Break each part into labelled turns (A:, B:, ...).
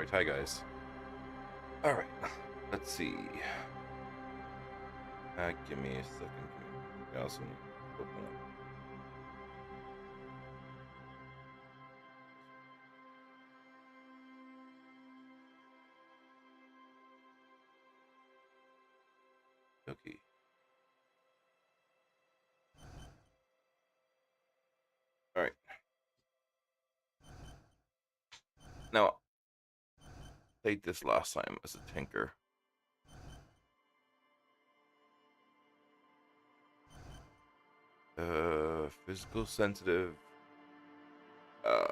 A: guys. Hi, guys. All right. Let's see. Give me a second. I also need to open up. Okay. All right. Now, I played this last time as a tinker. Physical sensitive. I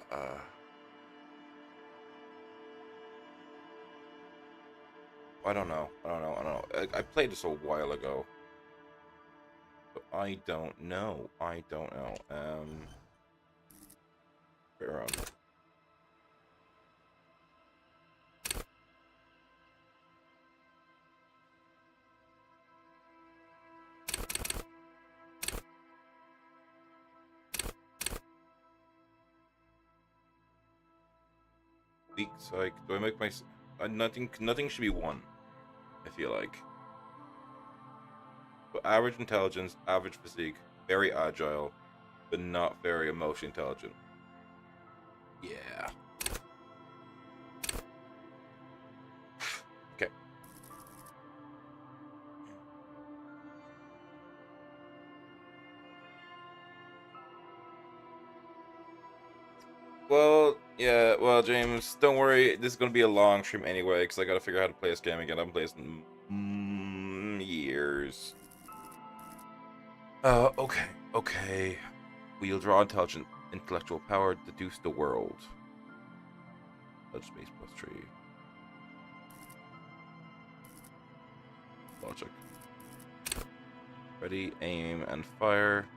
A: don't know. I played this a while ago, but I don't know. Wait around. Weak psych. Do I make my nothing should be one. I feel like. But average intelligence, average physique, very agile, but not very emotionally intelligent. Yeah. Okay. Well, yeah, well, James, don't worry. This is going to be a long stream anyway, because I got to figure out how to play this game again. I haven't played this in years. Okay. We'll draw intellectual power, deduce the world. Touch space plus 3. Logic. Ready, aim, and fire.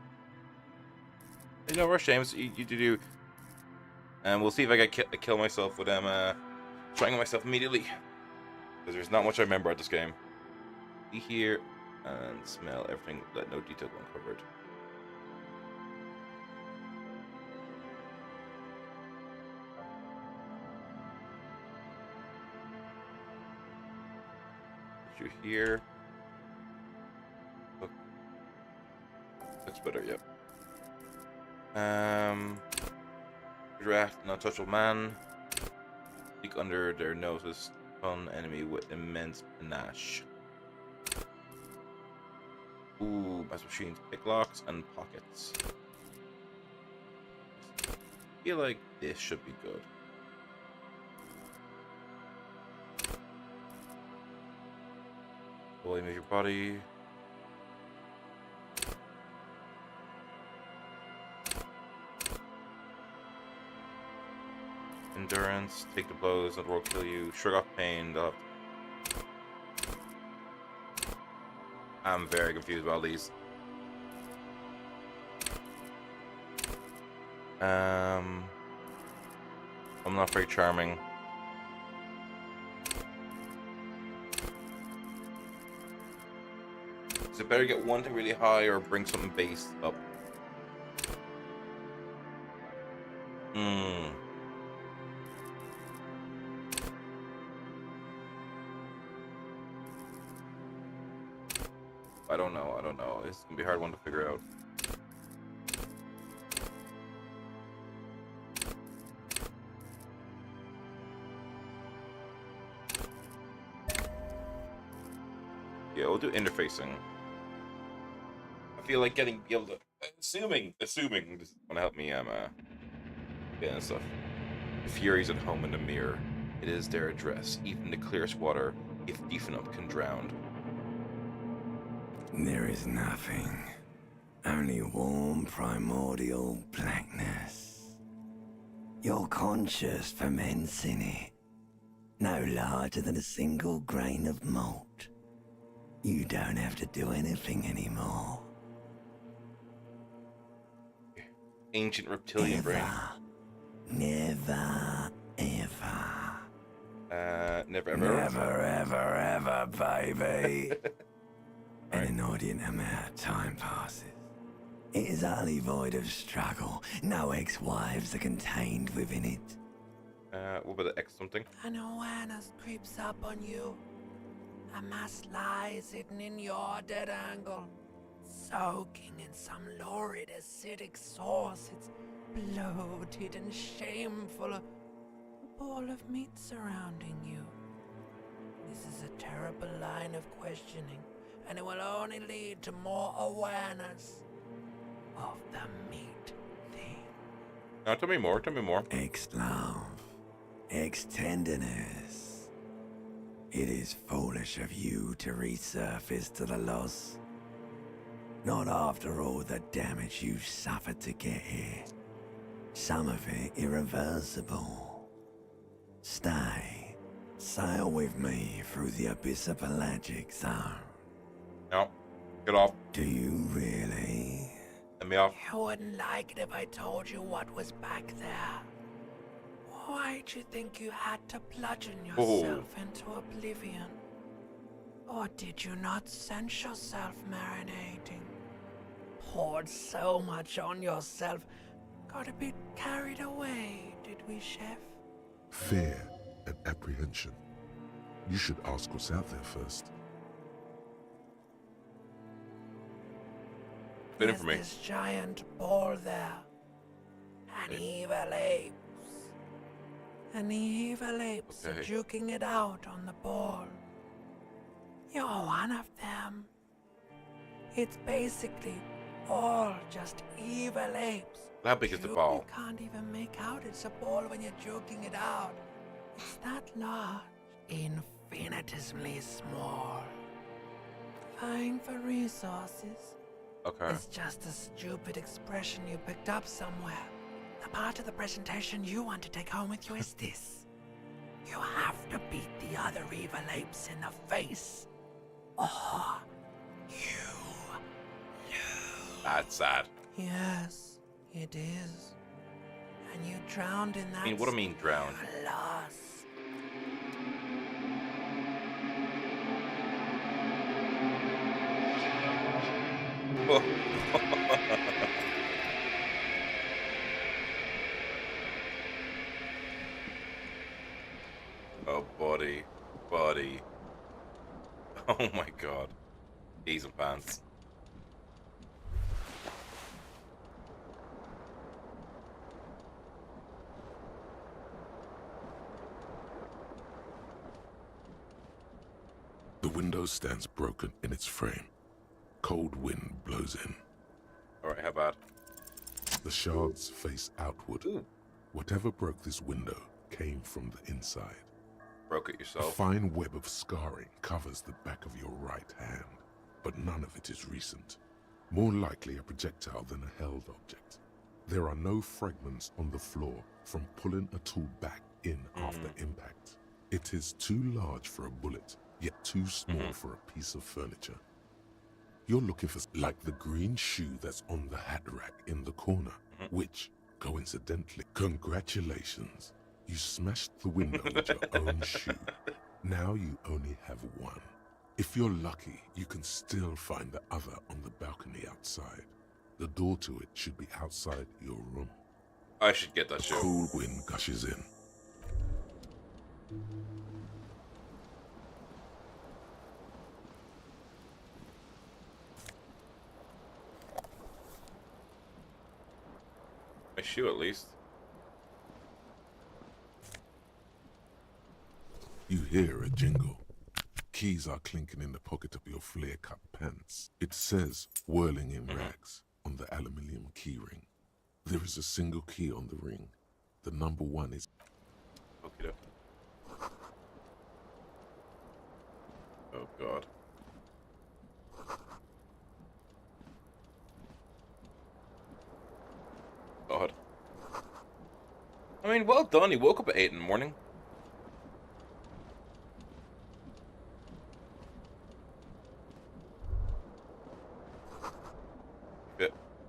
A: You know, rush James, you do. And we'll see if I get kill myself with trying myself immediately. Because there's not much I remember at this game. See here and smell everything, let no detail go uncovered. Put you here. Look. Looks better, yep. Draft an untouchable man. Peek under their noses. Stun enemy with immense panache. Ooh, mass machines, picklocks, and pockets. I feel like this should be good. Volume of your body. Endurance, take the blows, that will kill you. Shrug off pain, they'll have to... I'm very confused about these. I'm not very charming. Is it better get one thing really high or bring something base up? I don't know. It's gonna be a hard one to figure out. Yeah, we'll do interfacing. I feel like be able to, assuming this is gonna help me, getting stuff. The Furies at home in the mirror. It is their address. Even the clearest water, if deep enough, can drown.
B: There is nothing. Only warm primordial blackness. Your conscious ferments in it. No larger than a single grain of malt. You don't have to do anything anymore.
A: Ancient reptilian brain.
B: Never, ever.
A: Never
B: Never, ever, baby. An inordinate amount of time passes. It is utterly void of struggle. No ex-wives are contained within it.
A: What about the X something?
C: An awareness creeps up on you. A mass lies hidden in your dead angle, soaking in some lurid acidic source. It's bloated and shameful, a ball of meat surrounding you. This is a terrible line of questioning, and it will only lead to more awareness of the meat thing.
A: No, tell me more. Tell me more.
B: Ex-love, ex-tenderness. It is foolish of you to resurface to the loss. Not after all the damage you suffered to get here. Some of it irreversible. Stay. Sail with me through the abyss of pelagic zone.
A: No. Get off.
B: Do you really?
A: Let me off.
C: You wouldn't like it if I told you what was back there. Why'd you think you had to bludgeon yourself into oblivion? Or did you not sense yourself marinating? Poured so much on yourself, got a bit carried away, did we, Chef?
D: Fear and apprehension. You should ask what's out there first.
A: Bit for me.
C: This giant ball there. An evil apes. And the evil apes are juking it out on the ball. You're one of them. It's basically all just evil apes.
A: How big is the ball?
C: You can't even make out it's a ball when you're joking it out. It's that large, infinitesimally small. Vying for resources.
A: Okay.
C: It's just a stupid expression you picked up somewhere. The part of the presentation you want to take home with you is this. You have to beat the other evil apes in the face. Or you lose.
A: That's sad.
C: Yes, it is. And you drowned in that.
A: I mean, what do I mean drowned?
C: Loss.
A: Oh, buddy. Buddy. Oh my god. Ease and pants.
D: The window stands broken in its frame. Cold wind blows in.
A: Alright, how bad?
D: The shards face outward.
A: Ooh.
D: Whatever broke this window came from the inside.
A: Broke it
D: A
A: yourself.
D: fine web of scarring covers the back of your right hand, but none of it is recent. More likely a projectile than a held object. There are no fragments on the floor from pulling a tool back in after impact. It is too large for a bullet, yet too small for a piece of furniture. You're looking for like the green shoe that's on the hat rack in the corner, which, coincidentally, congratulations, you smashed the window with your own shoe. Now you only have one. If you're lucky, you can still find the other on the balcony outside. The door to it should be outside your room.
A: I should get that
D: A
A: shoe.
D: cool wind gushes in.
A: My shoe at least.
D: You hear a jingle. Keys are clinking in the pocket of your flare-cut pants. It says, whirling in rags, on the aluminium keyring. There is a single key on the ring. The number 1 is...
A: Okay. Oh god. God. I mean, well done. He woke up at 8 in the morning.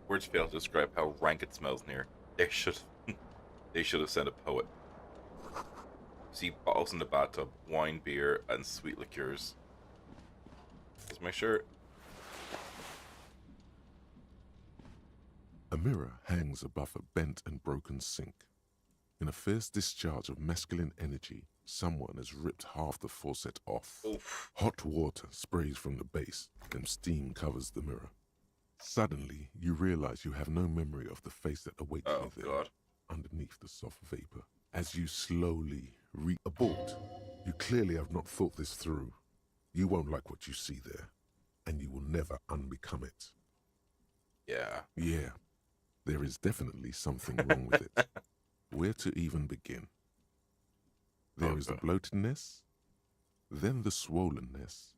A: Words fail to describe how rank it smells in here. They should have sent a poet. See bottles in the bathtub, wine, beer, and sweet liqueurs. Here's my shirt.
D: A mirror hangs above a bent and broken sink. In a fierce discharge of masculine energy, someone has ripped half the faucet off.
A: Oof.
D: Hot water sprays from the base, and steam covers the mirror. Suddenly, you realize you have no memory of the face that awaits
A: Oh,
D: you there,
A: God.
D: underneath the soft vapor. As you slowly abort, you clearly have not thought this through. You won't like what you see there, and you will never unbecome it.
A: Yeah.
D: Yeah, there is definitely something wrong with it. Where to even begin? There is the bloatedness, then the swollenness.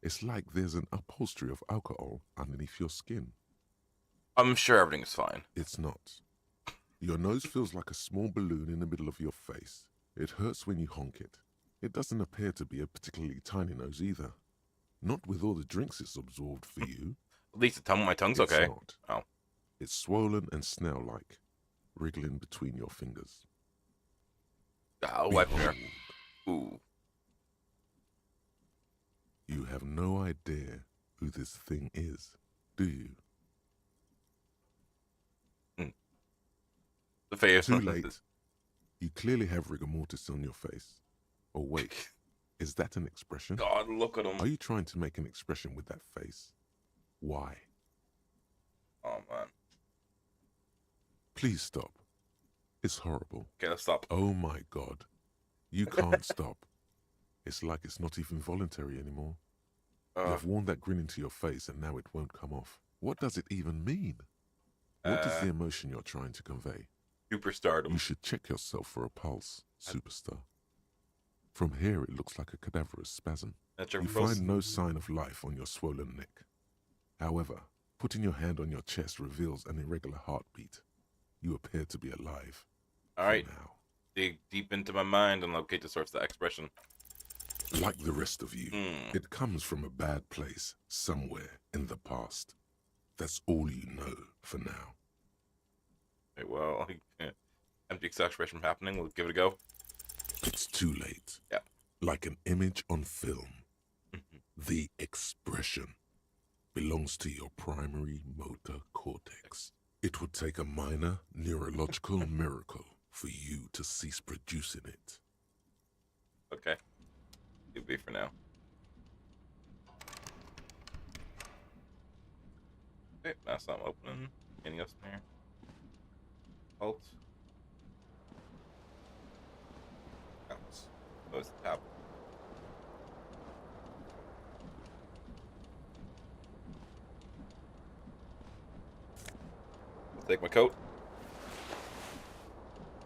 D: It's like there's an upholstery of alcohol underneath your skin.
A: I'm sure everything's fine.
D: It's not. Your nose feels like a small balloon in the middle of your face. It hurts when you honk it. It doesn't appear to be a particularly tiny nose either. Not with all the drinks it's absorbed for you.
A: At least my tongue's
D: It's
A: okay.
D: not.
A: Oh.
D: It's swollen and snail-like, wriggling between your fingers.
A: I'll wipe here.
D: Behold,
A: Ooh.
D: you have no idea who this thing is, do you?
A: The face.
D: Too late. You clearly have rigor mortis on your face. Oh wait, is that an expression?
A: God, look at him.
D: Are you trying to make an expression with that face? Why?
A: Oh, man.
D: Please stop. It's horrible.
A: Okay, let's stop.
D: Oh my God. You can't stop. It's like it's not even voluntary anymore. You have worn that grin into your face and now it won't come off. What does it even mean? What is the emotion you're trying to convey?
A: Superstardom.
D: You should check yourself for a pulse, superstar. From here it looks like a cadaverous spasm. You find no sign of life on your swollen neck. However, putting your hand on your chest reveals an irregular heartbeat. You appear to be alive.
A: Alright.
D: Now.
A: Dig deep into my mind and locate the source of the expression.
D: Like the rest of you, it comes from a bad place somewhere in the past. That's all you know for now.
A: Okay, well, empty expression happening. We'll give it a go.
D: It's too late.
A: Yeah.
D: Like an image on film. The expression belongs to your primary motor cortex. It would take a minor neurological miracle for you to cease producing it.
A: Okay. It'll be for now. Okay, that's not opening. Anything else in here? Alt. Out. Close the tab. I'll take my coat.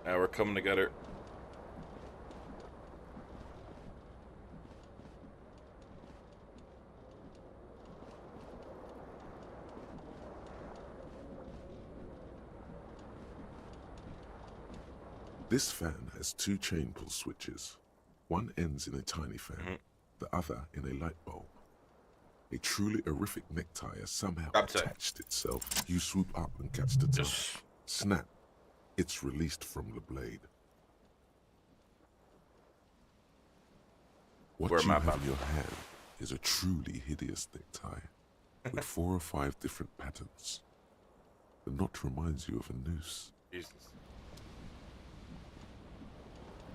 A: Now we're coming together.
D: This fan has two chain pull switches. One ends in a tiny fan, the other in a light bulb. A truly horrific necktie has somehow attached itself. You swoop up and catch the tongue. Snap. It's released from the blade. What you have in your hand is a truly hideous necktie with 4 or 5 different patterns. The knot reminds you of a noose.
A: Jesus.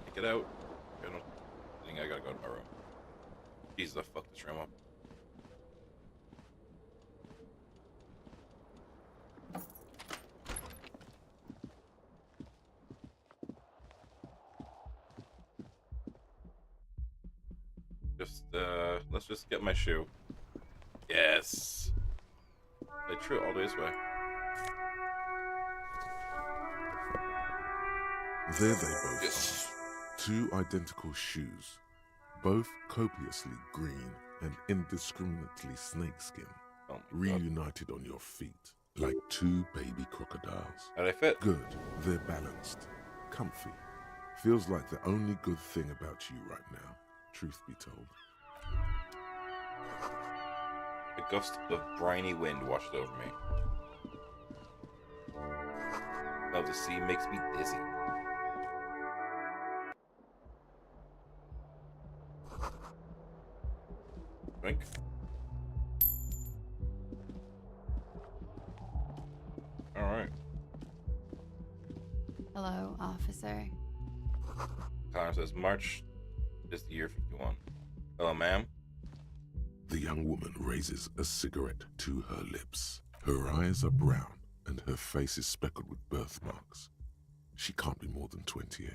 A: Take it out. I think I gotta go to my room. Jesus, I fucked this room up. Let's just get my shoe. Yes. They true all this way.
D: There they both are. 2 identical shoes, both copiously green and indiscriminately snakeskin, reunited on your feet like 2 baby crocodiles.
A: How do they fit?
D: Good, they're balanced, comfy. Feels like the only good thing about you right now, truth be told.
A: A gust of briny wind washed over me. Now the sea makes me dizzy. Drink.
E: Hello, officer.
A: Connor says, March is the year 51. Hello, ma'am.
D: The young woman raises a cigarette to her lips. Her eyes are brown and her face is speckled with birthmarks. She can't be more than 28.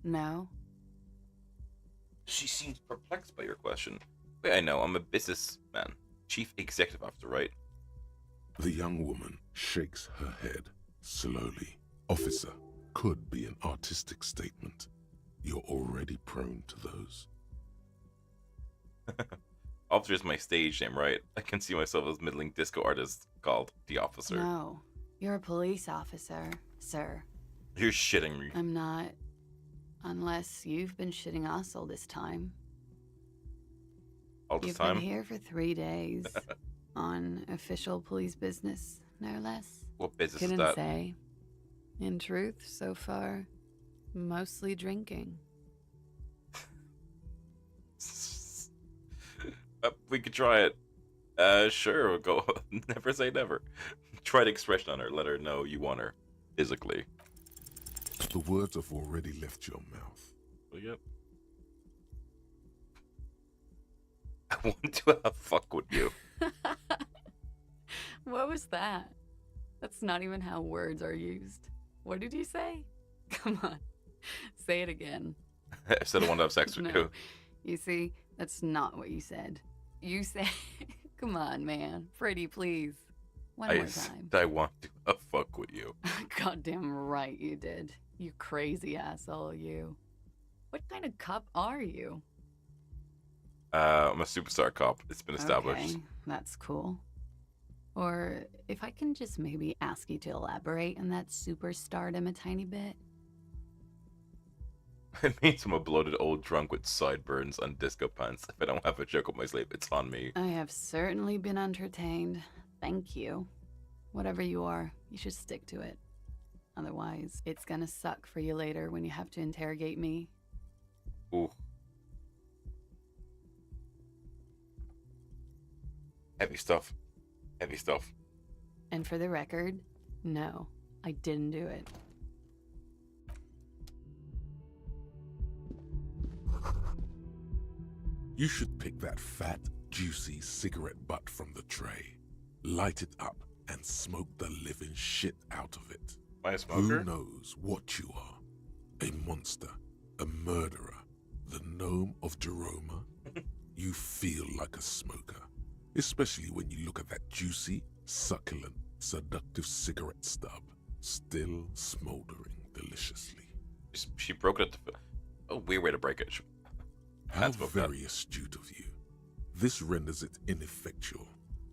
E: No.
A: She seems perplexed by your question. Wait, I know, I'm a businessman. Chief executive officer, right?
D: The young woman shakes her head slowly. Officer could be an artistic statement. You're already prone to those.
A: Officer is my stage name, right? I can see myself as middling disco artist called The Officer.
E: No. You're a police officer, sir.
A: You're shitting me.
E: I'm not. Unless you've been shitting us all this time.
A: All this
E: You've
A: time?
E: been here for 3 days. On official police business, no less.
A: What business
E: Couldn't
A: is that?
E: say. In truth, so far, mostly drinking.
A: We could try it. Sure, we'll go. Never say never. Try the expression on her. Let her know you want her. Physically.
D: The words have already left your mouth.
A: Well, yep. I want to have fuck with you.
E: What was that? That's not even how words are used. What did you say? Come on. Say it again.
A: I said I want to have sex with
E: No.
A: you.
E: You see, that's not what you said. You said, come on, man. Freddie, please. One more time.
A: I want to have fuck with you.
E: Goddamn right you did. You crazy asshole, you. What kind of cop are you?
A: I'm a superstar cop. It's been established.
E: Okay, that's cool. Or if I can just maybe ask you to elaborate on that superstardom a tiny bit.
A: It means I'm a bloated old drunk with sideburns and disco pants. If I don't have a joke up my sleeve, it's on me.
E: I have certainly been entertained. Thank you. Whatever you are, you should stick to it. Otherwise, it's gonna suck for you later when you have to interrogate me.
A: Ooh. Heavy stuff. Heavy stuff.
E: And for the record, no, I didn't do it.
D: You should pick that fat, juicy cigarette butt from the tray, light it up, and smoke the living shit out of it.
A: Am I a smoker?
D: Who knows what you are? A monster, a murderer, the gnome of Jeroma? You feel like a smoker, especially when you look at that juicy, succulent, seductive cigarette stub, still smoldering deliciously.
A: She broke it. A weird way to break it.
D: How
A: That's what
D: very astute of you. This renders it ineffectual.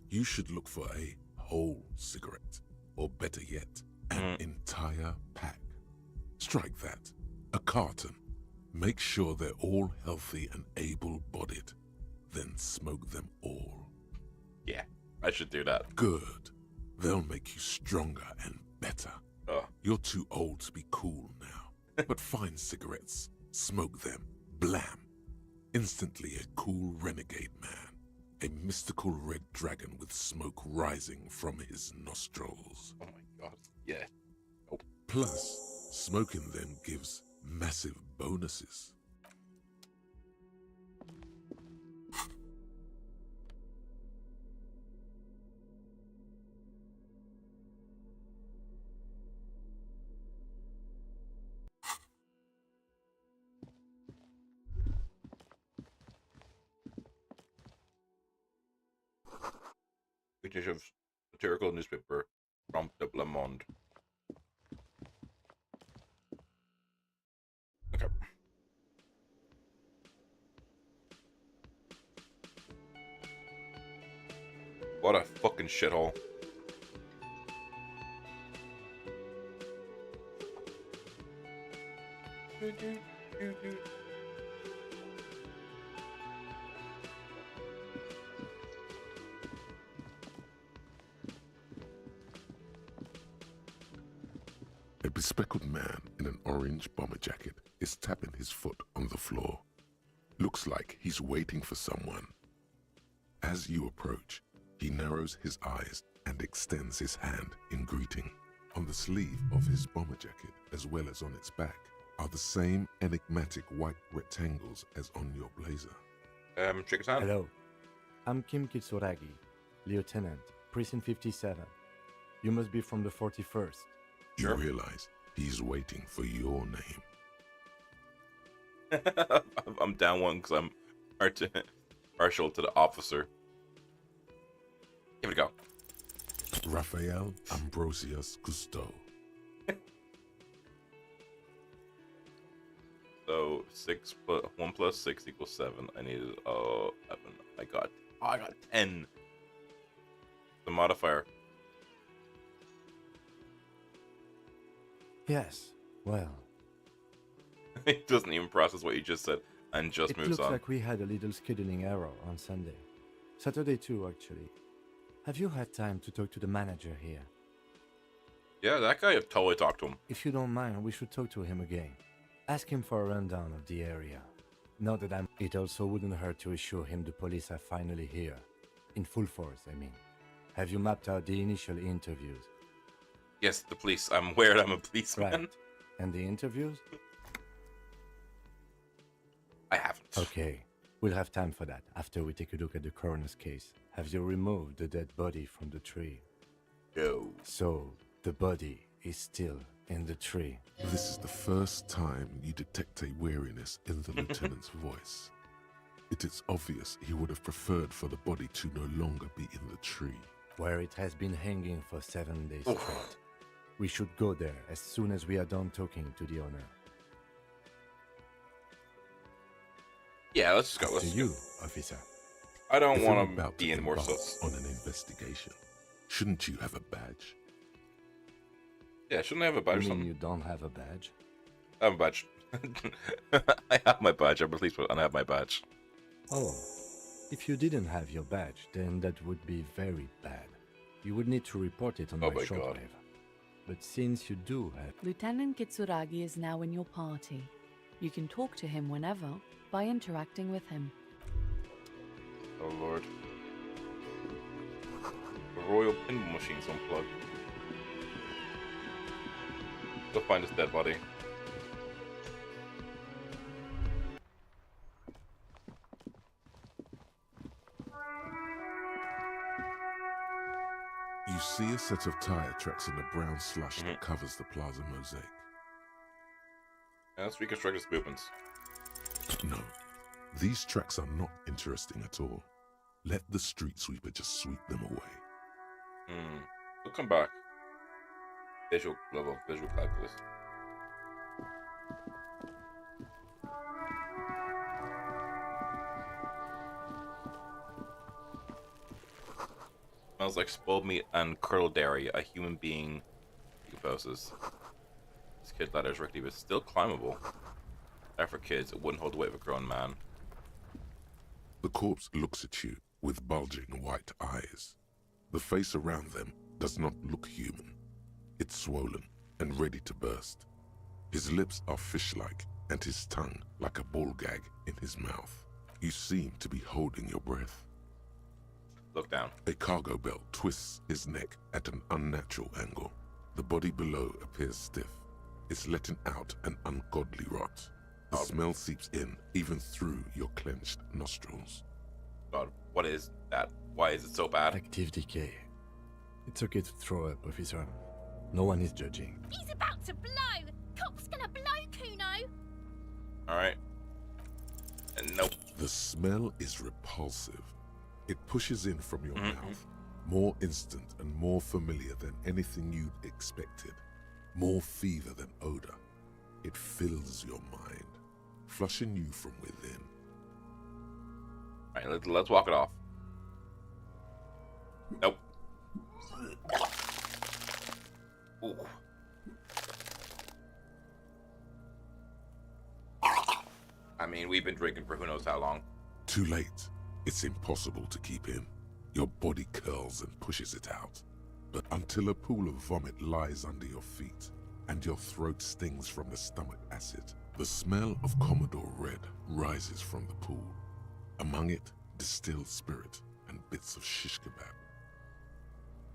D: You should look for a whole cigarette, or better yet, an entire pack. Strike that. A carton. Make sure they're all healthy and able-bodied. Then smoke them all.
A: Yeah, I should do that.
D: Good. They'll make you stronger and better.
A: Oh.
D: You're too old to be cool now. But find cigarettes, smoke them, blam. Instantly a cool renegade man. A mystical red dragon with smoke rising from his nostrils.
A: Oh my god. Yeah. Nope.
D: Plus, smoking them gives massive bonuses.
A: British of satirical newspaper from the Le Monde. Okay. What a fucking shithole.
D: A bespectacled man in an orange bomber jacket is tapping his foot on the floor. Looks like he's waiting for someone. As you approach, he narrows his eyes and extends his hand in greeting. On the sleeve of his bomber jacket, as well as on its back, are the same enigmatic white rectangles as on your blazer.
A: Shake his hand.
F: Hello, I'm Kim Kitsuragi, Lieutenant, Precinct 57. You must be from the 41st.
D: You realize he's waiting for your name.
A: I'm down one because I'm partial to the officer. Give it a go.
D: Raphael Ambrosius Cousteau.
A: So 1 plus 6 equals 7. I needed 11. I got 10. The modifier.
F: Yes, well,
A: He doesn't even process what you just said and just
F: it
A: moves
F: looks
A: on.
F: like we had a little scheduling error on Sunday. Saturday too, actually. Have you had time to talk to the manager here?
A: Yeah, that guy, I've totally talked to him.
F: If you don't mind, we should talk to him again. Ask him for a rundown of the area. Not that it also wouldn't hurt to assure him the police are finally here. In full force, I mean. Have you mapped out the initial interviews?
A: Yes, the police. I'm aware I'm a policeman.
F: Right. And the interviews?
A: I haven't.
F: Okay. We'll have time for that after we take a look at the coroner's case. Have you removed the dead body from the tree?
A: No.
F: So, the body is still in the tree.
D: This is the first time you detect a weariness in the lieutenant's voice. It is obvious he would have preferred for the body to no longer be in the tree.
F: Where it has been hanging for 7 days straight. We should go there as soon as we are done talking to the owner.
A: Yeah, let's just go.
F: To
A: Let's
F: you, officer.
A: I don't
D: If you're
A: want to
D: about to
A: be in more
D: embark
A: sus.
D: on an investigation, shouldn't you have a badge?
A: Yeah, shouldn't I have a badge or
F: You mean
A: something?
F: you don't have a badge?
A: I have a badge. I have my badge. I'm a policeman and I have my badge.
F: Oh, if you didn't have your badge, then that would be very bad. You would need to report it on
A: Oh
F: my
A: my God.
F: shortwave. But since you do have...
G: Lieutenant Kitsuragi is now in your party. You can talk to him whenever by interacting with him.
A: Oh lord. The Royal Pinball Machine's unplugged. Go find his dead body.
D: You see a set of tire tracks in the brown slush that covers the plaza mosaic.
A: Yeah, let's reconstruct his movements.
D: No, these tracks are not interesting at all. Let the street sweeper just sweep them away.
A: We'll come back. Visual level, visual calculus. Smells like spoiled meat and curdled dairy. A human being decomposes. This kid ladder is rickety, but still climbable. That for kids, it wouldn't hold the weight of a grown man.
D: The corpse looks at you with bulging white eyes. The face around them does not look human. It's swollen and ready to burst. His lips are fish-like and his tongue like a ball gag in his mouth. You seem to be holding your breath.
A: Look down.
D: A cargo belt twists his neck at an unnatural angle. The body below appears stiff. It's letting out an ungodly rot. The smell seeps in even through your clenched nostrils.
A: God, what is that? Why is it so bad?
F: Active decay. It's okay to throw up, officer. No one is judging.
H: He's about to blow! Cop's gonna blow, Kuno!
A: Alright. And nope.
D: The smell is repulsive. It pushes in from your mouth, more instant and more familiar than anything you'd expected, more fever than odor. It fills your mind, flushing you from within.
A: Alright, let's walk it off. Nope. Ooh. I mean, we've been drinking for who knows how long.
D: Too late. It's impossible to keep in. Your body curls and pushes it out. But until a pool of vomit lies under your feet and your throat stings from the stomach acid, the smell of Commodore Red rises from the pool. Among it, distilled spirit and bits of shish kebab.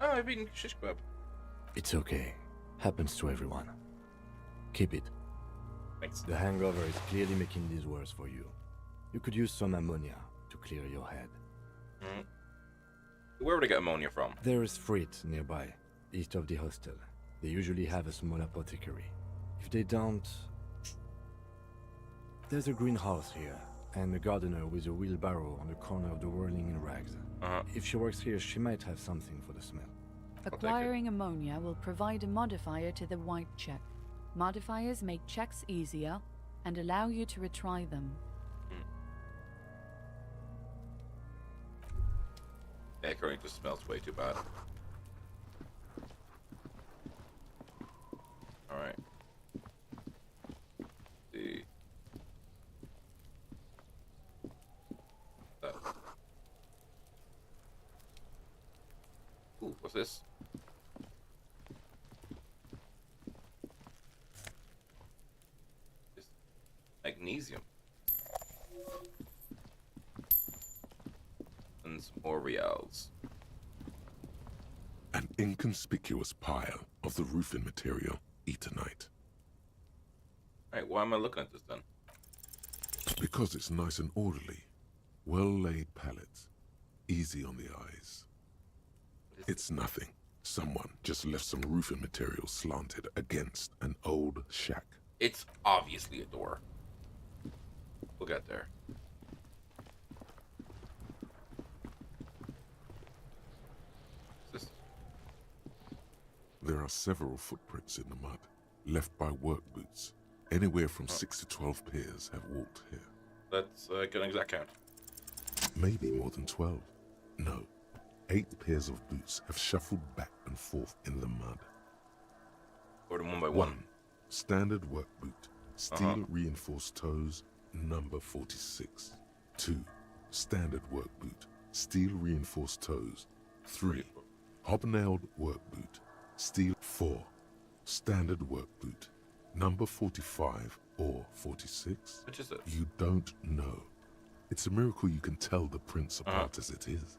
A: Oh, I've eaten shish kebab.
F: It's okay. Happens to everyone. Keep it.
A: Thanks.
F: The hangover is clearly making this worse for you. You could use some ammonia to clear your head.
A: Where would I get ammonia from?
F: There is Frit nearby, east of the hostel. They usually have a small apothecary. If they don't... There's a greenhouse here, and a gardener with a wheelbarrow on the corner of the whirling in rags. If she works here, she might have something for the smell.
A: take it.
G: Acquiring ammonia will provide a modifier to the white check. Modifiers make checks easier and allow you to retry them.
A: Yeah, currently just smells way too bad. Alright. See. That. Ooh, what's this? It's magnesium. And some more reals.
D: An inconspicuous pile of the roofing material, Eternite.
A: Alright, why am I looking at this then?
D: Because it's nice and orderly. Well-laid pallets. Easy on the eyes. It's nothing. Someone just left some roofing material slanted against an old shack.
A: It's obviously a door. We'll get there. What's this?
D: There are several footprints in the mud, left by work boots. Anywhere from 6 to 12 pairs have walked here.
A: Let's get an exact count.
D: Maybe more than 12. No, 8 pairs of boots have shuffled back and forth in the mud.
A: Or them one by one.
D: 1. Standard work boot. Steel reinforced toes, number 46. 2. Standard work boot. Steel reinforced toes. 3. Hobnailed work boot. Steel 4. Standard work boot. Number 45 or 46?
A: Which is it?
D: You don't know. It's a miracle you can tell the prints apart as it is.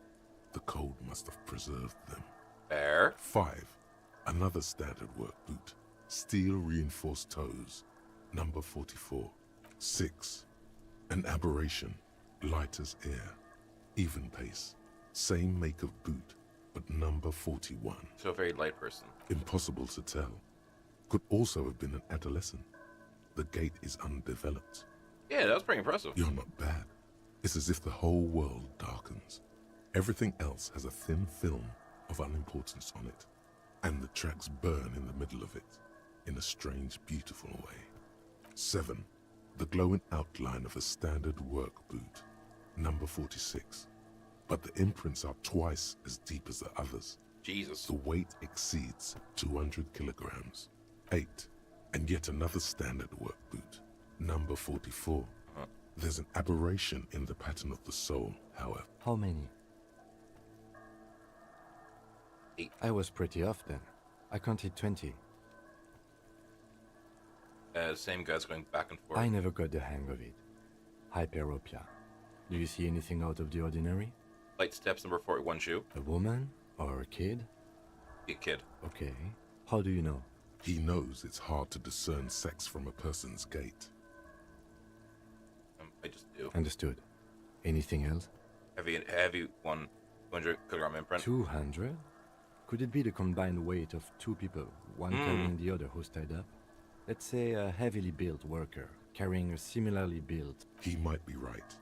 D: The cold must have preserved them.
A: Fair.
D: 5. Another standard work boot. Steel reinforced toes. Number 44. 6. An aberration. Light as air. Even pace. Same make of boot, but number 41.
A: So a very light person.
D: Impossible to tell. Could also have been an adolescent. The gait is undeveloped.
A: Yeah, that was pretty impressive.
D: You're not bad. It's as if the whole world darkens. Everything else has a thin film of unimportance on it, and the tracks burn in the middle of it, in a strange, beautiful way. 7. The glowing outline of a standard work boot, number 46. But the imprints are twice as deep as the others.
A: Jesus.
D: The weight exceeds 200 kilograms. 8. And yet another standard work boot, number 44. There's an aberration in the pattern of the sole, however.
F: How many?
A: 8.
F: I was pretty off then. I counted 20.
A: Same guys going back and forth.
F: I never got the hang of it. Hyperopia. Do you see anything out of the ordinary?
A: Light steps, number 41 shoe.
F: A woman? Or a kid?
A: Be a kid.
F: Okay. How do you know?
D: He knows it's hard to discern sex from a person's gait.
A: I just do.
F: Understood. Anything else?
A: Heavy 100 kilogram imprint.
F: 200? Could it be the combined weight of 2 people, one carrying the other who's tied up? Let's say a heavily built worker carrying a similarly built...
D: He might be right.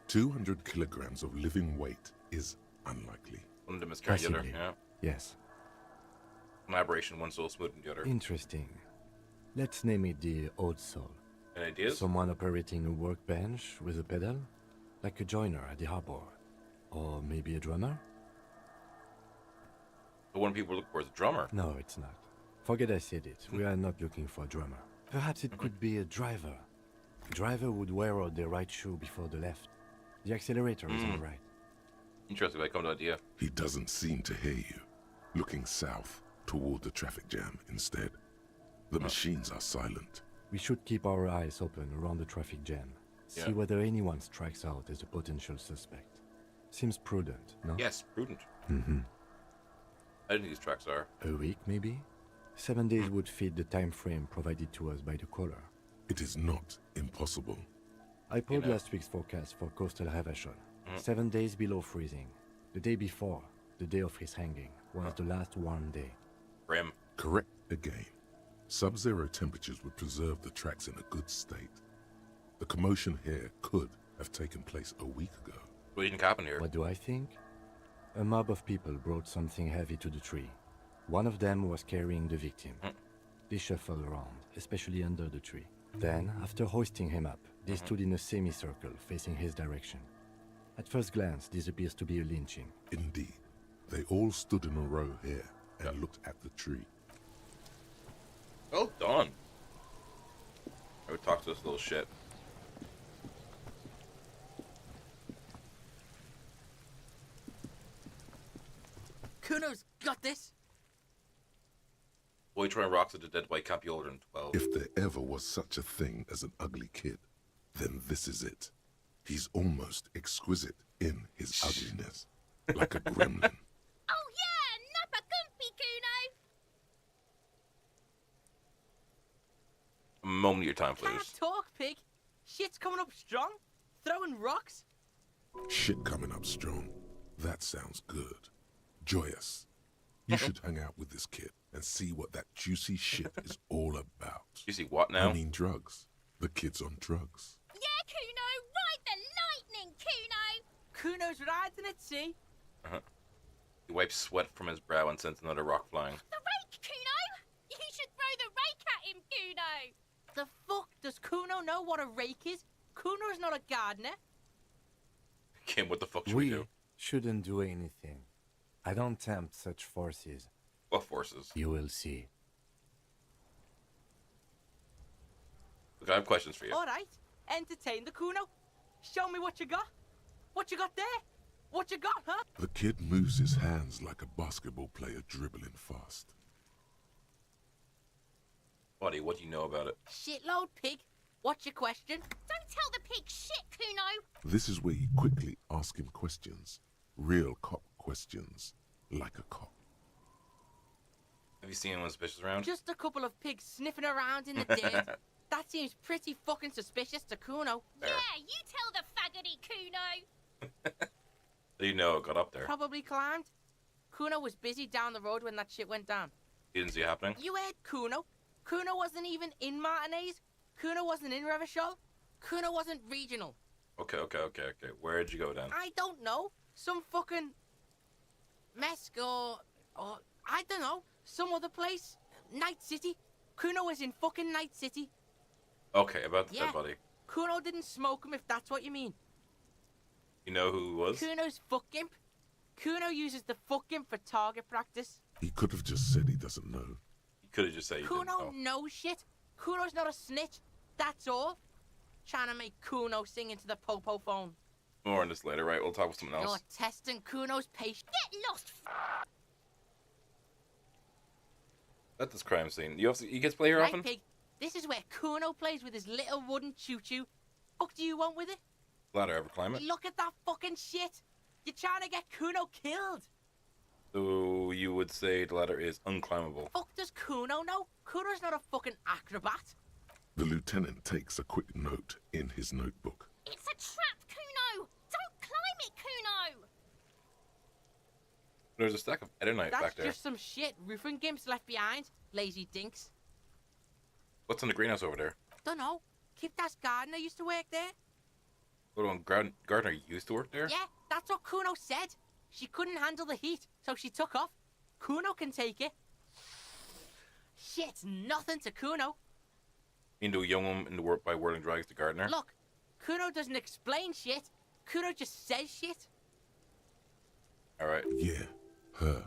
D: 200 kilograms of living weight is unlikely.
A: One of them is carrying the other.
F: Possibly.
A: Yeah.
F: Yes.
A: An aberration, one soul smooth than the other.
F: Interesting. Let's name it the odd soul.
A: Any ideas?
F: Someone operating a workbench with a pedal? Like a joiner at the harbor. Or maybe a drummer?
A: The one people look for is a drummer.
F: No, it's not. Forget I said it. We are not looking for a drummer. Perhaps it could be a driver. A driver would wear out the right shoe before the left. The accelerator is on the right.
A: Interesting, I come to an idea.
D: He doesn't seem to hear you. Looking south, toward the traffic jam instead. The machines are silent.
F: We should keep our eyes open around the traffic jam. See whether anyone strikes out as a potential suspect. Seems prudent, no?
A: Yes, prudent.
F: Mm-hmm.
A: I don't think these tracks are.
F: A week, maybe? 7 days would fit the time frame provided to us by the caller.
D: It is not impossible.
F: I pulled
A: know.
F: last week's forecast for coastal Havashol. 7 days below freezing. The day before, the day of his hanging, was the last warm day.
A: Grim.
D: Correct again. Sub-zero temperatures would preserve the tracks in a good state. The commotion here could have taken place a week ago.
A: What do you think happened here?
F: What do I think? A mob of people brought something heavy to the tree. One of them was carrying the victim. They shuffled around, especially under the tree. Then, after hoisting him up, they stood in a semicircle facing his direction. At first glance, this appears to be a lynching.
D: Indeed. They all stood in a row here and looked at the tree.
A: Well done. I would talk to this little shit.
I: Kuno's got this.
A: Boy throwing rocks at a dead body can't be older than 12.
D: If there ever was such a thing as an ugly kid, then this is it. He's almost exquisite in his ugliness, like a gremlin.
H: Oh yeah, Nappa Gumpy Kuno!
A: A moment of your time, please.
I: Can't talk, pig. Shit's coming up strong. Throwing rocks.
D: Shit coming up strong. That sounds good. Joyous. You should hang out with this kid and see what that juicy shit is all about.
A: You see what now?
D: I mean drugs. The kid's on drugs.
H: Yeah, Kuno, ride the lightning, Kuno!
I: Kuno's riding at sea.
A: He wipes sweat from his brow and sends another rock flying.
H: The rake, Kuno! You should throw the rake at him, Kuno!
I: The fuck does Kuno know what a rake is? Kuno's not a gardener.
A: Kim, what the fuck should we do?
F: Shouldn't do anything. I don't tempt such forces.
A: What forces?
F: You will see.
A: Look, I have questions for you.
I: All right, entertain the Kuno. Show me what you got. What you got there? What you got, huh?
D: The kid moves his hands like a basketball player dribbling fast.
A: Buddy, what do you know about it?
I: Shitload, pig. What's your question?
H: Don't tell the pig shit, Kuno!
D: This is where you quickly ask him questions. Real cop questions. Like a cop.
A: Have you seen anyone suspicious around?
I: Just a couple of pigs sniffing around in the dirt. That seems pretty fucking suspicious to Kuno.
A: There.
H: Yeah, you tell the faggoty, Kuno!
A: How do you know it got up there?
I: Probably climbed. Kuno was busy down the road when that shit went down.
A: You didn't see it happening?
I: You heard Kuno. Kuno wasn't even in Martinez. Kuno wasn't in Revachol. Kuno wasn't regional.
A: Okay. Where'd you go then?
I: I don't know. Some fucking Mesk or I don't know. Some other place. Night City. Kuno was in fucking Night City.
A: Okay, about the
I: Yeah.
A: dead body.
I: Kuno didn't smoke him if that's what you mean.
A: You know who it was?
I: Kuno's fuck gimp. Kuno uses the fuck gimp for target practice.
D: He could have just said he doesn't know.
A: You could have just said you didn't
I: Kuno
A: know.
I: knows shit. Kuno's not a snitch. That's all. Trying to make Kuno sing into the popo phone.
A: More on this later, right? We'll talk with someone
I: You're
A: else.
I: testing Kuno's patience.
H: Get lost,
A: At this crime scene. You get to play here
I: Right,
A: often?
I: pig? This is where Kuno plays with his little wooden choo-choo. Fuck do you want with it?
A: Ladder, ever climb it?
I: Look at that fucking shit. You're trying to get Kuno killed.
A: So you would say the ladder is unclimbable.
I: Fuck does Kuno know? Kuno's not a fucking acrobat.
D: The lieutenant takes a quick note in his notebook.
H: It's a trap, Kuno! Don't climb it, Kuno!
A: There's a stack of Edernite
I: That's
A: back there.
I: just some shit roofing gimps left behind. Lazy dinks.
A: What's in the greenhouse over there?
I: Dunno. Kiptas gardener used to work there.
A: Little one Gardner used to work there?
I: Yeah, that's what Kuno said. She couldn't handle the heat, so she took off. Kuno can take it. Shit's nothing to Kuno.
A: Into a young woman in the work by whirling drags to Gardner.
I: Look, Kuno doesn't explain shit. Kuno just says shit.
A: Alright.
D: Yeah, her.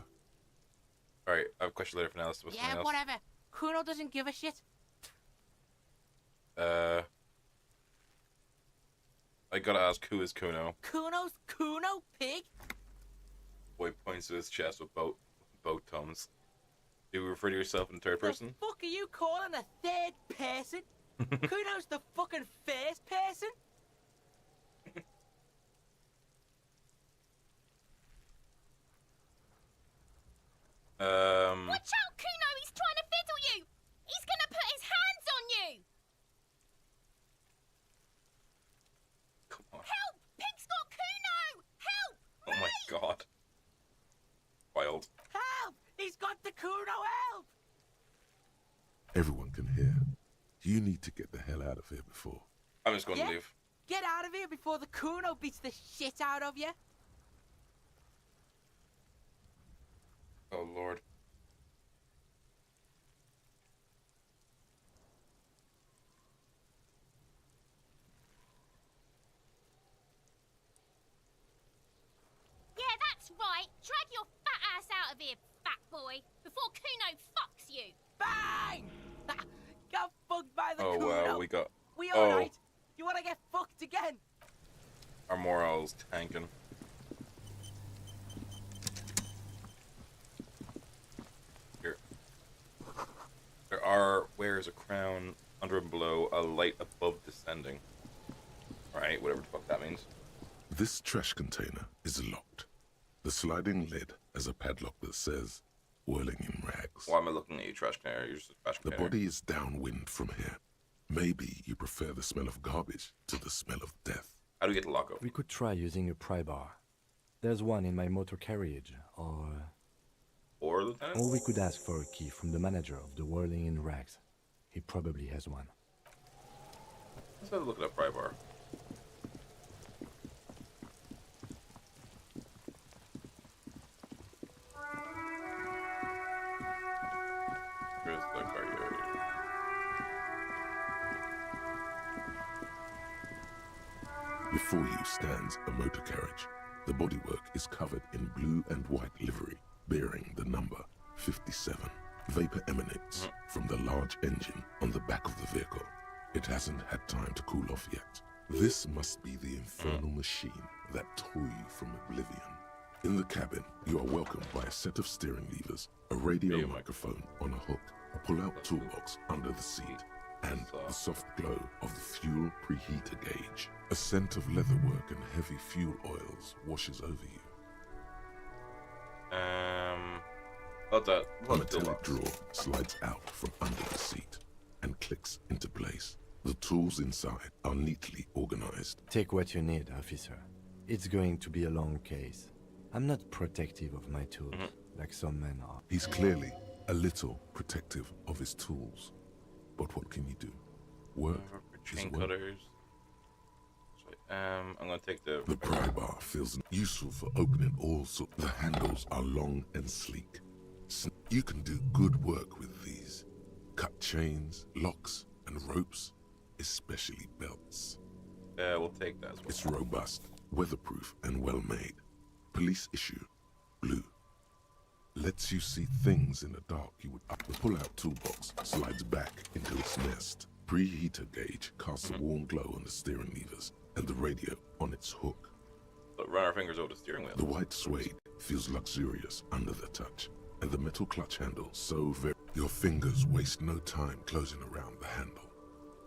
A: Alright, I have a question later for now. Let's do
I: Yeah,
A: something else.
I: whatever. Kuno doesn't give a shit.
A: I gotta ask, who is Kuno?
I: Kuno's Kuno, pig.
A: Boy points to his chest with both thumbs. Do you refer to yourself in third person?
I: The fuck are you calling a third person? Kuno's the fucking first person?
H: Watch out, Kuno! He's trying to
D: You need to get the hell out of here before.
A: I'm just going
I: Yeah?
A: to leave.
I: Get out of here before the Kuno beats the shit out of you.
A: Oh, Lord.
H: Yeah, that's right. Drag your fat ass out of here, fat boy, before Kuno fucks you.
I: Bang! Got fucked by the
A: Oh,
I: Kuno.
A: wow, we got...
I: We
A: Oh.
I: alright? You wanna get fucked again?
A: Our morale's tanking. Here. There are... Where's a crown? Under and below, a light above descending. Alright, whatever the fuck that means.
D: This trash container is locked. The sliding lid has a padlock that says, whirling in rags.
A: Why am I looking at you, trash container? You're just a trash
D: The
A: container.
D: body is downwind from here. Maybe you prefer the smell of garbage to the smell of death.
A: How do we get the lock open?
F: We could try using a pry bar. There's one in my motor carriage,
A: Or, Lieutenant?
F: or we could ask for a key from the manager of the Whirling in Rags. He probably has one.
A: Let's have a look at that pry bar. Where's the carrier?
D: Before you stands a motor carriage. The bodywork is covered in blue and white livery, bearing the number 57. Vapor emanates from the large engine on the back of the vehicle. It hasn't had time to cool off yet. This must be the infernal machine that tore you from oblivion. In the cabin, you are welcomed by a set of steering levers, a radio microphone on a hook, a pull-out toolbox under the seat, and the soft glow of the fuel preheater gauge. A scent of leatherwork and heavy fuel oils washes over you.
A: Oh, that.
D: A metallic drawer slides out from under the seat and clicks into place. The tools inside are neatly organized.
F: Take what you need, officer. It's going to be a long case. I'm not protective of my tools, like some men are.
D: He's clearly a little protective of his tools. But what can you do? Work is
A: Chain
D: work.
A: cutters. I'm gonna take the.
D: The pry bar feels useful for opening all sorts. The handles are long and sleek. You can do good work with these. Cut chains, locks, and ropes, especially belts.
A: We'll take that as well.
D: It's robust, weatherproof, and well made. Police issue, blue. Lets you see things in the dark you would up. The pull-out toolbox slides back into its nest. Preheater gauge casts a warm glow on the steering levers and the radio on its hook.
A: But run our fingers over the steering wheel.
D: The white suede feels luxurious under the touch, and the metal clutch handle so very... Your fingers waste no time closing around the handle.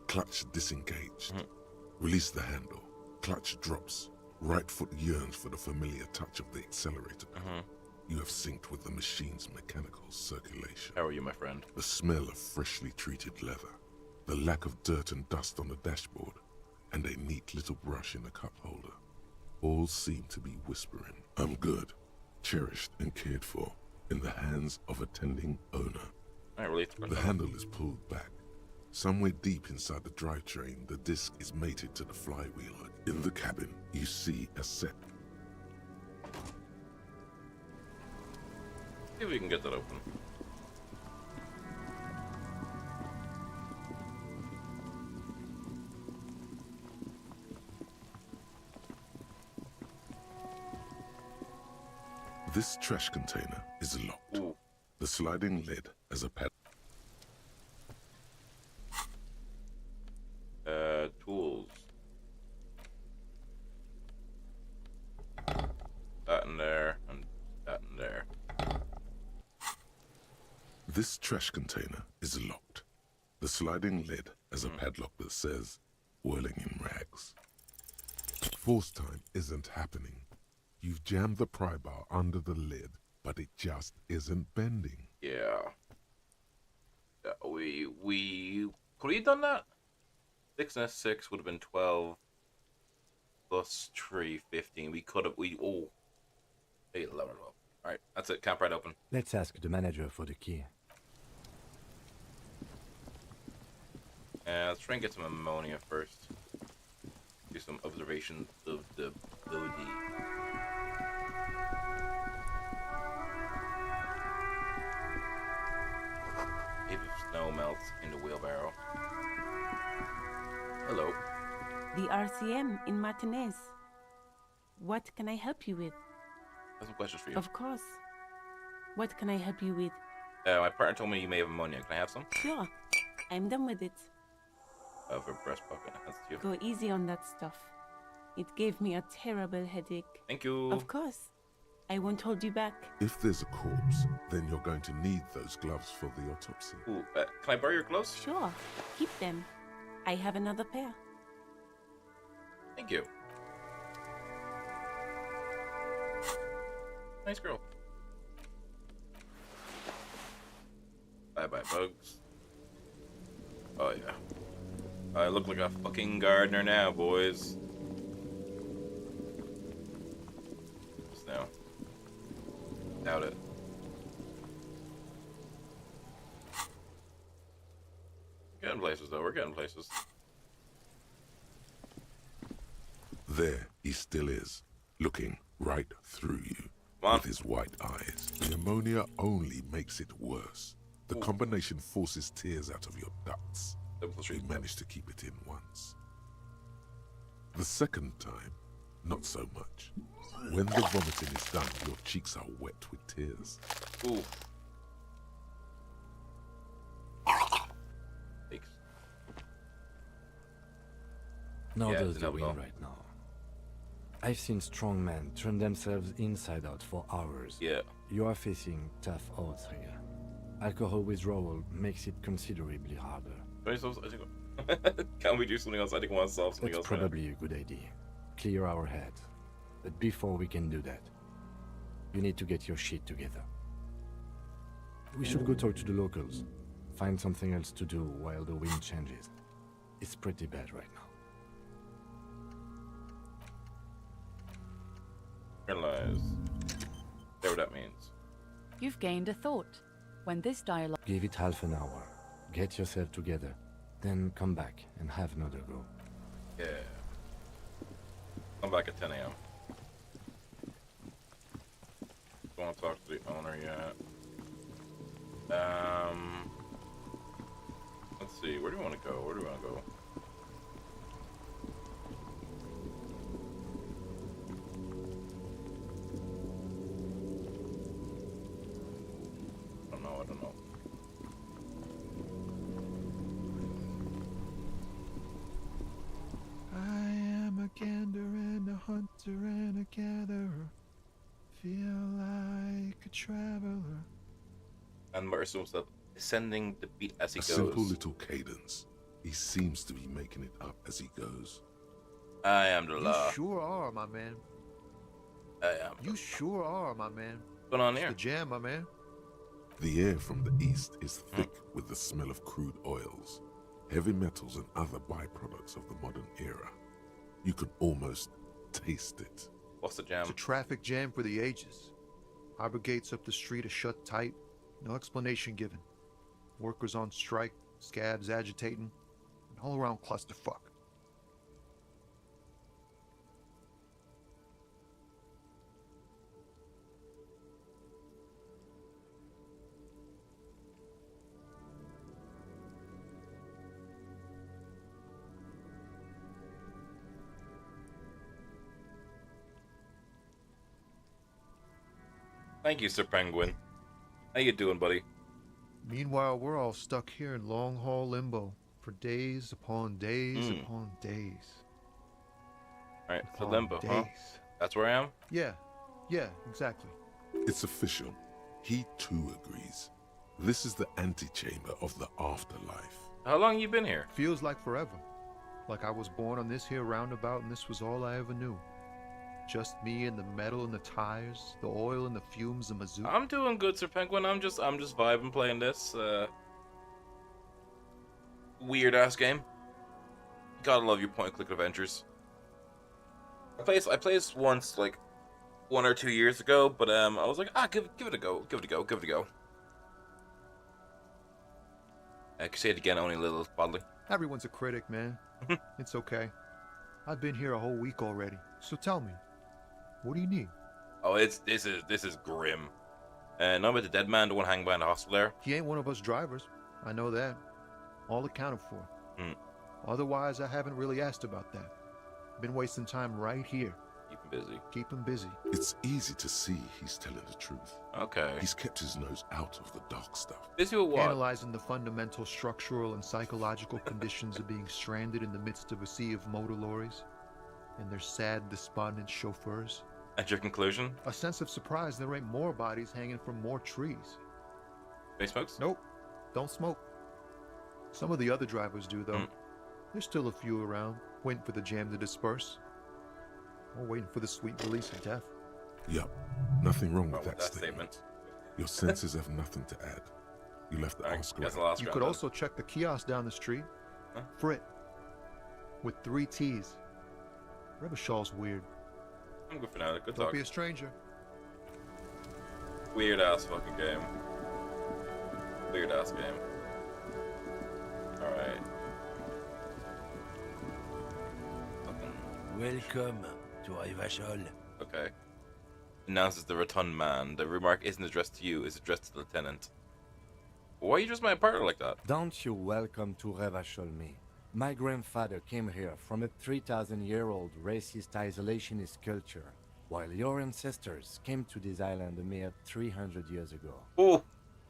D: Clutch disengaged. Release the handle. Clutch drops. Right foot yearns for the familiar touch of the accelerator. You have synced with the machine's mechanical circulation.
A: How are you, my friend?
D: The smell of freshly treated leather, the lack of dirt and dust on the dashboard, and a neat little brush in the cup holder. All seem to be whispering, I'm good, cherished and cared for, in the hands of a tending owner.
A: I really.
D: The handle is pulled back. Somewhere deep inside the drivetrain, the disc is mated to the flywheel. In the cabin, you see a set.
A: See if we can get that open.
D: This trash container is locked.
A: Ooh.
D: The sliding lid has a pad.
A: Tools. That in there, and that in there.
D: This trash container is locked. The sliding lid has a padlock that says, whirling in rags. Force time isn't happening. You've jammed the pry bar under the lid, but it just isn't bending.
A: Yeah. We could we have done that? 6 and a 6 would have been 12 plus 3, 15. We could have 8, 11, 12. Alright, that's it. Camp right open.
F: Let's ask the manager for the key.
A: Let's try and get some ammonia first. Do some observation of the body. Heap of snow melts in the wheelbarrow. Hello.
J: The RCM in Martinez. What can I help you with?
A: I have some questions for you.
J: Of course. What can I help you with?
A: My partner told me you may have ammonia. Can I have some?
J: Sure. I'm done with it.
A: Of a breast pocket. That's you.
J: Go easy on that stuff. It gave me a terrible headache.
A: Thank you.
J: Of course. I won't hold you back.
D: If there's a corpse, then you're going to need those gloves for the autopsy.
A: Ooh, can I borrow your gloves?
J: Sure. Keep them. I have another pair.
A: Thank you. Nice girl. Bye-bye, bugs. Oh, yeah. I look like a fucking gardener now, boys. Just now. Doubt it. We're getting places, though. We're getting places.
D: There he still is, looking right through you
A: Come on.
D: with his white eyes. The ammonia only makes it worse. The combination forces tears out of your ducts. You managed to keep it in once. The second time, not so much. When the vomiting is done, your cheeks are wet with tears.
A: Ooh. Thanks.
F: Now
A: Yeah,
F: there's
A: it's
F: the
A: an
F: win
A: elbow.
F: right now. I've seen strong men turn themselves inside out for hours.
A: Yeah.
F: You are facing tough odds here. Alcohol withdrawal makes it considerably harder.
A: Can we do something else? I think I want to solve something
F: That's
A: else. now.
F: probably a good idea. Clear our heads. But before we can do that, you need to get your shit together. We should go talk to the locals. Find something else to do while the wind changes. It's pretty bad right now.
A: Realize. There what that means.
G: You've gained a thought. When this dialogue
F: Give it half an hour. Get yourself together. Then come back and have another go.
A: Yeah. I'm back at 10 a.m. Don't want to talk to the owner yet. Let's see. Where do we want to go? Where do we want to go? I don't know. I don't know.
K: I am a gander and a hunter and a gatherer. Feel like a traveler.
A: And Mercer himself ascending the beat as he
D: A
A: goes.
D: simple little cadence. He seems to be making it up as he goes.
A: I am the
K: You
A: law.
K: sure are, my man.
A: I am.
K: You sure are, my man.
A: What's going on
K: It's
A: here?
K: the jam, my man.
D: The air from the east is thick with the smell of crude oils, heavy metals, and other byproducts of the modern era. You can almost taste it.
A: What's the jam?
K: It's a traffic jam for the ages. Harbor gates up the street are shut tight. No explanation given. Workers on strike, scabs agitating, an all-around clusterfuck.
A: Thank you, Sir Penguin. How you doing, buddy?
K: Meanwhile, we're all stuck here in long-haul limbo for days upon days upon days.
A: Alright, so
K: upon
A: limbo, huh?
K: days.
A: That's where I am?
K: Yeah, exactly.
D: It's official. He too agrees. This is the antechamber of the afterlife.
A: How long you been here?
K: Feels like forever. Like I was born on this here roundabout and this was all I ever knew. Just me and the metal and the tires, the oil and the fumes of Mizzou.
A: I'm doing good, Sir Penguin. I'm just vibing playing this weird ass game. Gotta love your point and click adventures. I played this once like 1 or 2 years ago, but I was like, give it a go. I can say it again, only a little, probably.
K: Everyone's a critic, man. It's okay. I've been here a whole week already. So tell me, what do you need?
A: Oh, this is grim. Know about the dead man, the one hanging behind the hospital there?
K: He ain't one of us drivers. I know that. All accounted for. Otherwise, I haven't really asked about that. Been wasting time right here.
A: Keep him busy.
K: Keep him busy.
D: It's easy to see he's telling the truth.
A: Okay.
D: He's kept his nose out of the dark stuff.
A: Busy with what?
K: Analyzing the fundamental structural and psychological conditions of being stranded in the midst of a sea of motor lorries and their sad, despondent chauffeurs.
A: And your conclusion?
K: A sense of surprise there ain't more bodies hanging from more trees.
A: They smokes?
K: Nope. Don't smoke. Some of the other drivers do, though. There's still a few around, waiting for the jam to disperse. Or waiting for the sweet release of death.
D: Yup. Nothing wrong with
A: With
D: that statement. Your senses have nothing to add. You left the Oscar.
K: You could also check the kiosk down the street.
A: Huh?
K: Frit. With 3 T's. Revachol's weird.
A: I'm good for now. Good
K: Don't
A: talk.
K: be a stranger.
A: Weird ass fucking game. Weird ass game. Alright.
B: Welcome to Revachol.
A: Okay. Announces the rotund man. The remark isn't addressed to you, it's addressed to the lieutenant. Why are you just my partner like that?
F: Don't you welcome to Revachol me. My grandfather came here from a 3,000-year-old racist isolationist culture, while your ancestors came to this island a mere 300 years ago.
A: Oh.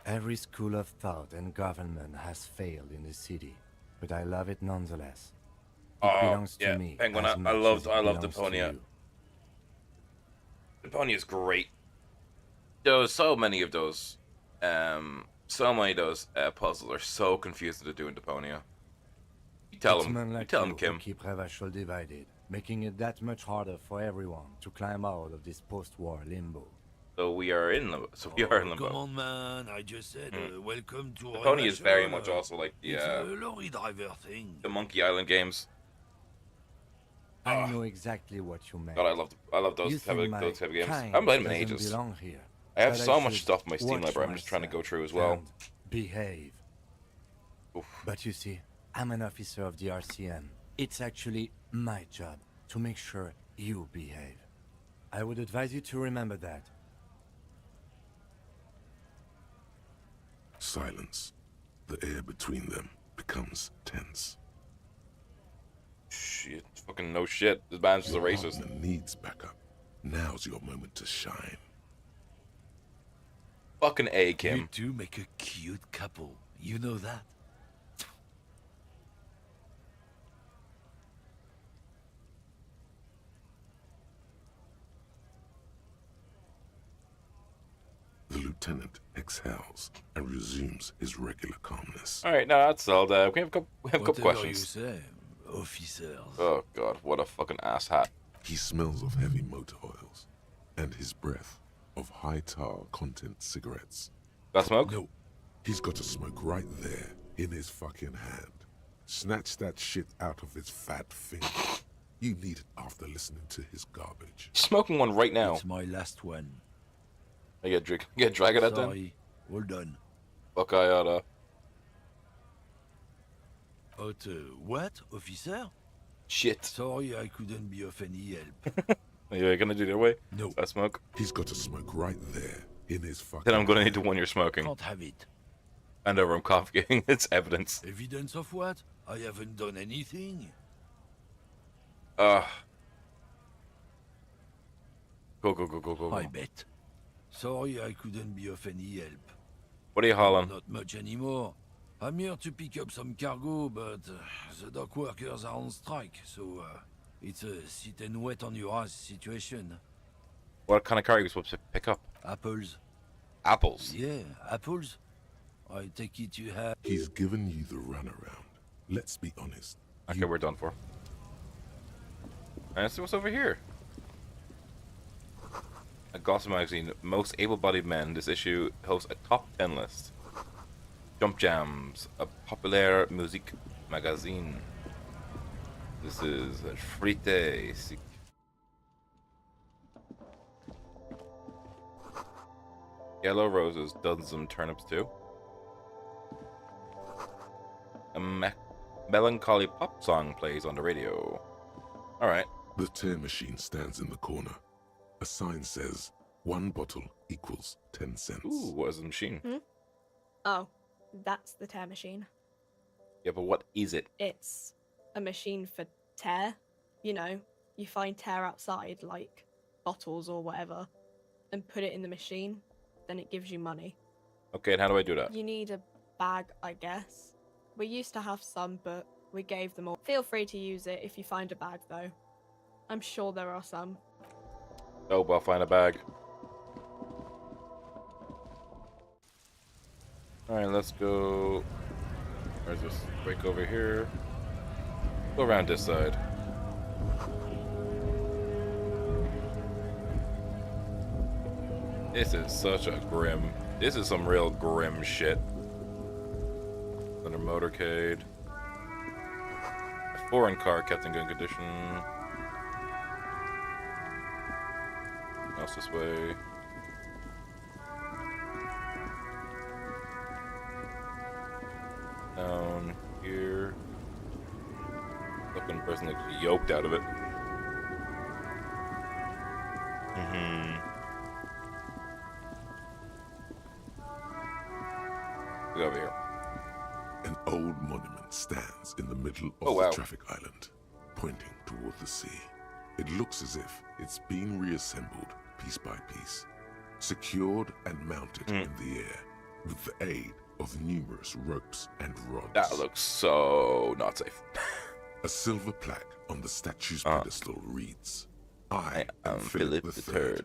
F: Every school of thought and government has failed in the city, but I love it nonetheless. It belongs to me.
A: Penguin,
F: as
A: I
F: much
A: love
F: as it belongs to
A: Deponia.
F: you.
A: Deponia is great. There's so many of those puzzles are so confusing to do in Deponia. You tell
F: It's
A: him,
F: men like
A: you
F: you
A: Kim.
F: who keep Revachol divided, making it that much harder for everyone to climb out of this post-war limbo.
A: So we are in limbo. So we are in limbo.
B: Come on, man. I just said, welcome to
A: Deponia is very
B: Revachol.
A: much also like the
B: It's a lorry driver thing.
A: the Monkey Island games.
F: I know exactly what you meant.
A: God, I love
F: You
A: those type
F: think
A: of
F: my
A: games. I
F: kind
A: haven't played them in
F: doesn't
A: ages.
F: belong here,
A: I have
F: but
A: so much
F: should
A: stuff in my Steam
F: watch
A: library. I'm just trying to go
F: myself
A: through as well.
F: and behave. But you see, I'm an officer of the RCM. It's actually my job to make sure you behave. I would advise you to remember that.
D: Silence. The air between them becomes tense.
A: Shit, fucking no shit. This man's just a racist.
D: Partner needs backup. Now's your moment to shine.
A: Fucking A,
B: You
A: Kim.
B: two make a cute couple. You know that?
D: The lieutenant exhales and resumes his regular calmness.
A: All right, now that's all. We have a couple
B: Whatever
A: questions.
B: you say, officers.
A: Oh god, what a fucking ass hat.
D: He smells of heavy motor oils and his breath of high tar content cigarettes.
A: Got smoke?
D: No. He's got a smoke right there in his fucking hand. Snatch that shit out of his fat finger. You need it after listening to his garbage.
A: Smoking one right now.
B: It's my last one.
A: I get drag it at them.
B: Sorry. Well done.
A: Fuck I oughta.
B: But, what, officer?
A: Shit.
B: Sorry I couldn't be of any help.
A: Are you gonna do that way?
B: No.
A: That smoke?
D: He's got a smoke right there in his fucking
A: Then I'm gonna need the one you're smoking.
B: Can't have it.
A: And over I'm confiscating its evidence.
B: Evidence of what? I haven't done anything.
A: Go.
B: I bet. Sorry I couldn't be of any help.
A: What are you hauling?
B: Not much anymore. I'm here to pick up some cargo, but the dock workers are on strike, so it's a sit and wait on your ass situation.
A: What kind of car are you supposed to pick up?
B: Apples.
A: Apples?
B: Yeah, apples. I take it you have...
D: He's given you the runaround. Let's be honest.
A: Okay, we're done for. Let's see what's over here. A gossip magazine. Most able-bodied men. This issue hosts a top 10 list. Jump Jams. A popular music magazine. This is It Riiiiiide. Yellow roses. Dozens of turnips too. A melancholy pop song plays on the radio. Alright.
D: The tear machine stands in the corner. A sign says, 1 bottle equals 10 cents.
A: Ooh, what is the machine?
L: Oh, that's the tear machine.
A: Yeah, but what is it?
L: It's a machine for tear. You know, you find tear outside, like bottles or whatever, and put it in the machine, then it gives you money.
A: Okay, and how do I do that?
L: You need a bag, I guess. We used to have some, but we gave them all. Feel free to use it if you find a bag, though. I'm sure there are some.
A: Oh, I'll find a bag. Alright, let's go. There's this break over here. Go around this side. This is such a grim. This is some real grim shit. Another motorcade. A foreign car kept in good condition. Else this way. Down here. Looking person looks yoked out of it. Go over here.
D: An old monument stands in the middle of the traffic island, pointing toward the sea. It looks as if it's been reassembled piece by piece, secured and mounted in the air with the aid of numerous ropes and rods.
A: That looks so not safe.
D: A silver plaque on the statue's pedestal reads, I am Philip III,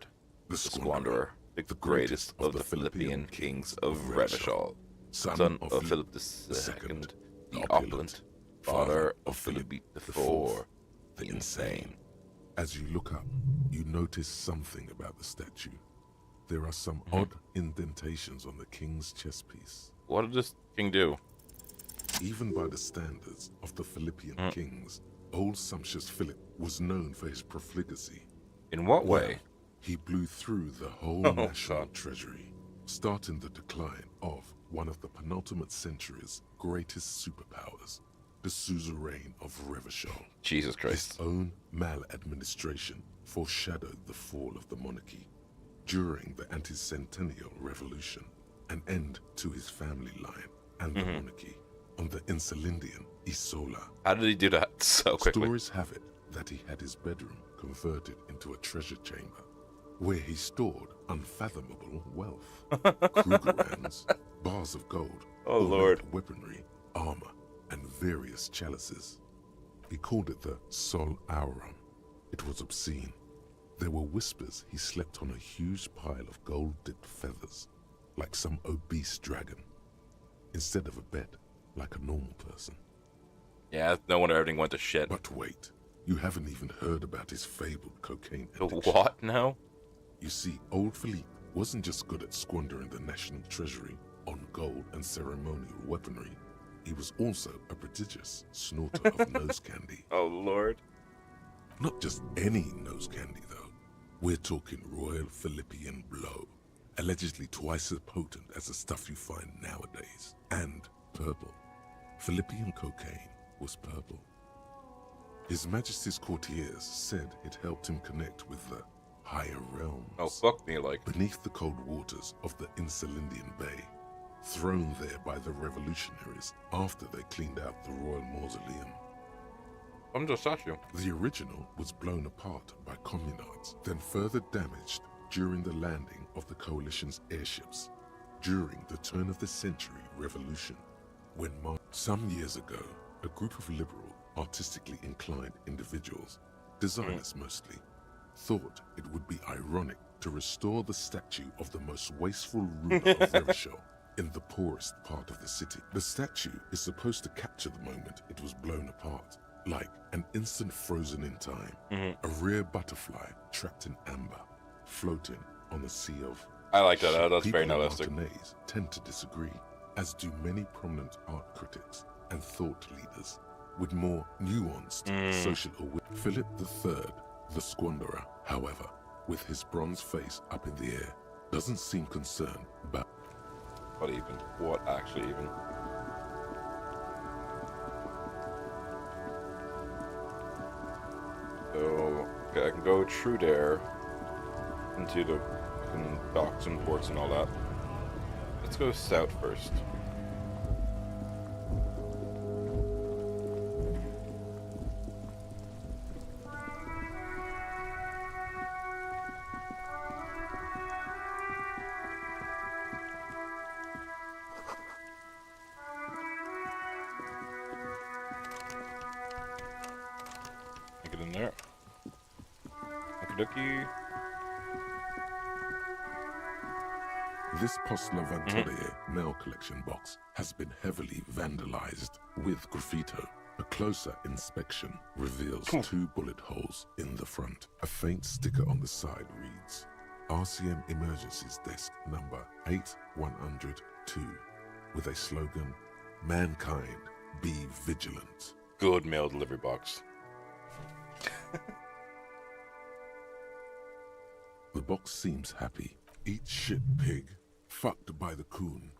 D: the Squanderer, the greatest of the Philippian kings of Revachol,
A: son of Philip II, the opulent, father of Philip IV, the insane.
D: As you look up, you notice something about the statue. There are some odd indentations on the king's chest piece.
A: What did this king do?
D: Even by the standards of the Philippian kings, old sumptuous Philip was known for his profligacy.
A: In what way?
D: He blew through the whole national treasury, starting the decline of one of the penultimate century's greatest superpowers, the suzerain of Revachol.
A: Jesus Christ.
D: His own maladministration foreshadowed the fall of the monarchy. During the anti-centennial revolution, an end to his family line and the monarchy on the Insulindian Isola.
A: How did he do that so quickly?
D: Stories have it that he had his bedroom converted into a treasure chamber, where he stored unfathomable wealth. Krugerrands, bars of gold,
A: Lord,
D: weaponry, armor, and various chalices. He called it the Sol Auron. It was obscene. There were whispers he slept on a huge pile of gold-dipped feathers, like some obese dragon, instead of a bed, like a normal person.
A: Yeah, no wonder everything went to shit.
D: But wait, you haven't even heard about his fabled cocaine addiction.
A: The what now?
D: You see, old Philippe wasn't just good at squandering the national treasury on gold and ceremonial weaponry. He was also a prodigious snorter of nose candy.
A: Oh, Lord.
D: Not just any nose candy, though. We're talking Royal Philippian Blow, allegedly twice as potent as the stuff you find nowadays, and purple. Philippian cocaine was purple. His Majesty's courtiers said it helped him connect with the higher realms.
A: Oh, fuck me, like.
D: Beneath the cold waters of the Insulindian Bay, thrown there by the revolutionaries after they cleaned out the royal mausoleum.
A: I'm just statue.
D: The original was blown apart by communards, then further damaged during the landing of the coalition's airships during the turn-of-the-century revolution, when some years ago, a group of liberal, artistically inclined individuals, designers mostly, thought it would be ironic to restore the statue of the most wasteful ruler of Revachol in the poorest part of the city. The statue is supposed to capture the moment it was blown apart, like an instant frozen in time, a rare butterfly trapped in amber, floating on a sea of...
A: I like that. That's very
D: People in
A: nihilistic.
D: Martinez tend to disagree, as do many prominent art critics and thought leaders with more nuanced social awareness. Philip III, the Squanderer, however, with his bronze face up in the air, doesn't seem concerned about...
A: What even? What actually even? So, okay, I can go through there into the fucking docks and ports and all that. Let's go south first. Get in there. Okie
D: This Postler Venturier mail collection box has been heavily vandalized with graffito. A closer inspection reveals 2 bullet holes in the front. A faint sticker on the side reads, RCM Emergencies Desk number 8102, with a slogan, Mankind, be vigilant.
A: Good mail delivery box.
D: The box seems happy. Eat shit, pig. Fucked by the coon.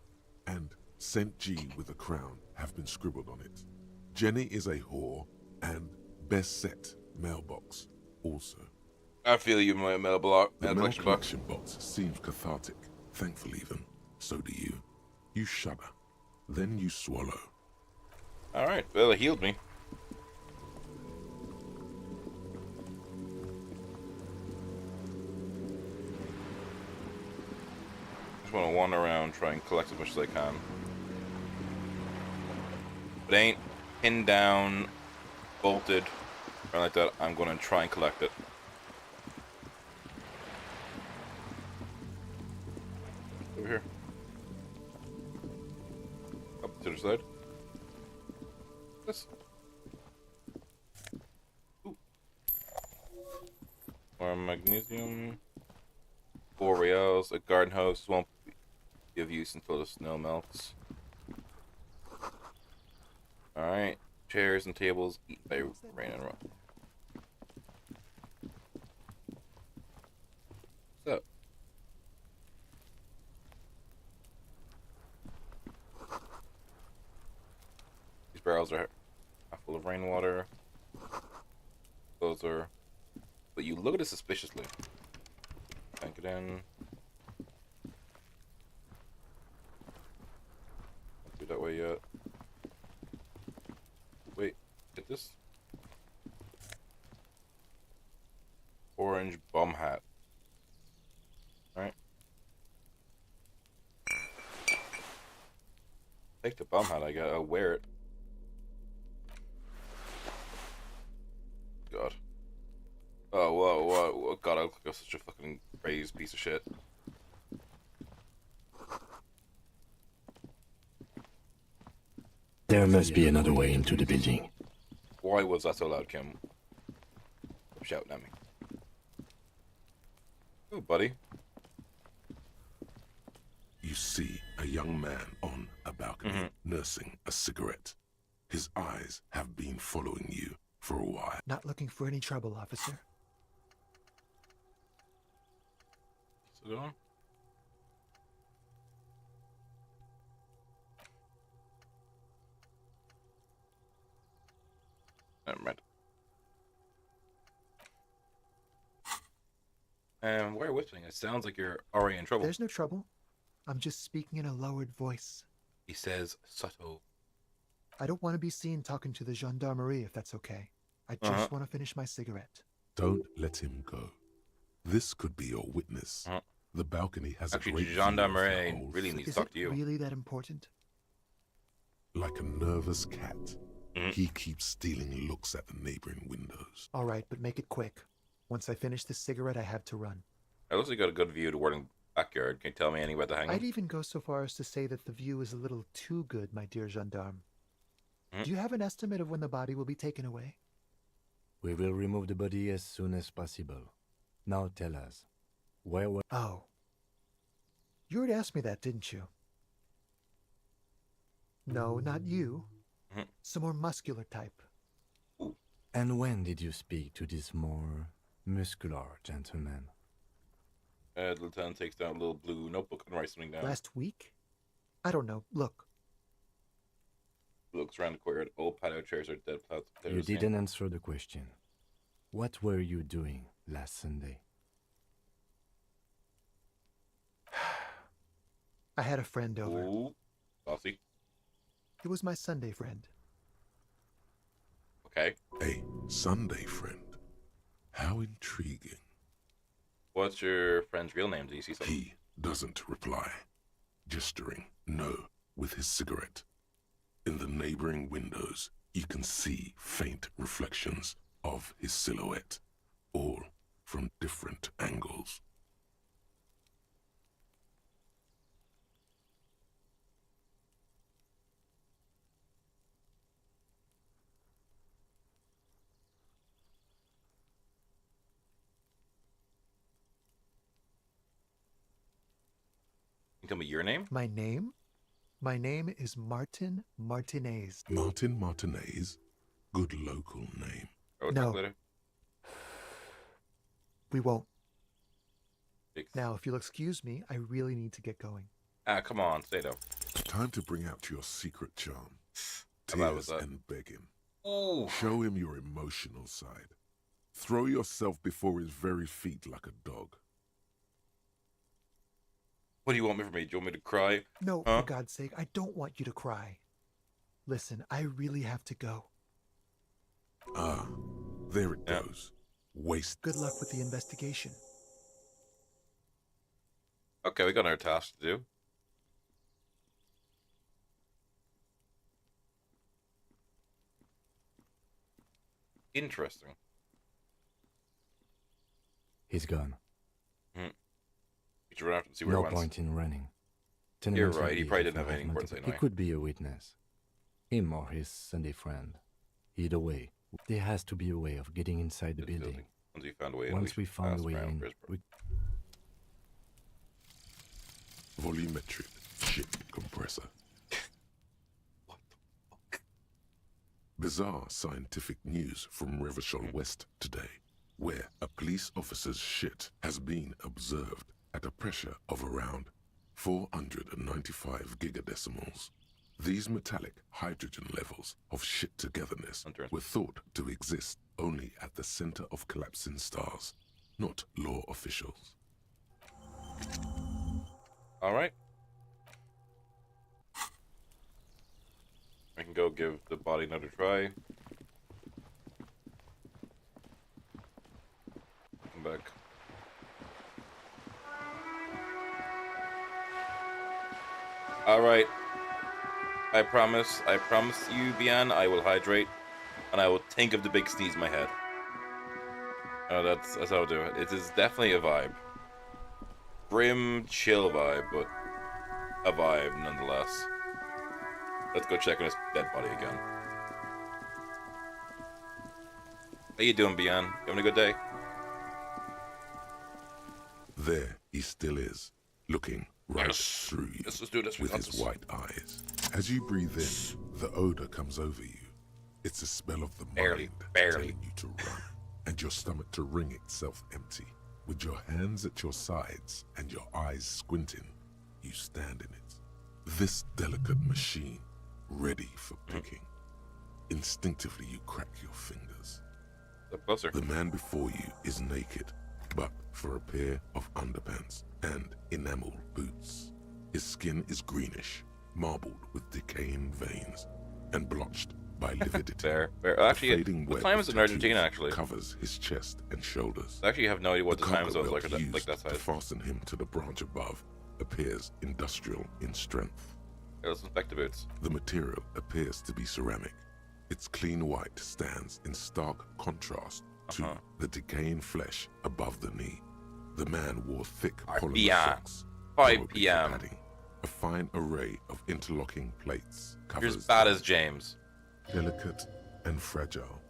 D: And St. G with a crown have been scribbled on it. Jenny is a whore. And best set mailbox also.
A: I feel you, my mail
D: The mail
A: collection box.
D: collection box seems cathartic. Thankful even. So do you. You shudder. Then you swallow.
A: Alright, well, it healed me. Just want to wander around, try and collect as much as I can. If it ain't pinned down, bolted, or like that, I'm going to try and collect it. Over here. Up to the side. This. Ooh. More magnesium. 4 reals. A garden hose won't be of use until the snow melts. Alright. Chairs and tables eat by rain and rot. What's up? These barrels are half full of rainwater. Those are... But you look at it suspiciously. Bank it in. Not do that way yet. Wait, get this? Orange bum hat. Alright. Take the bum hat, I gotta wear it. God. Oh, whoa. God, I look like such a fucking crazed piece of shit.
F: There must be another way into the building.
A: Why was that so loud, Kim? Stop shouting at me. Oh, buddy.
D: You see a young man on a balcony nursing a cigarette. His eyes have been following you for a while.
K: Not looking for any trouble, officer.
A: Sit on. Never mind. And why are you whispering? It sounds like you're already in trouble.
K: There's no trouble. I'm just speaking in a lowered voice.
A: He says subtle.
K: I don't want to be seen talking to the gendarmerie if that's okay. I just want to finish my cigarette.
D: Don't let him go. This could be your witness. The balcony has
A: Actually,
D: a great
A: gendarmerie
D: view of the
A: really
D: whole
A: needs to
K: Is
A: talk
K: it
A: to you.
K: really that important?
D: Like a nervous cat, he keeps stealing looks at the neighboring windows.
K: All right, but make it quick. Once I finish this cigarette, I have to run.
A: It looks like you got a good view toward the backyard. Can you tell me anywhere to hang?
K: I'd even go so far as to say that the view is a little too good, my dear gendarme. Do you have an estimate of when the body will be taken away?
F: We will remove the body as soon as possible. Now tell us, where was...
K: Oh. You already asked me that, didn't you? No, not you. Some more muscular type.
F: And when did you speak to this more muscular gentleman?
A: The lieutenant takes down a little blue notebook and writes something down.
K: Last week? I don't know. Look.
A: Looks around the courtyard. Old patio chairs are dead.
F: You didn't answer the question. What were you doing last Sunday?
K: I had a friend over.
A: Ooh, saucy.
K: It was my Sunday friend.
A: Okay.
D: A Sunday friend. How intriguing.
A: What's your friend's real name? Do you see something?
D: He doesn't reply, gesturing no with his cigarette. In the neighboring windows, you can see faint reflections of his silhouette, all from different angles.
A: Can you tell me your name?
K: My name? My name is Martin Martinez.
D: Martin Martinez? Good local name.
A: Oh,
K: No.
A: talk later.
K: We won't.
A: Thanks.
K: Now, if you'll excuse me, I really need to get going.
A: Ah, come on, say no.
D: Time to bring out your secret charm.
A: How bad was
D: Tears
A: that?
D: and begging.
A: Ooh.
D: Show him your emotional side. Throw yourself before his very feet like a dog.
A: What do you want me from me? Do you want me to cry?
K: No,
A: Huh?
K: for God's sake, I don't want you to cry. Listen, I really have to go.
D: Ah, there it
A: Yeah.
D: goes. Waste.
K: Good luck with the investigation.
A: Okay, we got another task to do. Interesting.
F: He's gone.
A: We should run after and see where
F: No
A: he went.
F: point in running.
A: You're
F: Tenements
A: right,
F: like
A: he
F: these
A: probably
F: often
A: didn't have anything important to say
F: multiple-
A: anyway.
F: He could be a witness. Him or his Sunday friend. Either way, there has to be a way of getting inside the
A: This
F: building.
A: Once we found a way in,
F: Once we found a
A: passed
F: way
A: around
F: in,
A: Brisbane.
F: we
D: Volumetric ship compressor.
A: What the fuck?
D: Bizarre scientific news from Revachol West today, where a police officer's shit has been observed at a pressure of around 495 gigadecimals. These metallic hydrogen levels of shit togetherness were thought to exist only at the center of collapsing stars, not law officials.
A: Alright. I can go give the body another try. Come back. Alright. I promise you, Bian, I will hydrate, and I will think of the big sneeze in my head. That's how I'll do it. It is definitely a vibe. Grim, chill vibe, but a vibe nonetheless. Let's go check on his dead body again. How you doing, Bian? You having a good day?
D: There he still is, looking right through you
A: Let's do this. We
D: with
A: got
D: his
A: this.
D: white eyes. As you breathe in, the odor comes over you. It's a smell of the
A: Barely,
D: mind
A: barely.
D: telling you to run, and your stomach to wring itself empty. With your hands at your sides and your eyes squinting, you stand in it. This delicate machine, ready for picking. Instinctively, you crack your fingers.
A: Up closer.
D: The man before you is naked, but for a pair of underpants and enameled boots. His skin is greenish, marbled with decaying veins, and blotched by lividity.
A: Fair.
D: A
A: Actually,
D: fading
A: what
D: web
A: time
D: of
A: is it in Argentina,
D: tattoos
A: actually?
D: Covers his chest and shoulders.
A: I actually have no idea what the time
D: carpet
A: zone is
D: belt
A: like
D: used
A: that
D: to
A: size.
D: fasten him to the branch above appears industrial in strength.
A: Okay, let's inspect the boots.
D: The material appears to be ceramic. Its clean white stands in stark contrast to the decaying flesh above the knee. The man wore thick polymer
A: p.m.
D: socks,
A: 5
D: probably for
A: p.m.
D: padding. A fine array of interlocking plates
A: You're
D: covers
A: as bad
D: them.
A: as James.
D: Delicate and fragile,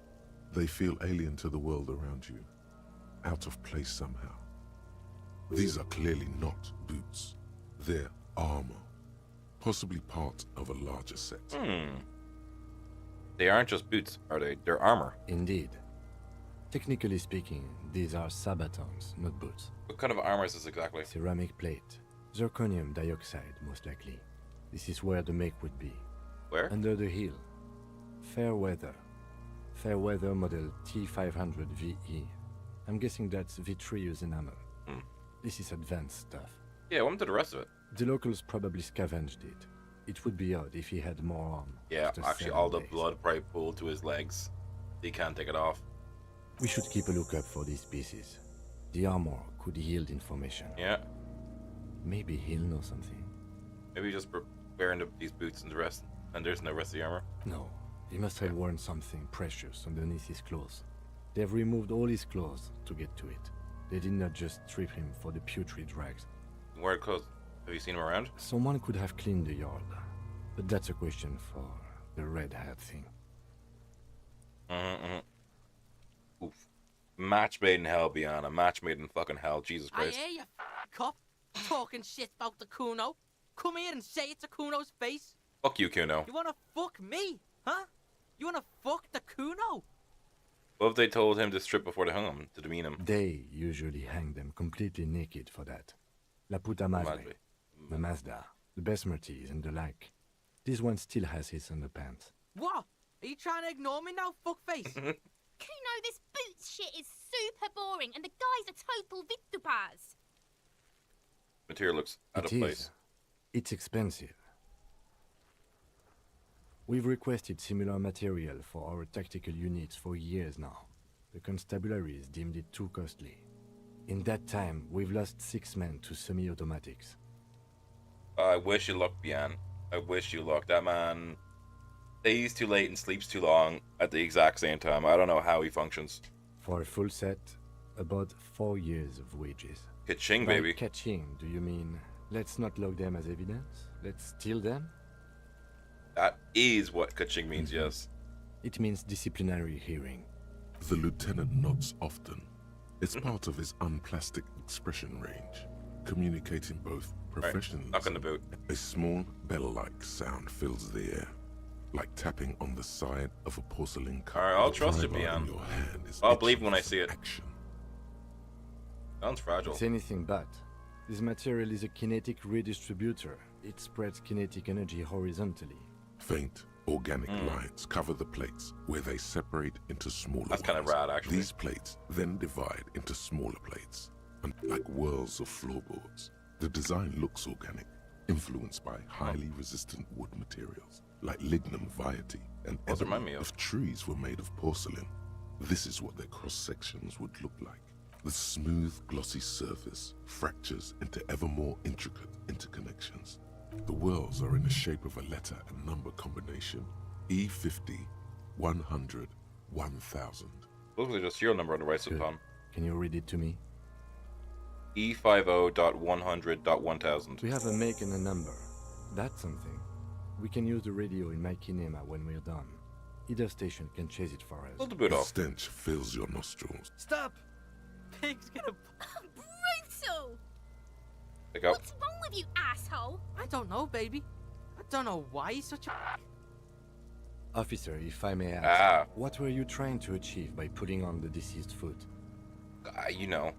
D: they feel alien to the world around you, out of place somehow. These are clearly not boots. They're armor, possibly part of a larger set.
A: They aren't just boots, are they? They're armor.
F: Indeed. Technically speaking, these are sabatons, not boots.
A: What kind of armor is this exactly?
F: Ceramic plate. Zirconium dioxide, most likely. This is where the make would be.
A: Where?
F: Under the heel. Fair weather. Fairweather model T500 VE. I'm guessing that's vitreous enamel.
A: Hmm.
F: This is advanced stuff.
A: Yeah, what happened to the rest of it?
F: The locals probably scavenged it. It would be odd if he had more on.
A: Yeah,
F: after
A: actually
F: 7
A: all the
F: days.
A: blood probably pooled to his legs. He can't take it off.
F: We should keep a lookout for these pieces. The armor could yield information.
A: Yeah.
F: Maybe he'll know something.
A: Maybe just wearing these boots and the rest, and there's no rest of the armor.
F: No, he must have worn something precious underneath his clothes. They've removed all his clothes to get to it. They did not just strip him for the putrid rags.
A: Where clothes? Have you seen him around?
F: Someone could have cleaned the yard, but that's a question for the red hat thing.
A: Oof. Match made in hell, Biana. Match made in fucking hell. Jesus
I: I
A: Christ.
I: hear you, cop, talking shit about the Kuno. Come here and say it to Kuno's face.
A: Fuck you, Kuno.
I: You wanna fuck me, huh? You wanna fuck the Kuno?
A: What if they told him to strip before they hung him, to demean him?
F: They usually hang them completely naked for that. La puta madre, the Mazda, the Besmerties, and the like. This one still has his underpants.
I: What? Are you trying to ignore me now, fuckface?
H: Kuno, this boots shit is super boring, and the guy's a total vitupaz.
A: Material looks out of place.
F: It's expensive. We've requested similar material for our tactical units for years now. The constabularies deemed it too costly. In that time, we've lost 6 men to semi-automatics.
A: I wish you luck, Bian. I wish you luck. That man stays too late and sleeps too long at the exact same time. I don't know how he functions.
F: For a full set, about 4 years of wages.
A: Ka-ching,
F: By
A: baby.
F: Ka-ching, do you mean let's not log them as evidence? Let's steal them?
A: That is what ka-ching means, yes.
F: It means disciplinary hearing.
D: The lieutenant nods often. It's part of his unplastic expression range, communicating both professionalism.
A: knock on the boot.
D: A small bell-like sound fills the air, like tapping on the side of a porcelain cup.
A: Alright, I'll
D: The
A: trust you,
D: driver in
A: Bian.
D: your hand is
A: I'll
D: itching
A: believe when I
D: for
A: see it.
D: action.
A: Sounds fragile.
F: It's anything but. This material is a kinetic redistributor. It spreads kinetic energy horizontally.
D: Faint, organic lines cover the plates where they separate into smaller
A: That's kind of
D: ones.
A: rad, actually.
D: These plates then divide into smaller plates, and like whirls of floorboards. The design looks organic, influenced by highly resistant wood materials, like lignum vitae and
A: What does it remind
D: ebony.
A: me of?
D: If trees were made of porcelain, this is what their cross-sections would look like. The smooth, glossy surface fractures into ever more intricate interconnections. The whirls are in the shape of a letter and number combination. E50, 100, 1000.
A: Looks like a serial number on the right
F: Good.
A: palm.
F: Can you read it to me?
A: E50.100.1000.
F: We have a make and a number. That's something. We can use the radio in my kinema when we're done. Either station can chase it for us.
A: Pull the boot
D: The
A: off.
D: stench fills your nostrils.
I: Stop! Pig's gonna...
H: Brutal!
A: Pick up.
H: What's wrong with you, asshole?
I: I don't know, baby. I don't know why he's such a...
F: Officer, if I may ask,
A: Ah.
F: what were you trying to achieve by putting on the deceased foot?
A: You know.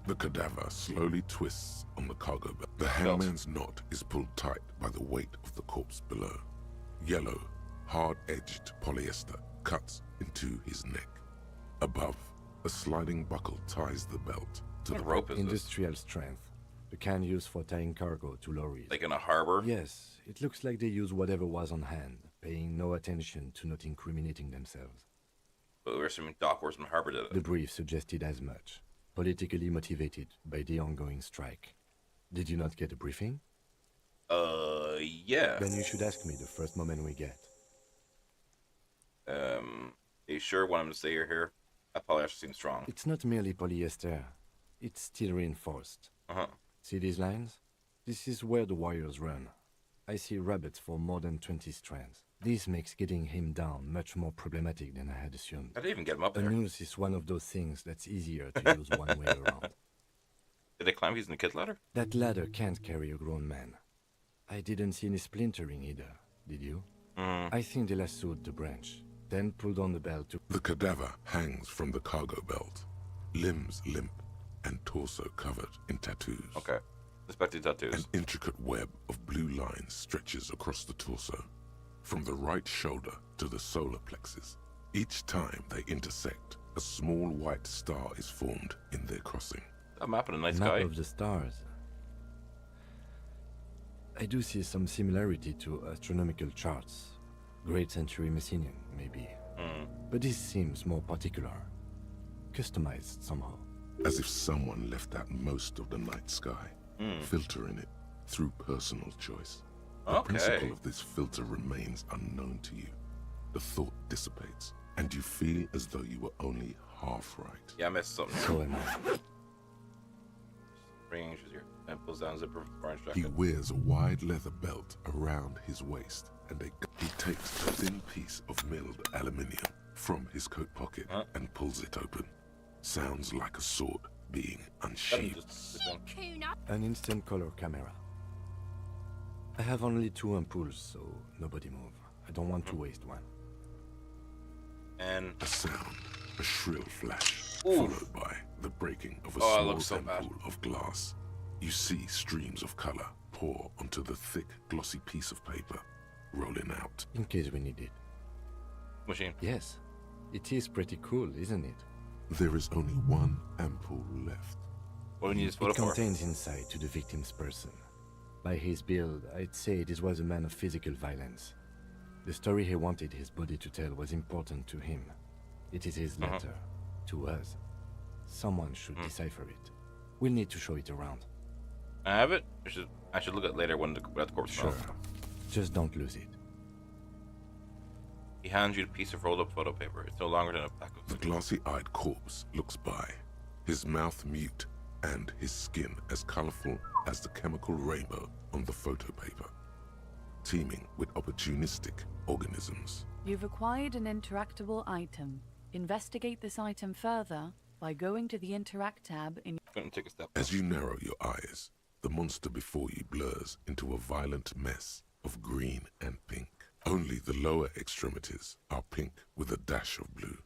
D: The cadaver slowly twists on the cargo belt. The hangman's knot is pulled tight by the weight of the corpse below. Yellow, hard-edged polyester cuts into his neck. Above, a sliding buckle ties the belt to
A: What
D: the
A: rope is this?
F: Industrial strength. The kind used for tying cargo to lorries.
A: Like in a harbor?
F: Yes, it looks like they used whatever was on hand, paying no attention to not incriminating themselves.
A: But we're assuming Dock Horseman Harbor did it.
F: The brief suggested as much. Politically motivated by the ongoing strike. Did you not get a briefing?
A: Yeah.
F: Then you should ask me the first moment we get.
A: Are you sure want him to stay here? That polyester seems strong.
F: It's not merely polyester. It's steel reinforced.
A: Uh-huh.
F: See these lines? This is where the wires run. I see rabbits for more than 20 strands. This makes getting him down much more problematic than I had assumed.
A: I didn't even get him up
F: A
A: there.
F: noose is one of those things that's easier to use one way around.
A: Did they climb using the kid ladder?
F: That ladder can't carry a grown man. I didn't see any splintering either, did you? I think they lassoed the branch, then pulled on the belt to...
D: The cadaver hangs from the cargo belt, limbs limp and torso covered in tattoos.
A: Okay. Suspected tattoos.
D: An intricate web of blue lines stretches across the torso, from the right shoulder to the solar plexus. Each time they intersect, a small white star is formed in their crossing.
A: A map in the night
F: Map
A: sky.
F: of the stars. I do see some similarity to astronomical charts. Great Century Messinian, maybe. But this seems more particular. Customized somehow.
D: As if someone left out most of the night sky, filtering it through personal choice. The principle of this filter remains unknown to you. The thought dissipates, and you feel as though you were only half right.
A: Yeah, I missed something.
F: So am I.
A: Bringing here and pulls down zipper of the orange
D: He
A: jacket.
D: wears a wide leather belt around his waist, and he takes a thin piece of milled aluminium from his coat pocket and pulls it open. Sounds like a sword being unsheathed.
H: Kuna.
F: An instant color camera. I have only 2 ampoules, so nobody move. I don't want to waste one.
A: And
D: a sound, a shrill flash, followed by the breaking of a small ampoule of glass. You see streams of color pour onto the thick, glossy piece of paper, rolling out.
F: In case we need it.
A: Machine.
F: Yes. It is pretty cool, isn't it?
D: There is only 1 ampoule left.
A: What do we need this photo
F: It
A: for?
F: contains insight to the victim's person. By his build, I'd say this was a man of physical violence. The story he wanted his body to tell was important to him. It is his letter to us. Someone should decipher it. We'll need to show it around.
A: I have it? I should look at it later when the corpse
F: Sure.
A: smells.
F: Just don't lose it.
A: He hands you a piece of rolled up photo paper. It's no longer than a pack of...
D: The glassy-eyed corpse looks by, his mouth mute and his skin as colorful as the chemical rainbow on the photo paper, teeming with opportunistic organisms.
G: You've acquired an interactable item. Investigate this item further by going to the Interact tab in...
A: Couldn't take a step.
D: As you narrow your eyes, the monster before you blurs into a violent mess of green and pink. Only the lower extremities are pink with a dash of blue.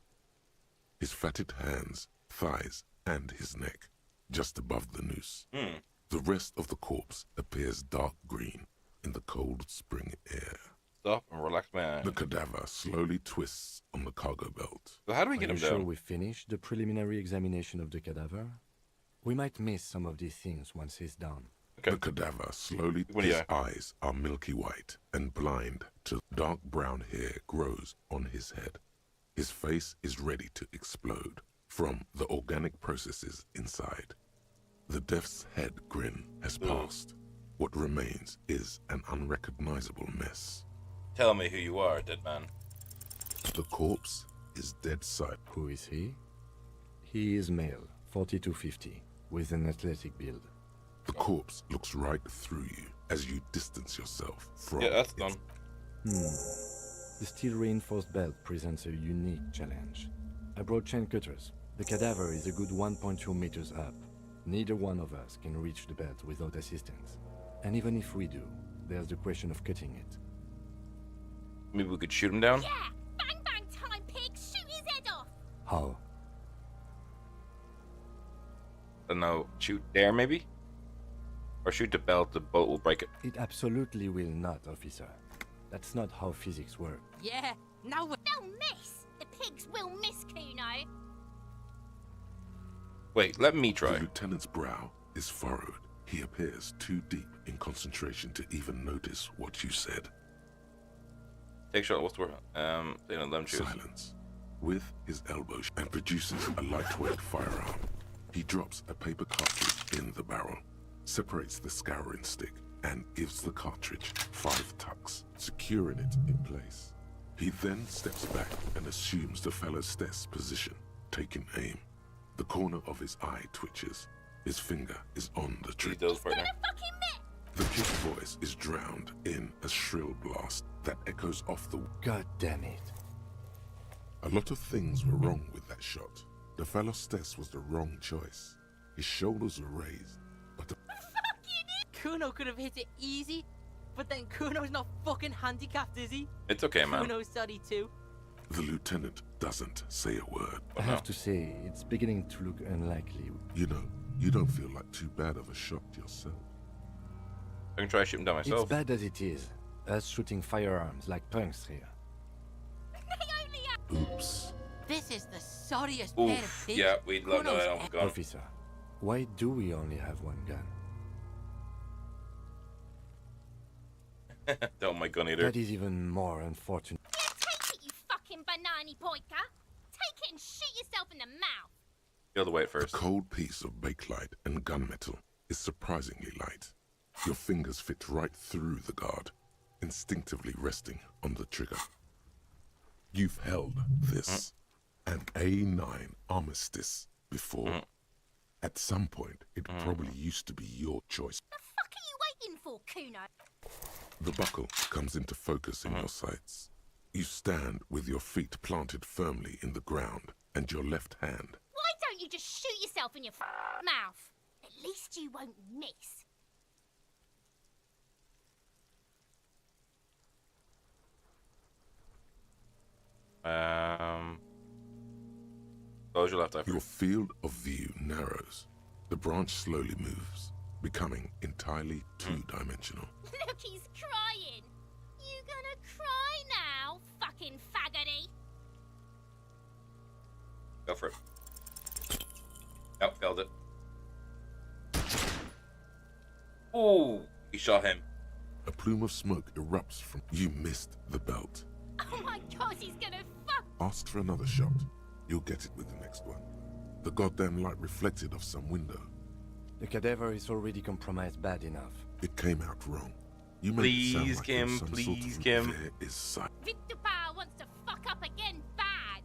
D: His fatted hands, thighs, and his neck, just above the noose. The rest of the corpse appears dark green in the cold spring air.
A: Stop and relax my eyes.
D: The cadaver slowly twists on the cargo belt.
A: So how do we get him
F: Sure
A: down?
F: we finished the preliminary examination of the cadaver? We might miss some of these things once he's down.
A: Okay.
D: The cadaver slowly,
A: What do you
D: his eyes are milky white and blind to dark brown hair grows on his head. His face is ready to explode from the organic processes inside. The death's head grin has passed. What remains is an unrecognizable mess.
A: Tell me who you are, dead man.
D: The corpse is dead silent.
F: Who is he? He is male, 40-50, with an athletic build.
D: The corpse looks right through you as you distance yourself from
A: Yeah, that's done.
F: The steel-reinforced belt presents a unique challenge. I brought chain cutters. The cadaver is a good 1.2 meters up. Neither one of us can reach the belt without assistance. And even if we do, there's the question of cutting it.
A: Maybe we could shoot him down?
H: Yeah! Bang bang time, pig! Shoot his head off!
F: How?
A: I don't know. Shoot there, maybe? Or shoot the belt, the boat will break it.
F: It absolutely will not, officer. That's not how physics work.
I: Yeah, now we're...
H: They'll miss! The pigs will miss, Kuno!
A: Wait, let me
D: The
A: try.
D: lieutenant's brow is furrowed. He appears too deep in concentration to even notice what you said.
A: Take shot, what's the word? They don't let him choose.
D: Silence. With his elbow and produces a lightweight firearm. He drops a paper cartridge in the barrel, separates the scouring stick, and gives the cartridge 5 tucks, securing it in place. He then steps back and assumes the fellow's desk position, taking aim. The corner of his eye twitches. His finger is on the
A: He
D: trigger.
A: does partner.
H: Fucking miss!
D: The kid's voice is drowned in a shrill blast that echoes off the...
F: God damn it.
D: A lot of things were wrong with that shot. The fellow's desk was the wrong choice. His shoulders were raised, but the...
I: Kuno could have hit it easy, but then Kuno's not fucking handicapped, is he?
A: It's okay, man.
I: Kuno's sorry too.
D: The lieutenant doesn't say a word.
F: I have to say, it's beginning to look unlikely.
D: You know, you don't feel like too bad of a shot yourself.
A: I can try shooting down
F: It's
A: myself.
F: bad as it is. Us shooting firearms like punks here.
H: They only have...
D: Oops.
I: This is the sorriest pair of
A: Oof.
I: pigs
A: Yeah, we'd love to know
I: Kuno's
A: that one gone.
F: Officer, why do we only have one gun?
A: Don't my gun either.
F: That is even more unfortunate.
H: Yeah, take it, you fucking banana boyka. Take it and shoot yourself in the mouth.
A: Feel the weight
D: A
A: first.
D: cold piece of bakelite and gunmetal is surprisingly light. Your fingers fit right through the guard, instinctively resting on the trigger. You've held this, an A9 armistice, before. At some point, it probably used to be your choice.
H: The fuck are you waiting for, Kuno?
D: The buckle comes into focus in your sights. You stand with your feet planted firmly in the ground and your left hand.
H: Why don't you just shoot yourself in your mouth? At least you won't miss.
A: Close your left eye
D: Your
A: first.
D: field of view narrows. The branch slowly moves, becoming entirely two-dimensional.
H: Look, he's crying. You gonna cry now, fucking faggoty?
A: Go for it. Oh, failed it. Oh, he shot him.
D: A plume of smoke erupts from... You missed the belt.
H: Oh my god, he's gonna fuck.
D: Ask for another shot. You'll get it with the next one. The goddamn light reflected off some window.
F: The cadaver is already compromised bad enough.
D: It came out wrong. You made it sound
A: Please,
D: like
A: Kim,
D: there's some sort
A: please,
D: of
A: Kim.
D: repair is sight.
H: Victor Power wants to fuck up again bad.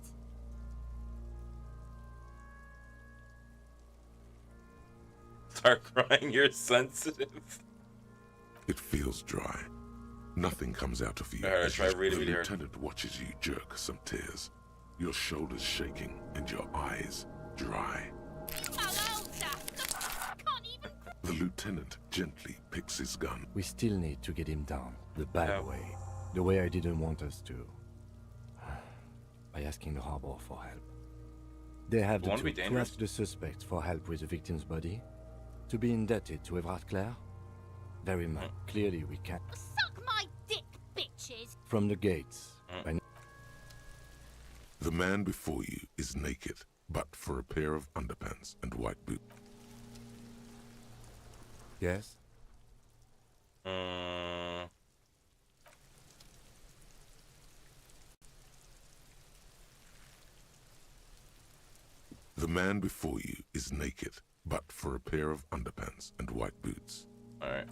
A: Start crying, you're sensitive.
D: It feels dry. Nothing comes out of you.
A: Alright,
D: as
A: try
D: the
A: really, really hard.
D: lieutenant watches you jerk some tears. Your shoulders shaking and your eyes dry.
H: Can't even.
D: The lieutenant gently picks his gun.
F: We still need to get him down, the bad
A: Yeah.
F: way. The way I didn't want us to. By asking the harbor for help. They have the
A: Won't be
F: tool to
A: dangerous.
F: ask the suspects for help with the victim's body. To be indebted to Everard Clare? Very much. Clearly we can't.
H: Suck my dick, bitches.
F: From the gates. By
D: The man before you is naked, but for a pair of underpants and white boots.
F: Yes?
D: The man before you is naked, but for a pair of underpants and white boots.
A: Alright.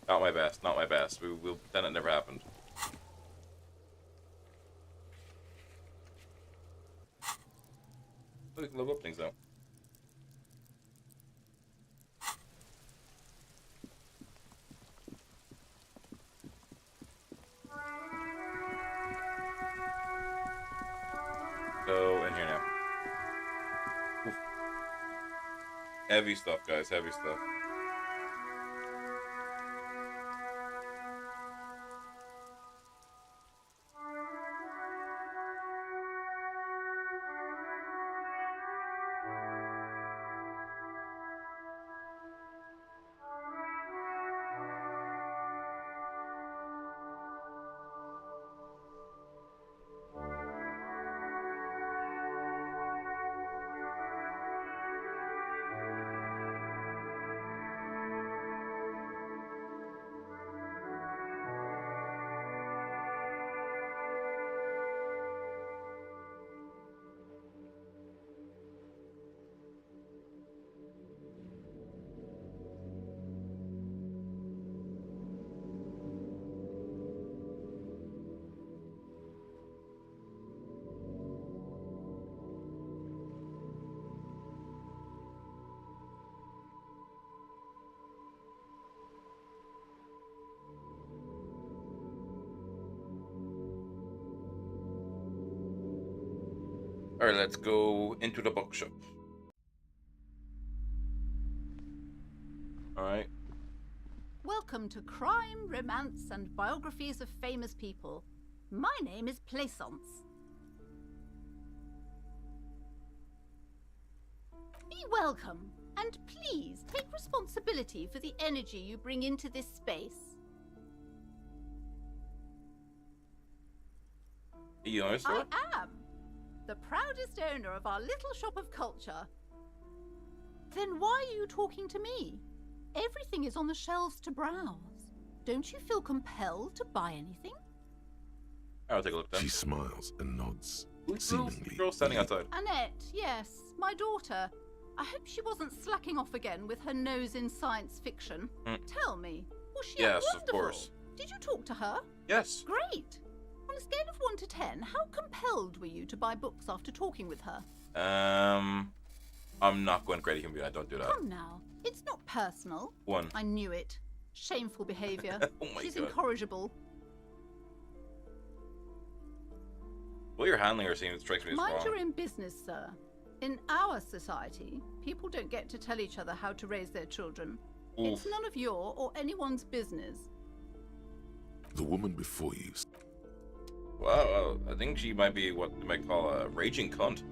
A: Not my best, not my best. We'll pretend it never happened. We can look up things though. Go in here now. Oof. Heavy stuff, guys, heavy stuff. Alright, let's go into the bookshop. Alright.
M: Welcome to Crime, Romance, and Biographies of Famous People. My name is Plaisance. Be welcome, and please take responsibility for the energy you bring into this space.
A: You own a store?
M: I am. The proudest owner of our little shop of culture. Then why are you talking to me? Everything is on the shelves to browse. Don't you feel compelled to buy anything?
A: I'll take a look then.
D: She smiles and nods.
A: Who's
D: Seemingly.
A: girl standing outside?
M: Annette, yes, my daughter. I hope she wasn't slacking off again with her nose in science fiction. Tell me, was she
A: Yes,
M: wonderful?
A: of course.
M: Did you talk to her?
A: Yes.
M: Great. On a scale of 1 to 10, how compelled were you to buy books after talking with her?
A: I'm not going crazy. I don't do that.
M: Come now, it's not personal.
A: 1.
M: I knew it. Shameful behaviour.
A: Oh my
M: She's
A: God.
M: incorrigible.
A: Well, you're handling her strikes me as
M: Mind
A: wrong.
M: your own business, sir. In our society, people don't get to tell each other how to raise their children. It's none of your or anyone's business.
D: The woman before you.
A: Wow, I think she might be what you might call a raging cunt.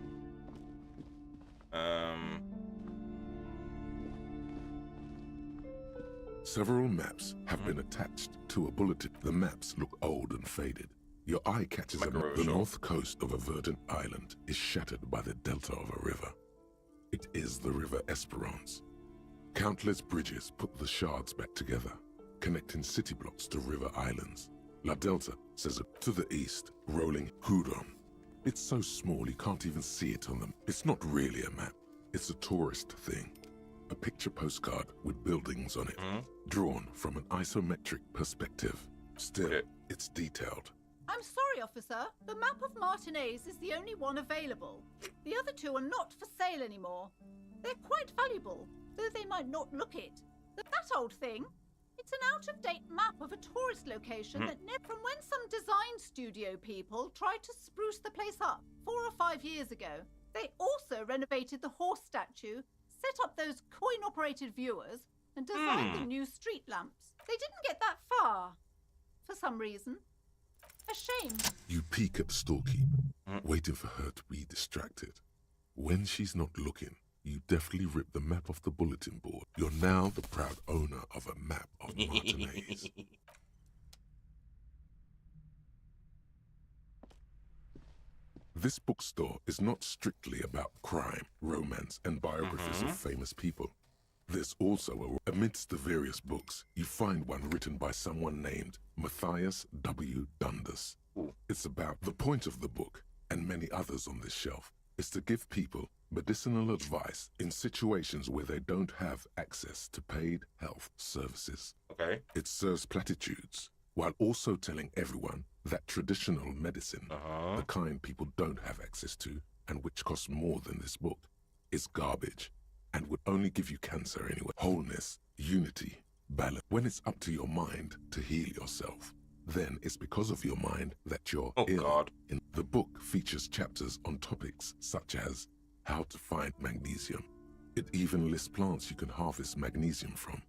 D: Several maps have been attached to a bulletin. The maps look old and faded. Your eye catches them. The north coast of a verdant island is shattered by the delta of a river. It is the River Esperance. Countless bridges put the shards back together, connecting city blocks to river islands. La Delta says it to the east, rolling Hudon. It's so small you can't even see it on them. It's not really a map. It's a tourist thing. A picture postcard with buildings on it, drawn from an isometric perspective. Still, it's detailed.
M: I'm sorry, officer. The map of Martinez is the only one available. The other two are not for sale anymore. They're quite valuable, though they might not look it. That old thing, it's an out-of-date map of a tourist location that from when some design studio people tried to spruce the place up 4 or 5 years ago. They also renovated the horse statue, set up those coin-operated viewers, and designed the new street lamps. They didn't get that far, for some reason. A shame.
D: You peek at the storekeeper, waiting for her to be distracted. When she's not looking, you deftly rip the map off the bulletin board. You're now the proud owner of a map of Martinez. This bookstore is not strictly about crime, romance, and biographies of famous people. There's also, amidst the various books, you find one written by someone named Matthias W. Dundas. It's about the point of the book, and many others on this shelf, is to give people medicinal advice in situations where they don't have access to paid health services.
A: Okay.
D: It serves platitudes, while also telling everyone that traditional medicine, the kind people don't have access to, and which costs more than this book, is garbage, and would only give you cancer anyway. Wholeness, unity, balance. When it's up to your mind to heal yourself, then it's because of your mind that you're ill.
A: God.
D: In the book features chapters on topics such as how to find magnesium. It even lists plants you can harvest magnesium from.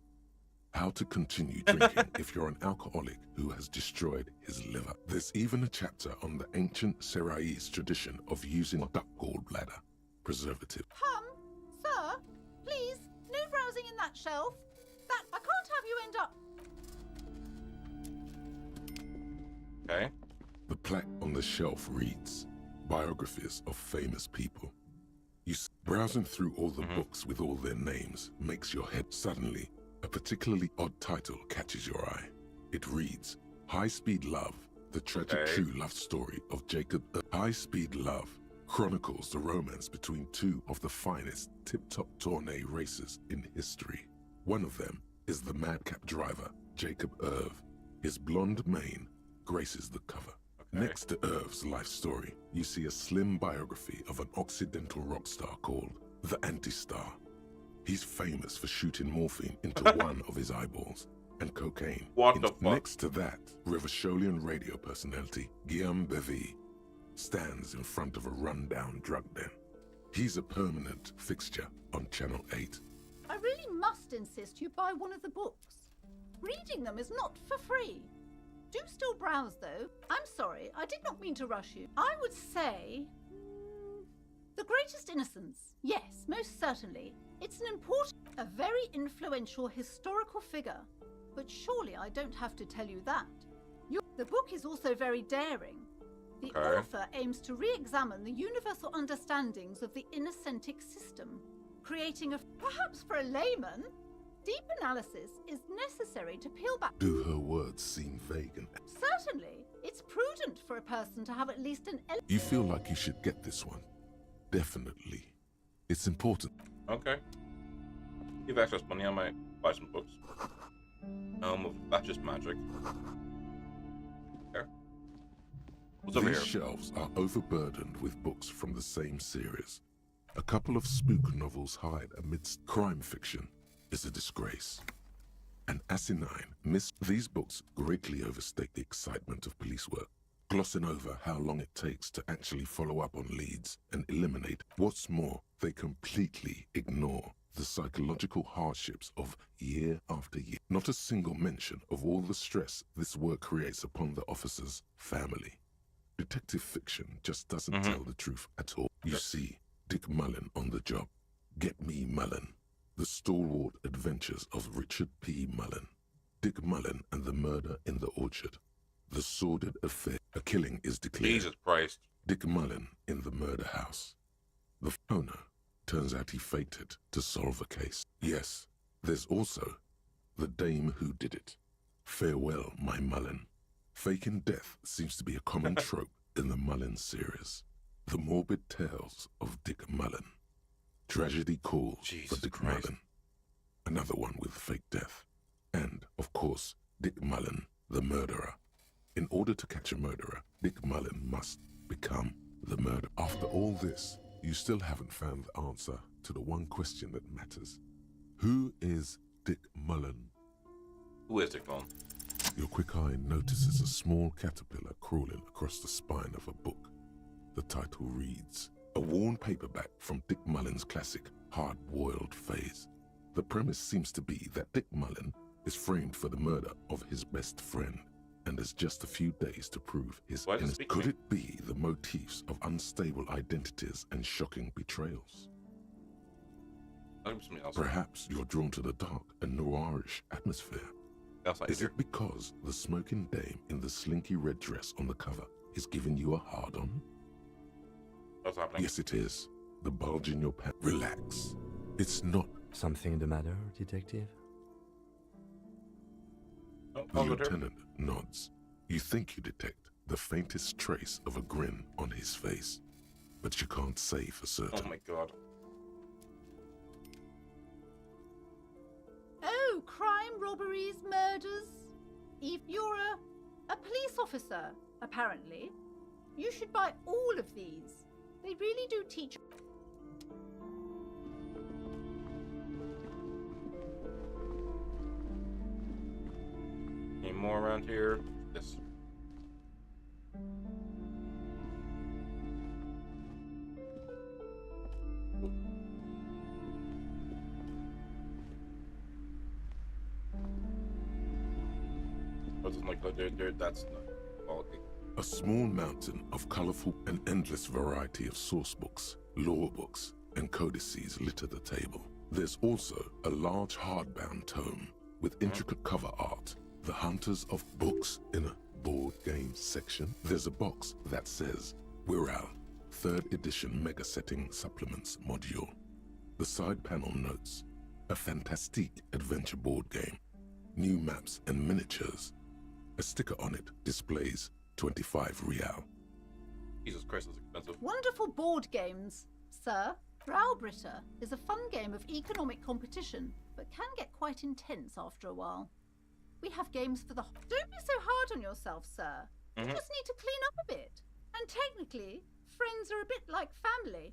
D: How to continue drinking if you're an alcoholic who has destroyed his liver. There's even a chapter on the ancient Seraïs tradition of using duck gallbladder preservative.
M: Sir, please, no browsing in that shelf. I can't have you end up.
A: Okay.
D: The plaque on the shelf reads, Biographies of Famous People. Browsing through all the books with all their names makes your head suddenly. A particularly odd title catches your eye. It reads, High Speed Love, the tragic true love story of Jacob. High Speed Love chronicles the romance between two of the finest tip-top tourney racers in history. One of them is the madcap driver, Jacob Irv. His blonde mane graces the cover. Next to Irv's life story, you see a slim biography of an Occidental rock star called the Anti-Star. He's famous for shooting morphine into one of his eyeballs and cocaine.
A: What the fuck?
D: Next to that, Rivasholian radio personality Guillaume Bevy stands in front of a rundown drug den. He's a permanent fixture on Channel 8.
M: I really must insist you buy one of the books. Reading them is not for free. Do still browse, though. I'm sorry, I did not mean to rush you. I would say... The Greatest Innocence. Yes, most certainly. It's a very influential historical figure. But surely I don't have to tell you that. The book is also very daring. The
A: Okay.
M: author aims to re-examine the universal understandings of the innocentic system, creating a, perhaps for a layman, deep analysis is necessary to peel back.
D: Do her words seem vague and...
M: Certainly, it's prudent for a person to have at least an
D: You feel like you should get this one? Definitely. It's important.
A: Okay. Give excess money, I might buy some books. That's just magic. There. What's over
D: These
A: here?
D: shelves are overburdened with books from the same series. A couple of spook novels hide amidst crime fiction is a disgrace. An asinine miss. These books greatly overstate the excitement of police work, glossing over how long it takes to actually follow up on leads and eliminate. What's more, they completely ignore the psychological hardships of year after year. Not a single mention of all the stress this work creates upon the officer's family. Detective fiction just doesn't tell the truth at all. You see Dick Mullen on the job. Get me Mullen. The stalwart adventures of Richard P. Mullen. Dick Mullen and the murder in the orchard. The sordid affair. A killing is declared.
A: Jesus Christ.
D: Dick Mullen in the murder house. The owner. Turns out he faked it to solve a case. Yes, there's also the dame who did it. Farewell, my Mullen. Faking death seems to be a common trope in the Mullen series. The morbid tales of Dick Mullen. Tragedy calls
A: Jesus
D: for Dick
A: Christ.
D: Mullen. Another one with fake death. And, of course, Dick Mullen, the murderer. In order to catch a murderer, Dick Mullen must become the murderer. After all this, you still haven't found the answer to the one question that matters. Who is Dick Mullen?
A: Who is Dick Mullen?
D: Your quick eye notices a small caterpillar crawling across the spine of a book. The title reads, a worn paperback from Dick Mullen's classic hard-boiled phase. The premise seems to be that Dick Mullen is framed for the murder of his best friend and has just a few days to prove his
A: Why does it
D: innocence.
A: speak to
D: Could
A: me?
D: it be the motifs of unstable identities and shocking betrayals?
A: I'll give something else.
D: Perhaps you're drawn to the dark and noirish atmosphere.
A: Else I
D: Is
A: hear.
D: it because the smoking dame in the slinky red dress on the cover is giving you a hard-on?
A: What's happening?
D: Yes, it is. The bulge in your pants. Relax. It's not.
F: Something the matter, detective?
A: Oh,
D: The
A: I'll go to her.
D: lieutenant nods. You think you detect the faintest trace of a grin on his face, but you can't say for certain.
A: Oh my god.
M: Oh, crime, robberies, murders. If you're a police officer, apparently, you should buy all of these. They really do teach.
A: Any more around here? Yes. Doesn't like that's not quality.
D: A small mountain of colorful and endless variety of source books, law books, and codices litter the table. There's also a large hardbound tome with intricate cover art, The Hunters of Books in a board game section. There's a box that says Wirral, 3rd edition mega setting supplements module. The side panel notes, a fantastique adventure board game, new maps and miniatures. A sticker on it displays 25 real.
A: Jesus Christ, that's expensive.
M: Wonderful board games, sir. Browbritter is a fun game of economic competition, but can get quite intense after a while. We have games for the... Don't be so hard on yourself, sir. You just need to clean up a bit. And technically, friends are a bit like family.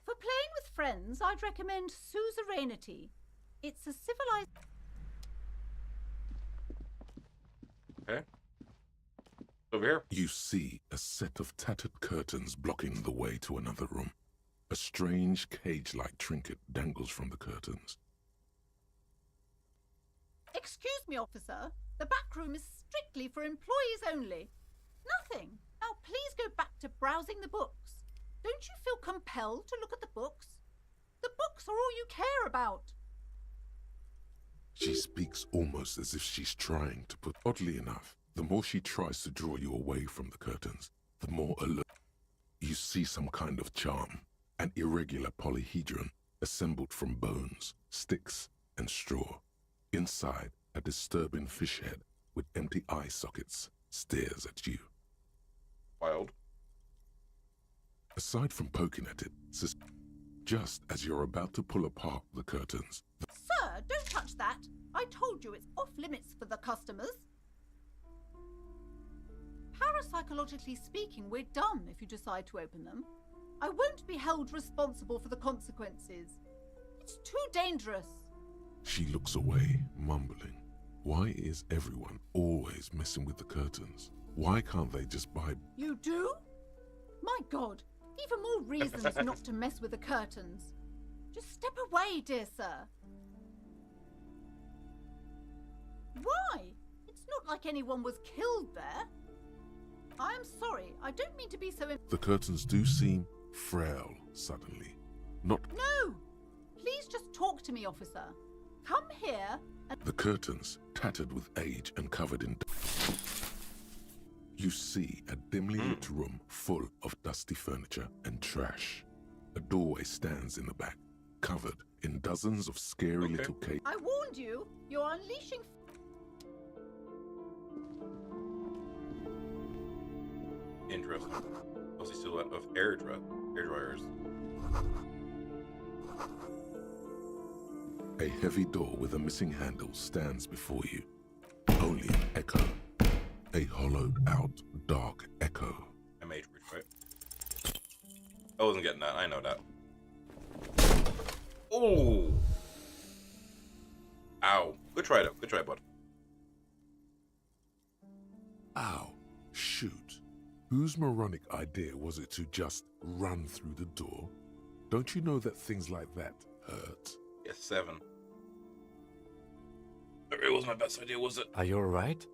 M: For playing with friends, I'd recommend Suzerainty. It's a civilized...
A: Okay. Over here.
D: You see a set of tattered curtains blocking the way to another room. A strange cage-like trinket dangles from the curtains.
M: Excuse me, officer. The back room is strictly for employees only. Nothing. Now please go back to browsing the books. Don't you feel compelled to look at the books? The books are all you care about.
D: She speaks almost as if she's trying to put... Oddly enough, The more she tries to draw you away from the curtains, the more alert. You see some kind of charm, an irregular polyhedron assembled from bones, sticks, and straw. Inside, a disturbing fish head with empty eye sockets stares at you.
A: Wild.
D: Aside from poking at it, just as you're about to pull apart the curtains.
M: Sir, don't touch that. I told you it's off limits for the customers. Parapsychologically speaking, we're done if you decide to open them. I won't be held responsible for the consequences. It's too dangerous.
D: She looks away, mumbling. Why is everyone always messing with the curtains? Why can't they just buy...
M: You do? My God, even more reasons not to mess with the curtains. Just step away, dear sir. Why? It's not like anyone was killed there. I am sorry, I don't mean to be so...
D: The curtains do seem frail suddenly. Not...
M: No! Please just talk to me, officer. Come here and...
D: The curtains, tattered with age and covered in... You see a dimly lit room full of dusty furniture and trash. A doorway stands in the back, covered in dozens of scary little cases.
M: I warned you, you're unleashing...
A: Interesting. Mostly silhouette of hair dryers.
D: A heavy door with a missing handle stands before you. Only an echo. A hollowed-out, dark echo.
A: I made it, right? I wasn't getting that. I know that. Oh! Ow. Good try, though. Good try, bud.
D: Ow. Shoot. Whose moronic idea was it to just run through the door? Don't you know that things like that hurt?
A: Yes, 7. It really wasn't my best idea, was it?
F: Are you alright?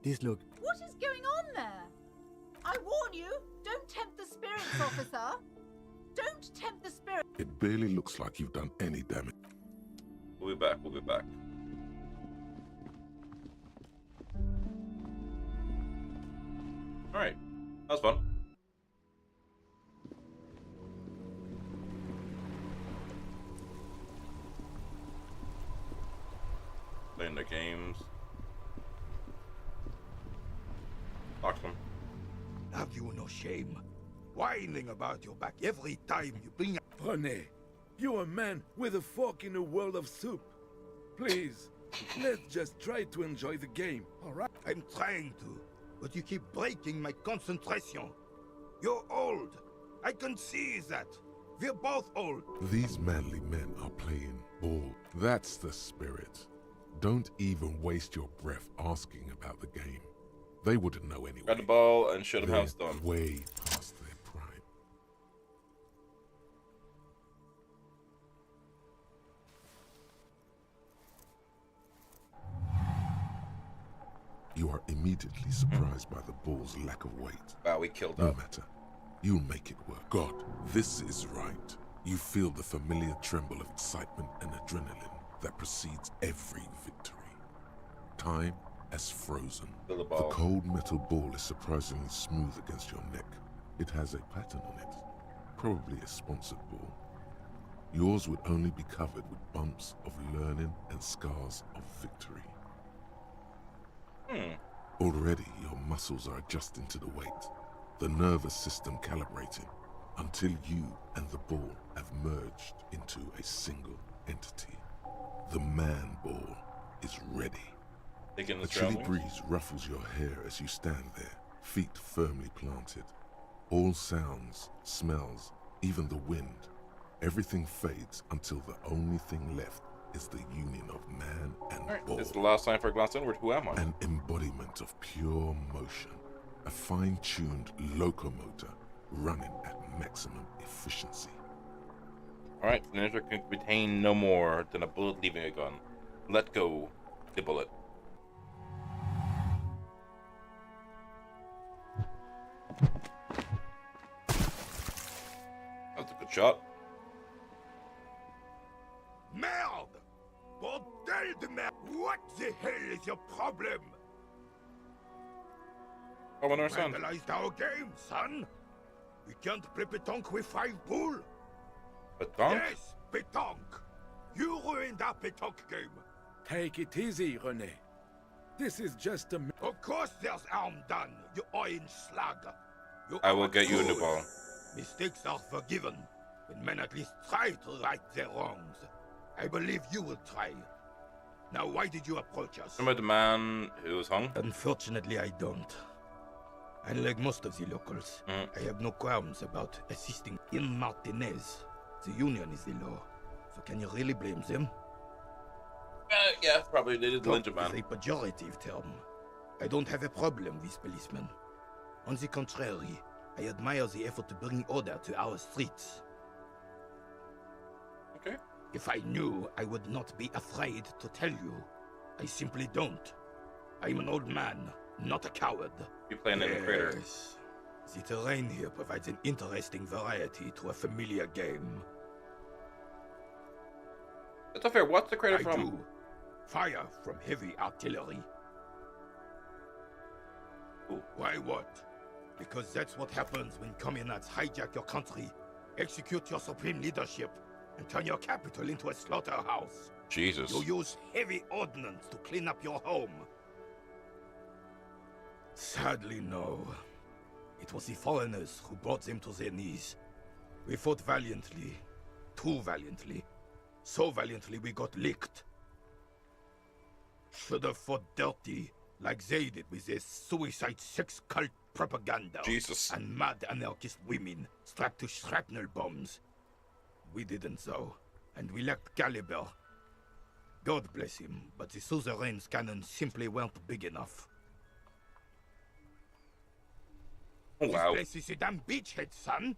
F: These look...
M: What is going on there? I warn you, don't tempt the spirits, officer. Don't tempt the spirits.
D: It barely looks like you've done any damage.
A: We'll be back. We'll be back. Alright. That was fun. Playing the games. Talk to them.
N: Have you no shame? Whining about your back every time you bring...
O: René, you're a man with a fork in a world of soup. Please, let's just try to enjoy the game, alright?
N: I'm trying to, but you keep breaking my concentration. You're old. I can see that. We're both old.
D: These manly men are playing ball. That's the spirit. Don't even waste your breath asking about the game. They wouldn't know anyway.
A: Grab the ball and show them how it's
D: They're
A: done.
D: way past their prime. You are immediately surprised by the ball's lack of weight.
A: Wow, we killed
D: No
A: that.
D: matter. You'll make it work. God, this is right. You feel the familiar tremble of excitement and adrenaline that precedes every victory. Time has frozen.
A: Feel the
D: The
A: ball.
D: cold metal ball is surprisingly smooth against your neck. It has a pattern on it, probably a sponsored ball. Yours would only be covered with bumps of learning and scars of victory. Already, your muscles are adjusting to the weight, the nervous system calibrating, until you and the ball have merged into a single entity. The man ball is ready.
A: Taking
D: A
A: the
D: chilly
A: surroundings.
D: breeze ruffles your hair as you stand there, feet firmly planted. All sounds, smells, even the wind, everything fades until the only thing left is the union of man and ball.
A: It's the last time for a glance inward. Who am I?
D: An embodiment of pure motion, a fine-tuned locomotor running at maximum efficiency.
A: Alright, the ninja can contain no more than a bullet leaving a gun. Let go the bullet. That's a good shot.
N: Merde! Bordel de merde! What the hell is your problem?
A: I won't understand.
N: Vandalized our game, son. We can't play pétanque with 5 bull.
A: Pétanque?
N: Yes, pétanque. You ruined our pétanque game.
O: Take it easy, René. This is just a...
N: Of course there's harm done, you orange slug. You
A: I
N: are
A: will get you a new
N: fool.
A: ball.
N: Mistakes are forgiven when men at least try to right their wrongs. I believe you will try. Now, why did you approach us?
A: Remember the man who was hung?
N: Unfortunately, I don't. Unlike most of the locals, I have no qualms about assisting in Martinez. The union is the law. So can you really blame them?
A: Yeah, probably they did lynch a
N: Talk
A: man.
N: is a pejorative term. I don't have a problem with policemen. On the contrary, I admire the effort to bring order to our streets.
A: Okay.
N: If I knew, I would not be afraid to tell you. I simply don't. I'm an old man, not a coward.
A: You playing in the crater.
N: Yes. The terrain here provides an interesting variety to a familiar game.
A: That's not fair. What's the crater
N: I
A: from?
N: do. Fire from heavy artillery.
A: Ooh.
N: Why what? Because that's what happens when communists hijack your country, execute your supreme leadership, and turn your capital into a slaughterhouse.
A: Jesus.
N: You use heavy ordnance to clean up your home. Sadly, no. It was the foreigners who brought them to their knees. We fought valiantly. Too valiantly. So valiantly we got licked. Should have fought dirty, like they did with their suicide sex cult propaganda.
A: Jesus.
N: And mad anarchist women strapped to shrapnel bombs. We didn't though, and we lacked caliber. God bless him, but the suzerain's cannons simply weren't big enough.
A: Oh, wow.
N: This place is a damn beachhead, son.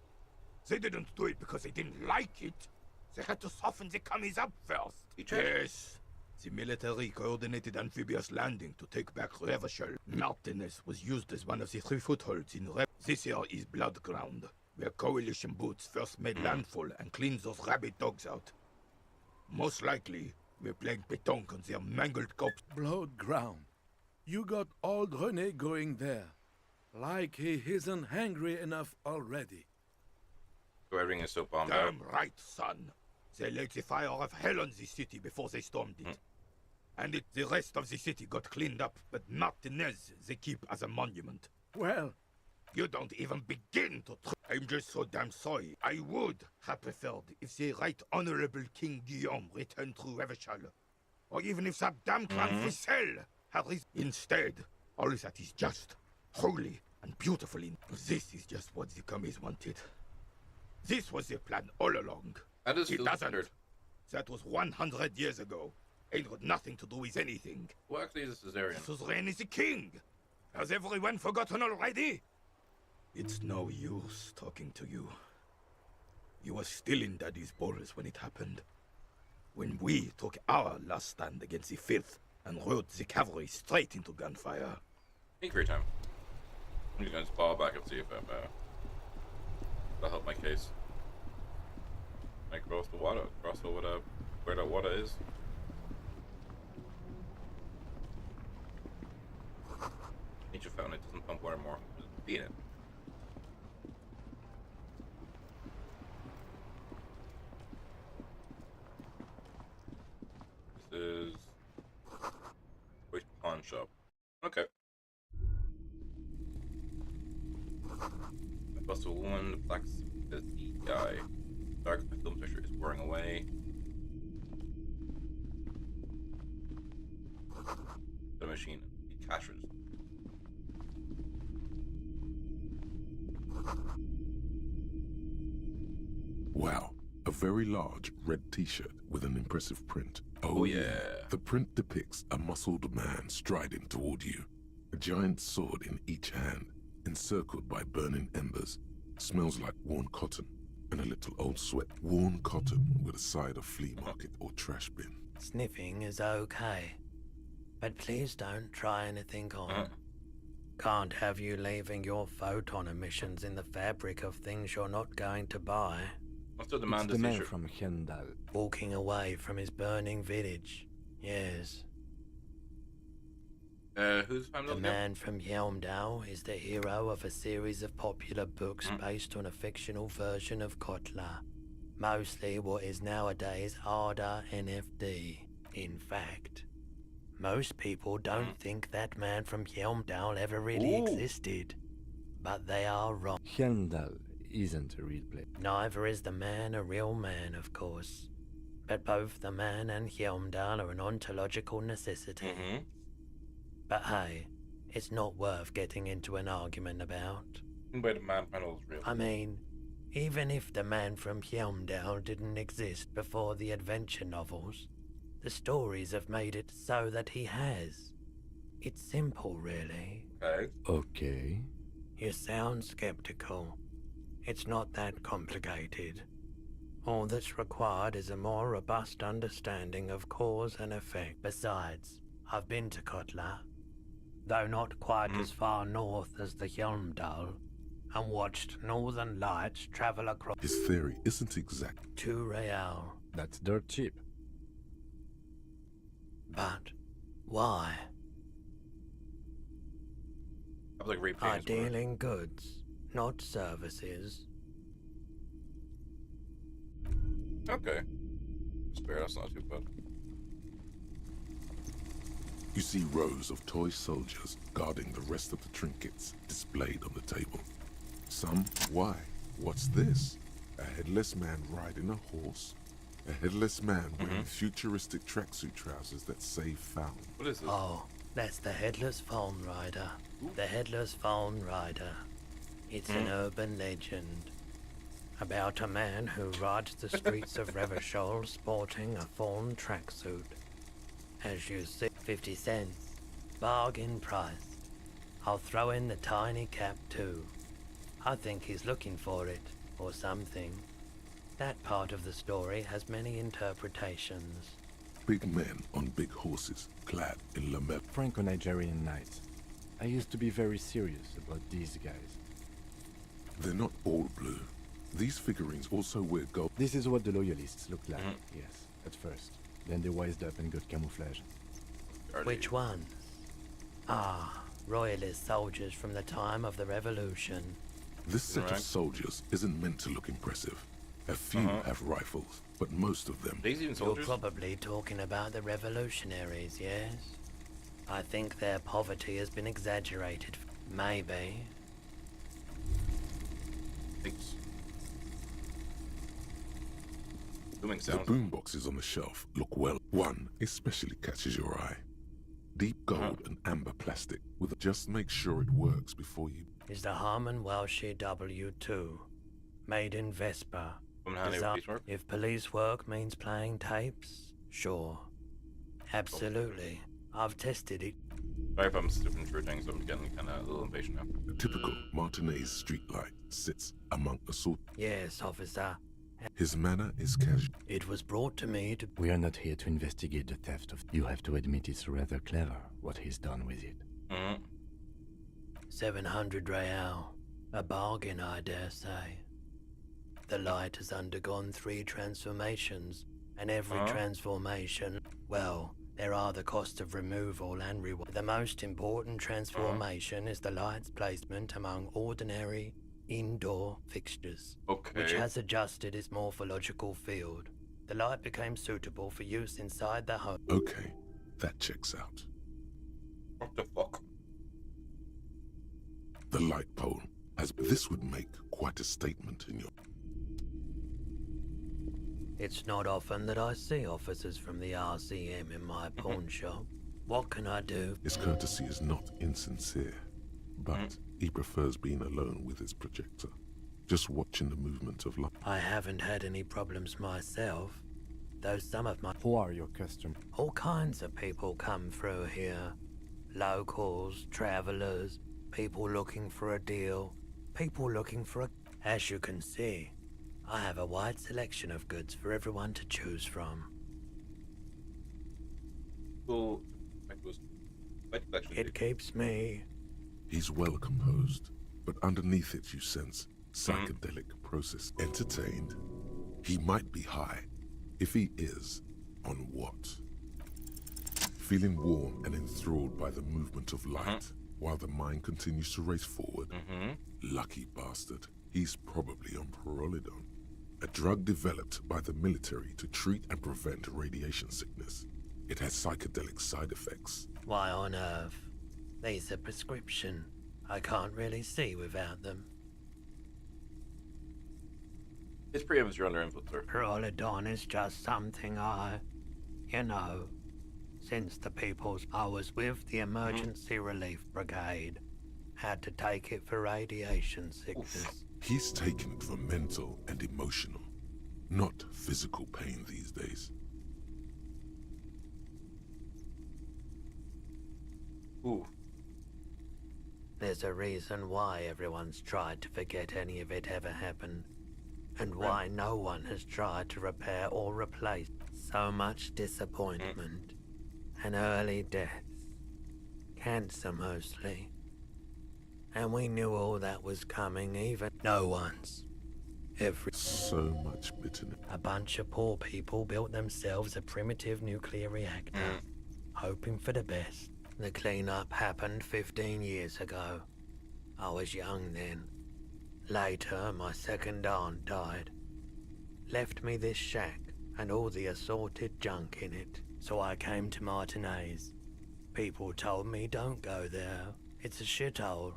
N: They didn't do it because they didn't like it. They had to soften the commies up first. Yes. The military coordinated amphibious landing to take back Revachol. Martinez was used as one of the 3 footholds in This here is Blood Ground, where coalition boots first made landfall and cleaned those rabid dogs out. Most likely, we're playing pétanque on their mangled corpse.
O: Blood ground. You got old René going there. Like he isn't hungry enough already.
A: So everything is so bombed out.
N: Damn right, son. They laid the fire of hell on the city before they stormed it. And the rest of the city got cleaned up, but Martinez they keep as a monument.
O: Well,
N: you don't even begin to I'm just so damn sorry. I would have preferred if the Right Honorable King Guillaume returned through Revachol. Or even if that damn clan Frisel had Instead, all that is just, holy, and beautiful. This is just what the commies wanted. This was their plan all along.
A: That is
N: It doesn't.
A: weird.
N: That was 100 years ago. Ain't got nothing to do with anything.
A: Well, actually, this is Arian.
N: Suzerain is the king. Has everyone forgotten already? It's no use talking to you. You were still in Daddy's balls when it happened. When we took our last stand against the Fifth and rode the cavalry straight into gunfire.
A: Take your time. I'm just gonna just fall back and see if that'll help my case. I cross the water, where the water is. Nature fountain, it doesn't pump water more. Just be in it. This is Waste Pawn Shop. Okay. I bust a woman, the black is the guy. Dark, my film picture is wearing away. The machine, the cash register.
D: Wow, a very large red t-shirt with an impressive print.
A: Oh yeah.
D: The print depicts a muscled man striding toward you. A giant sword in each hand, encircled by burning embers. Smells like worn cotton and a little old sweat. Worn cotton with a side of flea market or trash bin.
P: Sniffing is okay, but please don't try anything on. Can't have you leaving your photon emissions in the fabric of things you're not going to buy.
A: What's the demand?
F: It's the man from Hendal.
P: Walking away from his burning village. Yes.
A: Who's
P: The man from Yelmdale is the hero of a series of popular books based on a fictional version of Kotla. Mostly what is nowadays Arda NFD. In fact, most people don't think that man from Yelmdale ever really existed. But they are wrong.
F: Helmdall isn't a real place.
P: Neither is the man a real man, of course. But both the man and Helmdall are an ontological necessity. But hey, it's not worth getting into an argument about.
A: But the man panel is real.
P: I mean, even if the man from Helmdale didn't exist before the adventure novels, the stories have made it so that he has. It's simple, really.
F: Okay.
P: You sound skeptical. It's not that complicated. All that's required is a more robust understanding of cause and effect. Besides, I've been to Kotla, though not quite as far north as the Helmdall, and watched northern lights travel across.
D: His theory isn't exact.
P: 2 real.
F: That's dirt cheap.
P: But why?
A: I was like
P: I deal in goods, not services.
A: Okay. Spare, that's not too bad.
D: You see rows of toy soldiers guarding the rest of the trinkets displayed on the table. Some, why? What's this? A headless man riding a horse? A headless man wearing futuristic tracksuit trousers that say found.
A: What is this?
P: Oh, that's the Headless Phone Rider. The Headless Phone Rider. It's an urban legend about a man who rides the streets of Revachol sporting a fawn tracksuit. As you see, 50 cents. Bargain price. I'll throw in the tiny cap too. I think he's looking for it, or something. That part of the story has many interpretations.
D: Big men on big horses, clad in lamel.
F: Franco-Nigerian knights. I used to be very serious about these guys.
D: They're not all blue. These figurines also wear gold.
F: This is what the loyalists look like, yes, at first. Then they wised up and got camouflage.
P: Which ones? Ah, royalist soldiers from the time of the revolution.
D: This set of soldiers isn't meant to look impressive. A few have rifles, but most of them...
P: You're probably talking about the revolutionaries, yes? I think their poverty has been exaggerated. Maybe.
A: Thanks.
D: The boomboxes on the shelf look well. One especially catches your eye. Deep gold and amber plastic with just make sure it works before you...
P: Is the Harman Welshie W2. Made in Vespa. If police work means playing tapes, sure. Absolutely. I've tested it.
A: Sorry if I'm skipping through things, I'm getting kind of a little impatient now.
D: A typical Martinez streetlight sits among assault.
P: Yes, officer.
D: His manner is casual.
P: It was brought to me to...
F: We are not here to investigate the theft of... You have to admit it's rather clever what he's done with it.
P: 700 real. A bargain, I dare say. The light has undergone 3 transformations, and every transformation... Well, there are the cost of removal and reward. The most important transformation is the light's placement among ordinary indoor fixtures, which has adjusted its morphological field. The light became suitable for use inside the home.
D: Okay, that checks out.
A: What the fuck?
D: The light pole has... This would make quite a statement in your...
P: It's not often that I see officers from the RCM in my pawn shop. What can I do?
D: His courtesy is not insincere, but he prefers being alone with his projector, just watching the movement of light.
P: I haven't had any problems myself, though some of my...
F: Who are your customers?
P: All kinds of people come through here. Locals, travelers, people looking for a deal, people looking for a... As you can see, I have a wide selection of goods for everyone to choose from.
A: Well,
P: it keeps me...
D: He's well composed, but underneath it you sense psychedelic process. Entertained. He might be high. If he is, on what? feeling warm and enthralled by the movement of light, while the mind continues to race forward. Lucky bastard. He's probably on Pyrrolidone, a drug developed by the military to treat and prevent radiation sickness. It has psychedelic side effects.
P: Why on earth? These are prescription. I can't really see without them.
A: His preempts you're under input, sir.
P: Pyrrolidone is just something you know, since the peoples I was with the emergency relief brigade, had to take it for radiation sickness.
D: He's taken it for mental and emotional, not physical pain these days.
A: Ooh.
P: There's a reason why everyone's tried to forget any of it ever happened, and why no one has tried to repair or replace. So much disappointment and early deaths. Cancer mostly. And we knew all that was coming, even no one's.
D: So much bitterness.
P: A bunch of poor people built themselves a primitive nuclear reactor, hoping for the best. The cleanup happened 15 years ago. I was young then. Later, my second aunt died. Left me this shack and all the assorted junk in it. So I came to Martinez. People told me don't go there. It's a shithole.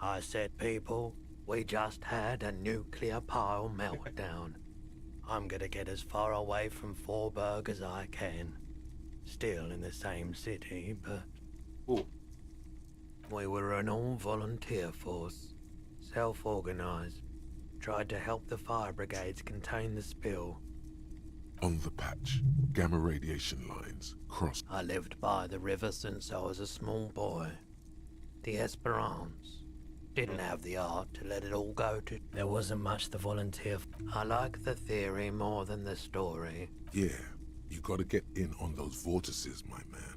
P: I said, people, we just had a nuclear pile meltdown. I'm gonna get as far away from Forburg as I can. Still in the same city, but...
A: Ooh.
P: We were an all-volunteer force. Self-organized. Tried to help the fire brigades contain the spill.
D: On the patch, gamma radiation lines crossed.
P: I lived by the river since I was a small boy. The Esperance. Didn't have the art to let it all go to... There wasn't much to volunteer for. I like the theory more than the story.
D: Yeah, you gotta get in on those vortices, my man.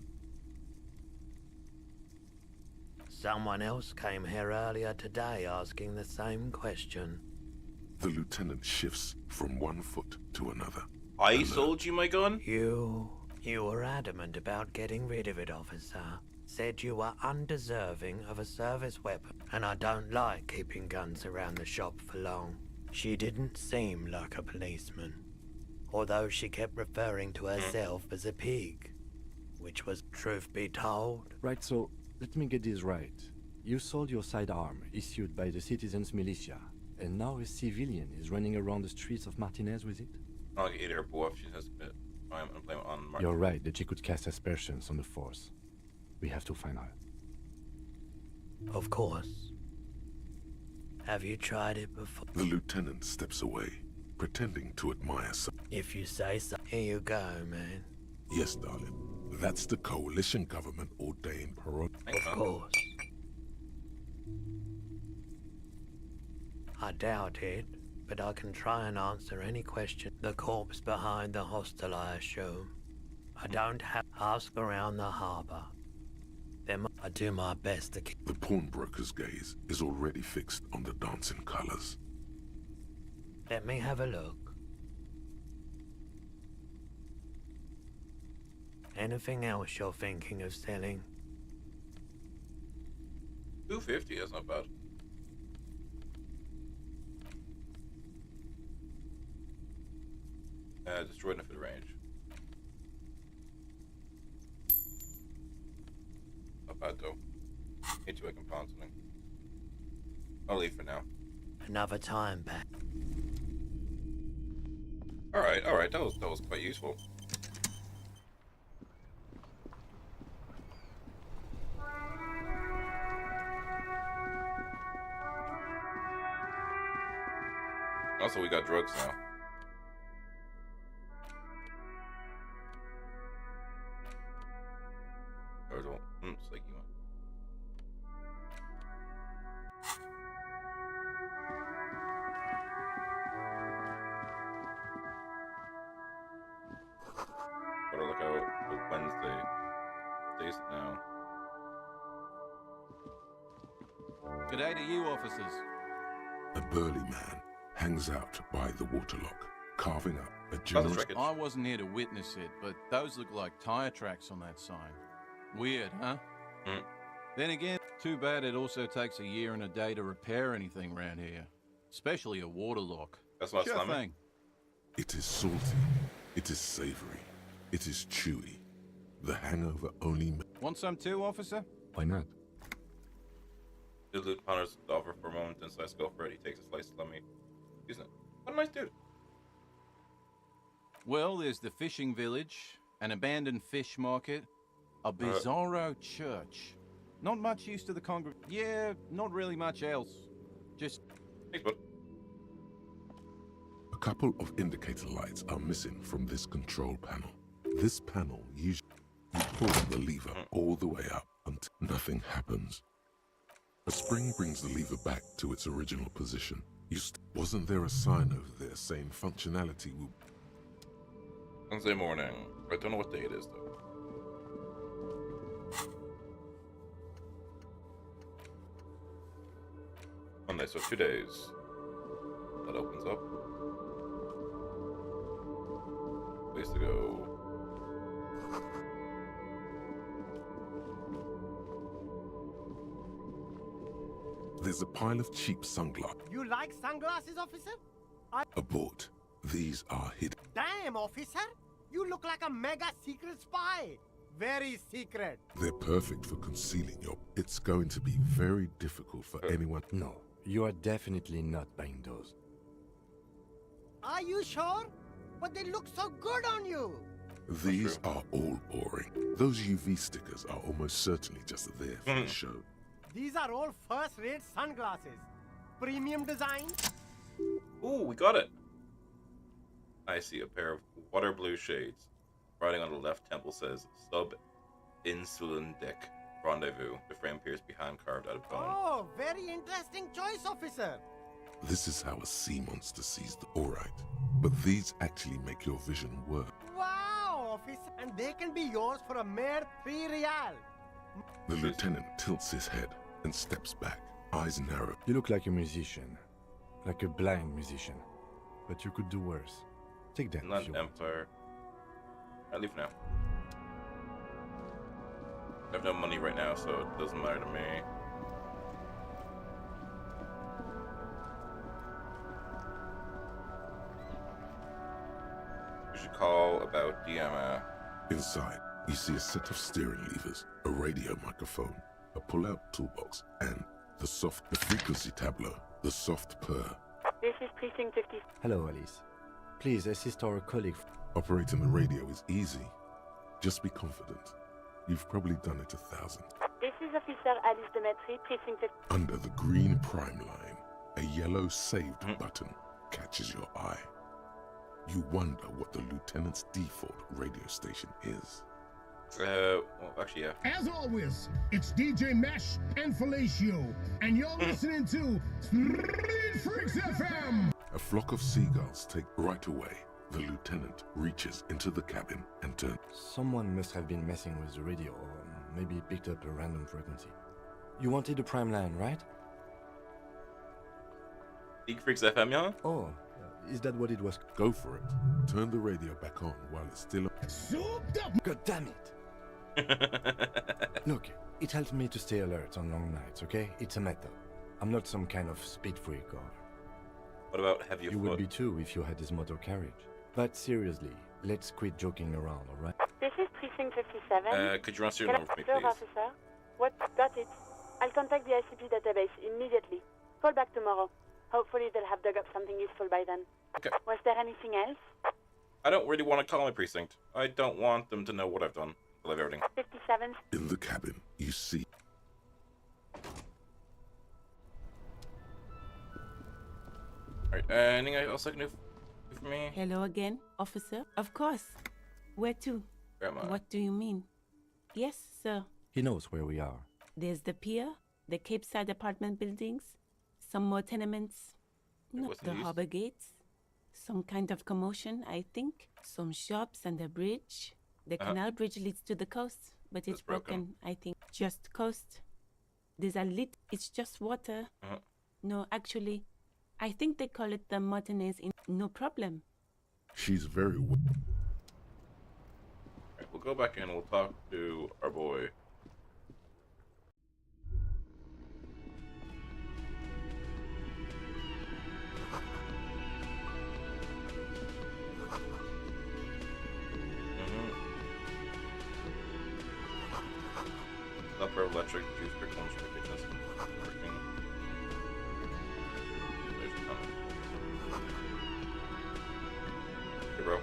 P: Someone else came here earlier today asking the same question.
D: The lieutenant shifts from one foot to another.
A: I sold you my gun?
P: You were adamant about getting rid of it, officer. Said you were undeserving of a service weapon, and I don't like keeping guns around the shop for long. She didn't seem like a policeman, although she kept referring to herself as a pig, which was, truth be told.
F: Right, so let me get this right. You sold your sidearm, issued by the citizens' militia, and now a civilian is running around the streets of Martinez with it?
A: I'll get her both. She has a bit. I'm playing on Martin.
F: You're right that she could cast aspersions on the force. We have to find her.
P: Of course. Have you tried it before?
D: The lieutenant steps away, pretending to admire some.
P: If you say so. Here you go, man.
D: Yes, darling. That's the coalition government ordained parole.
P: Of course. I doubt it, but I can try and answer any question. The corpse behind the hostel, I assume. I don't have to ask around the harbor. Then I do my best to keep...
D: The pawnbroker's gaze is already fixed on the dancing colors.
P: Let me have a look. Anything else you're thinking of selling?
A: $250, that's not bad. Destroyed enough for the range. Not bad though. Hit you, I can pound something. I'll leave for now.
P: Another time back.
A: Alright, that was quite useful. Also, we got drugs now. It's like you want. Gotta look out for Wednesday. Days now.
Q: Good day to you, officers.
D: A burly man hangs out by the waterlock, carving up A generous...
Q: I wasn't here to witness it, but those look like tire tracks on that sign. Weird, huh? Then again, too bad it also takes a year and a day to repair anything around here. Especially a water lock.
A: That's not
Q: sure
A: slamming.
Q: thing.
D: It is salty. It is savory. It is chewy. The hangover only...
Q: Want some too, officer?
D: Why not?
A: The loot ponders the offer for a moment, then decides to go for it. He takes a slice of lemon, using it. What a nice dude.
Q: Well, there's the fishing village, an abandoned fish market, a bizarro church. Not much use to the Yeah, not really much else. Just...
A: Thanks, bud.
D: A couple of indicator lights are missing from this control panel. This panel usually... You pull the lever all the way up until nothing happens. A spring brings the lever back to its original position. Wasn't there a sign over there saying functionality will...
A: Wednesday morning. I don't know what day it is, though. Monday, so 2 days. That opens up. Place to go.
D: There's a pile of cheap sunglasses.
R: You like sunglasses, officer?
D: Abort. These are hidden.
R: Damn, officer! You look like a mega secret spy. Very secret.
D: They're perfect for concealing your... It's going to be very difficult for anyone...
F: No, you are definitely not buying those.
R: Are you sure? But they look so good on you.
D: These are all boring. Those UV stickers are almost certainly just there for the show.
R: These are all first-rate sunglasses. Premium design.
A: Ooh, we got it. I see a pair of water blue shades. Writing on the left temple says Sub Insulin Deck Rendezvous. The frame appears behind carved out of bone.
R: Oh, very interesting choice, officer.
D: This is how a sea monster sees the... Alright, but these actually make your vision work.
R: Wow, officer. And they can be yours for a mere 3 real.
D: The lieutenant tilts his head and steps back, eyes narrow.
F: You look like a musician. Like a blind musician. But you could do worse. Take that.
A: Not Empire. I leave now. I have no money right now, so it doesn't matter to me. We should call about DM.
D: Inside, you see a set of steering levers, a radio microphone, a pull-out toolbox, and the frequency tableau, the soft purr.
S: This is Precinct 50.
F: Hello, Alice. Please assist our colleague.
D: Operating the radio is easy. Just be confident. You've probably done it 1,000.
S: This is Officer Alice Demetri, Precinct 50.
D: Under the green prime line, a yellow saved button catches your eye. You wonder what the lieutenant's default radio station is.
A: Well, actually, yeah.
T: As always, it's DJ Mesh and Felicio, and you're listening to Street Freaks FM.
D: A flock of seagulls take right away. The lieutenant reaches into the cabin and turns.
F: Someone must have been messing with the radio, or maybe picked up a random frequency. You wanted the prime line, right?
A: Geek Freaks FM, yeah?
F: Oh, is that what it was?
D: Go for it. Turn the radio back on while it's still on.
T: Souped up!
F: God damn it! Look, it helps me to stay alert on long nights, okay? It's a method. I'm not some kind of speed freak or...
A: What about have you
F: would be too if you had this motor carriage. But seriously, let's quit joking around, alright?
S: This is Precinct 57.
A: Could you run your number for me,
S: Observe,
A: please?
S: officer. What? Got it. I'll contact the ICP database immediately. Call back tomorrow. Hopefully they'll have dug up something useful by then.
A: Okay.
S: Was there anything else?
A: I don't really want to call my precinct. I don't want them to know what I've done. I love everything.
S: 57.
D: In the cabin, you see...
A: Alright, anything else I can do for me?
J: Hello again, officer. Of course. Where to?
A: Where am I?
J: What do you mean? Yes, sir.
F: He knows where we are.
J: There's the pier, the Cape Side apartment buildings, some more tenements, not the harbor gates, some kind of commotion, I think, some shops and a bridge. The canal bridge leads to the coast, but it's broken, I think. Just coast. There's a it's just water. No, actually, I think they call it the Martinez in. No problem.
D: She's very
A: Alright, we'll go back in and we'll talk to our boy. Upper electric juice for cones for fitness working. Hey, bro.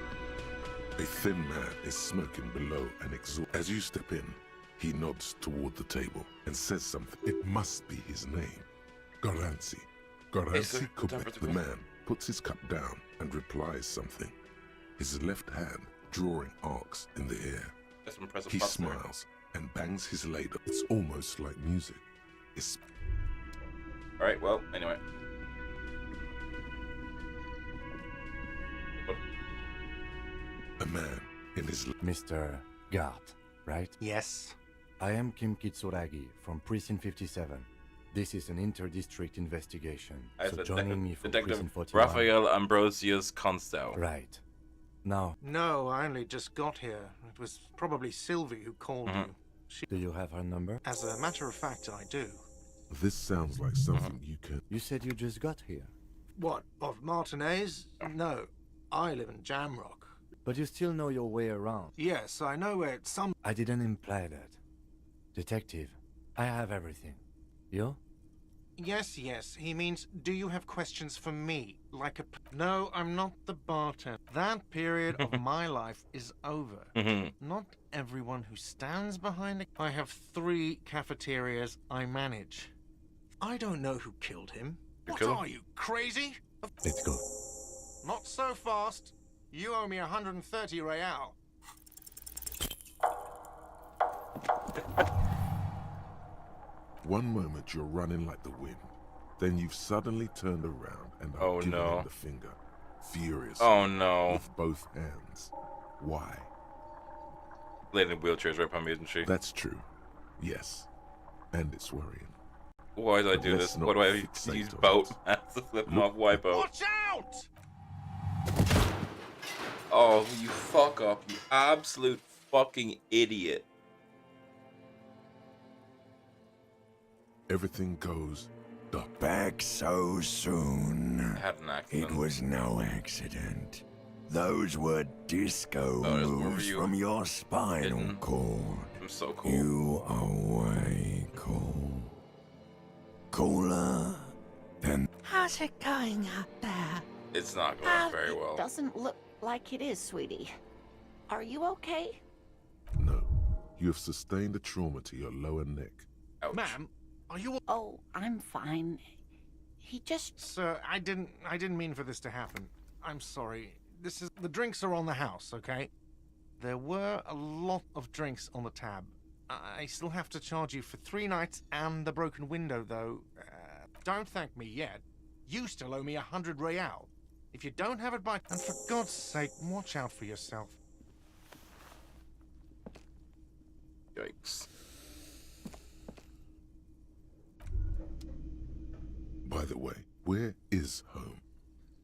D: A thin man is smoking below an exhaust. As you step in, he nods toward the table and says something. It must be his name. Garanzi. Garanzi Kubek. The man puts his cup down and replies something. His left hand drawing arcs in the air. He smiles and bangs his ladle. It's almost like music.
A: Alright, well, anyway.
D: A man in his...
F: Mr. Gart, right?
R: Yes.
F: I am Kim Kitsuragi from Precinct 57. This is an inter-district investigation. So joining me from Precinct 41...
A: Raphael Ambrosius Constau.
F: Right. Now...
R: No, I only just got here. It was probably Sylvie who called you.
F: Do you have her number?
R: As a matter of fact, I do.
D: This sounds like something you can...
F: You said you just got here.
R: What, of Martinez? No, I live in Jamrock.
F: But you still know your way around.
R: Yes, I know where some...
F: I didn't imply that. Detective, I have everything. You?
R: Yes, he means, do you have questions for me? Like a... No, I'm not the bartender. That period of my life is over. Not everyone who stands behind it. I have 3 cafeterias I manage. I don't know who killed him. What are you, crazy?
F: Let's go.
R: Not so fast. You owe me 130 real.
D: One moment you're running like the wind, then you've suddenly turned around and are giving him the finger, furious.
A: Oh no!
D: With both hands. Why?
A: Lady in wheelchairs right behind me, isn't she?
D: That's true. Yes, and it's worrying.
A: Why do I do this? What do I use boat to flip them off? Why boat?
R: Watch out!
A: Oh, you fuck up, you absolute fucking idiot.
D: Everything goes dark.
B: Back so soon.
A: I had an accident.
B: It was no accident. Those were disco moves from your spinal cord.
A: I'm so cool.
B: You are way cool. Cooler than...
U: How's it going out there?
A: It's not going very well.
U: It doesn't look like it is, sweetie. Are you okay?
D: No. You have sustained a trauma to your lower neck.
R: Ma'am, are you...
U: Oh, I'm fine. He just...
R: Sir, I didn't mean for this to happen. I'm sorry. The drinks are on the house, okay? There were a lot of drinks on the tab. I still have to charge you for 3 nights and the broken window, though. Don't thank me yet. You still owe me 100 real. If you don't have it by... And for God's sake, watch out for yourself.
A: Yikes.
D: By the way, where is home?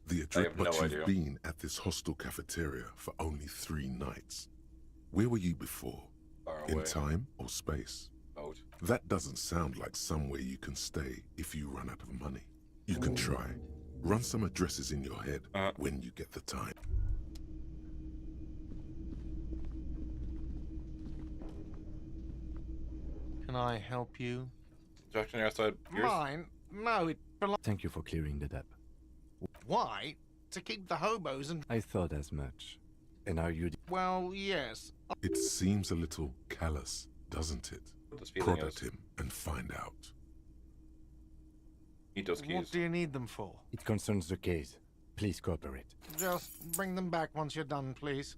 D: The address, but you've been at this hostel cafeteria for only 3 nights. Where were you before? In time or space?
A: Boat.
D: That doesn't sound like somewhere you can stay if you run out of money. You can try. Run some addresses in your head when you get the time.
R: Can I help you?
A: Direction outside.
R: Mine? No, it belongs...
F: Thank you for clearing the debt.
R: Why? To keep the hobos and...
F: I thought as much. And are you...
R: Well, yes.
D: It seems a little callous, doesn't it? Prod at him and find out.
A: Need those keys.
R: What do you need them for?
F: It concerns the case. Please cooperate.
R: Just bring them back once you're done, please.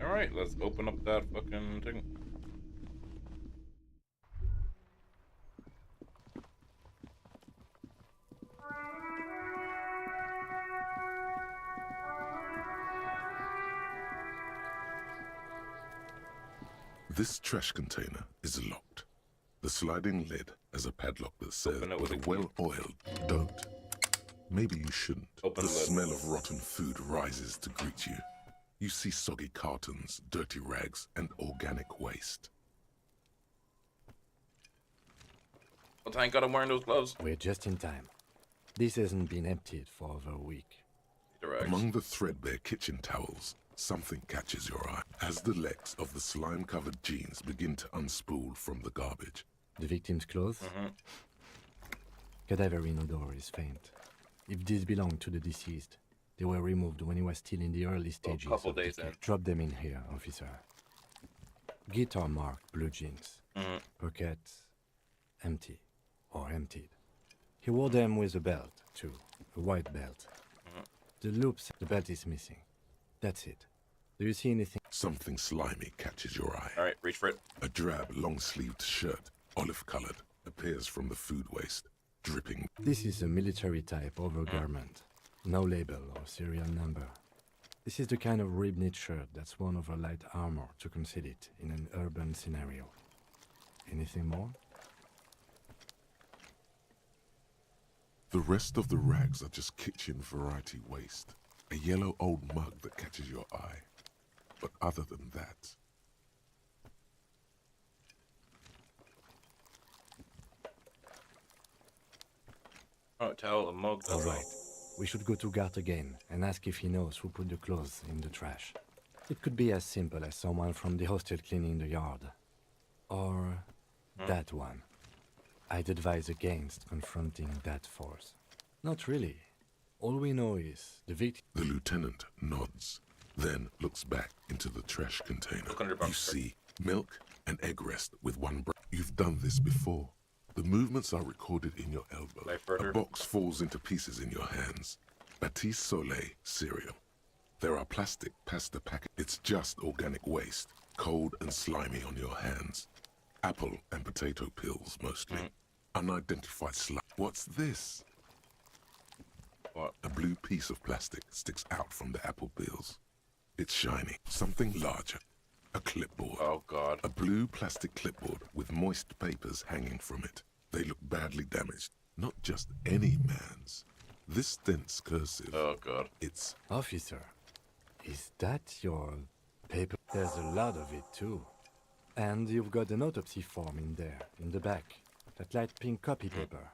A: Alright, let's open up that fucking thing.
D: This trash container is locked. The sliding lid as a padlock that says,
A: Open it
D: with
A: with
D: a
A: a key.
D: well-oiled, don't. Maybe you shouldn't.
A: Open
D: The
A: the lid.
D: smell of rotten food rises to greet you. You see soggy cartons, dirty rags, and organic waste.
A: Well, thank God I'm wearing those gloves.
F: We're just in time. This hasn't been emptied for over a week.
D: Among the threadbare kitchen towels, something catches your eye as the legs of the slime-covered jeans begin to unspool from the garbage.
F: The victim's clothes? Cadaverine odor is faint. If these belong to the deceased, they were removed when he was still in the early stages
A: couple
F: of
A: days
F: decay.
A: in.
F: Drop them in here, officer. Guitar marked blue jeans. Pockets empty or emptied. He wore them with a belt, too. A white belt. The loops, the belt is missing. That's it. Do you see anything?
D: Something slimy catches your eye.
A: All right, reach for it.
D: A drab, long-sleeved shirt, olive-colored, appears from the food waste, dripping.
F: This is a military-type overgarment. No label or serial number. This is the kind of rib-knit shirt that's worn over light armor to conceal it in an urban scenario. Anything more?
D: The rest of the rags are just kitchen variety waste. A yellow old mug that catches your eye. But other than that...
A: Oh, towel, a mug.
F: All right. We should go to Gart again and ask if he knows who put the clothes in the trash. It could be as simple as someone from the hostel cleaning the yard. Or that one. I'd advise against confronting that force. Not really. All we know is the victim...
D: The lieutenant nods, then looks back into the trash container. You see milk and egg rest with one breath. You've done this before. The movements are recorded in your elbow. A box falls into pieces in your hands. Batiste Soleil cereal. There are plastic pasta packets. It's just organic waste, cold and slimy on your hands. Apple and potato peels, mostly. Unidentified slime. What's this?
A: What?
D: A blue piece of plastic sticks out from the apple peels. It's shiny. Something larger. A clipboard.
A: Oh, God.
D: A blue plastic clipboard with moist papers hanging from it. They look badly damaged. Not just any man's. This dense cursive.
A: Oh, God.
D: It's...
F: Officer, is that your paper? There's a lot of it, too. And you've got an autopsy form in there, in the back. That light pink copy paper.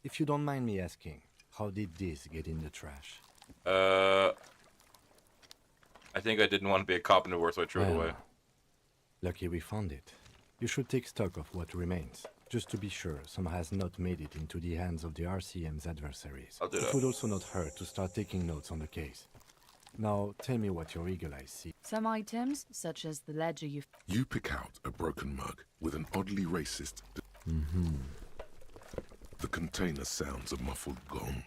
F: If you don't mind me asking, how did this get in the trash?
A: I think I didn't want to be a cop anymore, so I threw it away.
F: Lucky we found it. You should take stock of what remains, just to be sure some has not made it into the hands of the RCM's adversaries.
A: I'll do
F: It
A: that.
F: would also not hurt to start taking notes on the case. Now, tell me what your eagle eyes see.
G: Some items, such as the ledger you...
D: You pick out a broken mug with an oddly racist... The container sounds a muffled gong.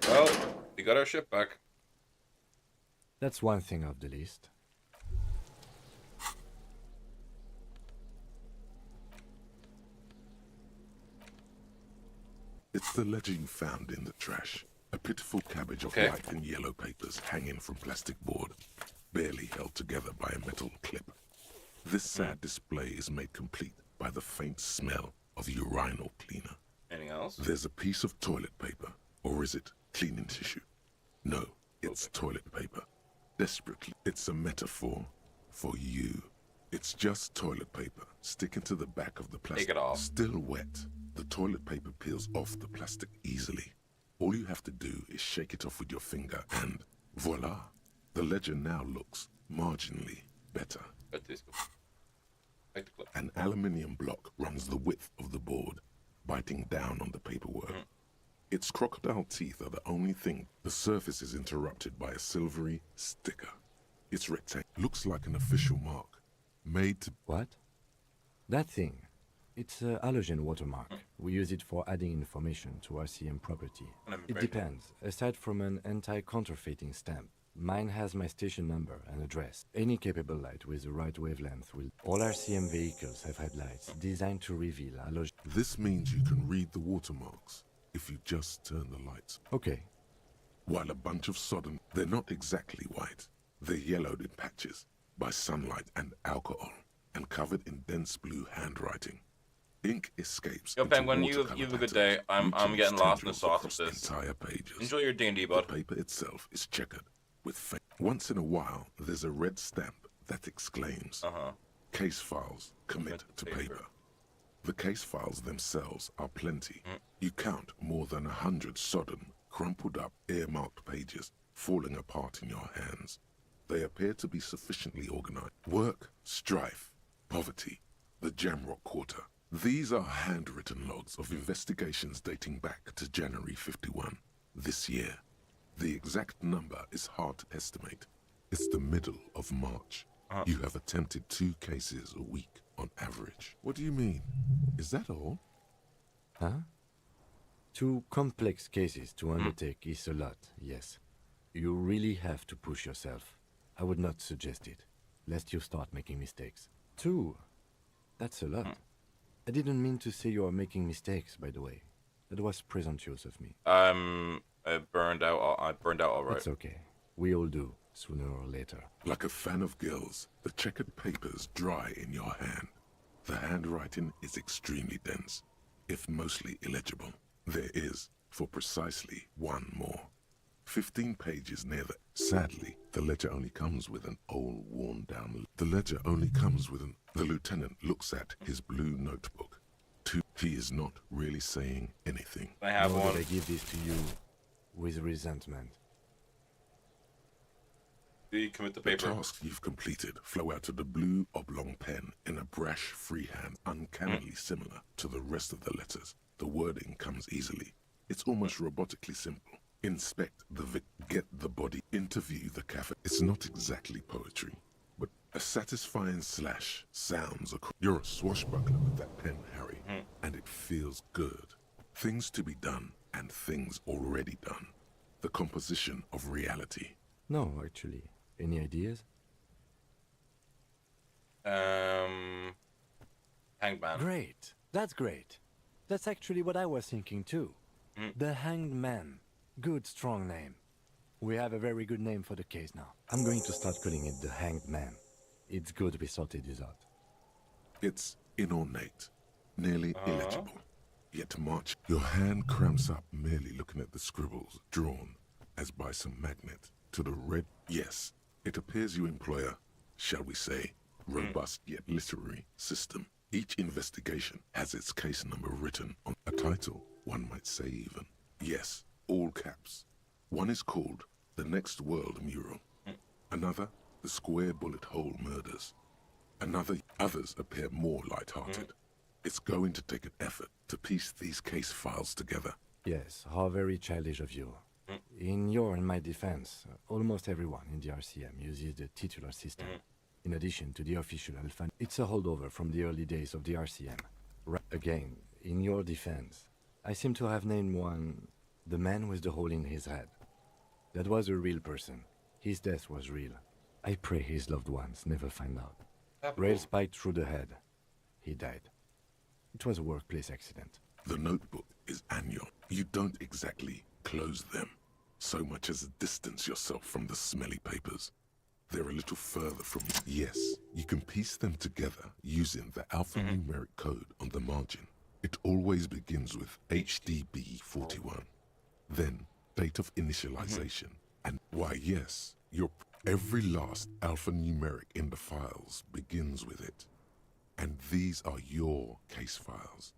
A: Well, we got our ship back.
F: That's one thing off the list.
D: It's the ledger you found in the trash. A pitiful cabbage of
A: Okay.
D: white and yellow papers hanging from plastic board, barely held together by a metal clip. This sad display is made complete by the faint smell of urinal cleaner.
A: Anything else?
D: There's a piece of toilet paper, or is it cleaning tissue? No, it's toilet paper. Desperately, it's a metaphor for you. It's just toilet paper sticking to the back of the plastic.
A: Take it off.
D: Still wet. The toilet paper peels off the plastic easily. All you have to do is shake it off with your finger and voila. The ledger now looks marginally better. An aluminium block runs the width of the board, biting down on the paperwork. Its crocodile teeth are the only thing. The surface is interrupted by a silvery sticker. It's rectangular. Looks like an official mark. Made to...
F: What? That thing. It's a halogen watermark. We use it for adding information to RCM property. It depends. Aside from an anti-counterfeiting stamp, mine has my station number and address. Any capable light with the right wavelength will... All RCM vehicles have headlights designed to reveal halogen...
D: This means you can read the watermarks if you just turn the lights.
F: Okay.
D: While a bunch of sodden... They're not exactly white. They're yellowed in patches by sunlight and alcohol and covered in dense blue handwriting. Ink escapes.
A: Yo,
D: into
A: Penguin, you
D: watercolor
A: have a good
D: patterns,
A: day. I'm
D: reaching
A: getting
D: its
A: lost in the
D: tendrils
A: sauce of
D: across
A: this.
D: entire pages.
A: Enjoy your D&D, bud.
D: The paper itself is checkered with once in a while, there's a red stamp that exclaims, "Case files, commit to paper." The case files themselves are plenty. You count more than 100 sodden, crumpled up, earmarked pages falling apart in your hands. They appear to be sufficiently organized. Work, strife, poverty, the Jamrock Quarter. These are handwritten logs of investigations dating back to January 51, this year. The exact number is hard to estimate. It's the middle of March. You have attempted 2 cases a week on average. What do you mean? Is that all?
F: Huh? 2 complex cases to undertake is a lot, yes. You really have to push yourself. I would not suggest it, lest you start making mistakes. 2? That's a lot. I didn't mean to say you are making mistakes, by the way. That was presumptuous of me.
A: I burned out all right.
F: It's okay. We all do, sooner or later.
D: Like a fan of gills, the checkered papers dry in your hand. The handwriting is extremely dense, if mostly illegible. There is, for precisely 1 more. 15 pages near the... Sadly, the ledger only comes with an old, worn-down... The ledger only comes with an... The lieutenant looks at his blue notebook. He is not really saying anything.
A: I have
F: Nor
A: one.
F: did I give this to you with resentment.
A: Do you commit the paper?
D: The tasks you've completed flow out of the blue oblong pen in a brash freehand uncannily similar to the rest of the letters. The wording comes easily. It's almost robotically simple. Inspect the get the body, interview the cafe. It's not exactly poetry, but a satisfying slash sounds across. You're a swashbuckler with that pen, Harry, and it feels good. Things to be done and things already done. The composition of reality.
F: No, actually. Any ideas?
A: Hanged Man.
F: Great. That's great. That's actually what I was thinking too. The Hanged Man. Good, strong name. We have a very good name for the case now. I'm going to start calling it the Hanged Man. It's good we sorted this out.
D: It's inornate, nearly illegible. Yet March, your hand cramps up merely looking at the scribbles drawn, as by some magnet, to the red. Yes, it appears you employ a, shall we say, robust yet literary system. Each investigation has its case number written on a title, one might say even. Yes, all caps. One is called The Next World Mural. Another, The Square Bullet Hole Murders. Others appear more light-hearted. It's going to take an effort to piece these case files together.
F: Yes, how very childish of you. In your and my defense, almost everyone in the RCM uses the titular system. In addition to the official alpha, it's a holdover from the early days of the RCM. Again, in your defense, I seem to have named one the man with the hole in his head. That was a real person. His death was real. I pray his loved ones never find out. Rail spiked through the head. He died. It was a workplace accident.
D: The notebook is annual. You don't exactly close them, so much as distance yourself from the smelly papers. They're a little further from you. Yes, you can piece them together using the alphanumeric code on the margin. It always begins with HDB 41. Then, date of initialization. And why, yes, every last alphanumeric in the files begins with it. And these are your case files.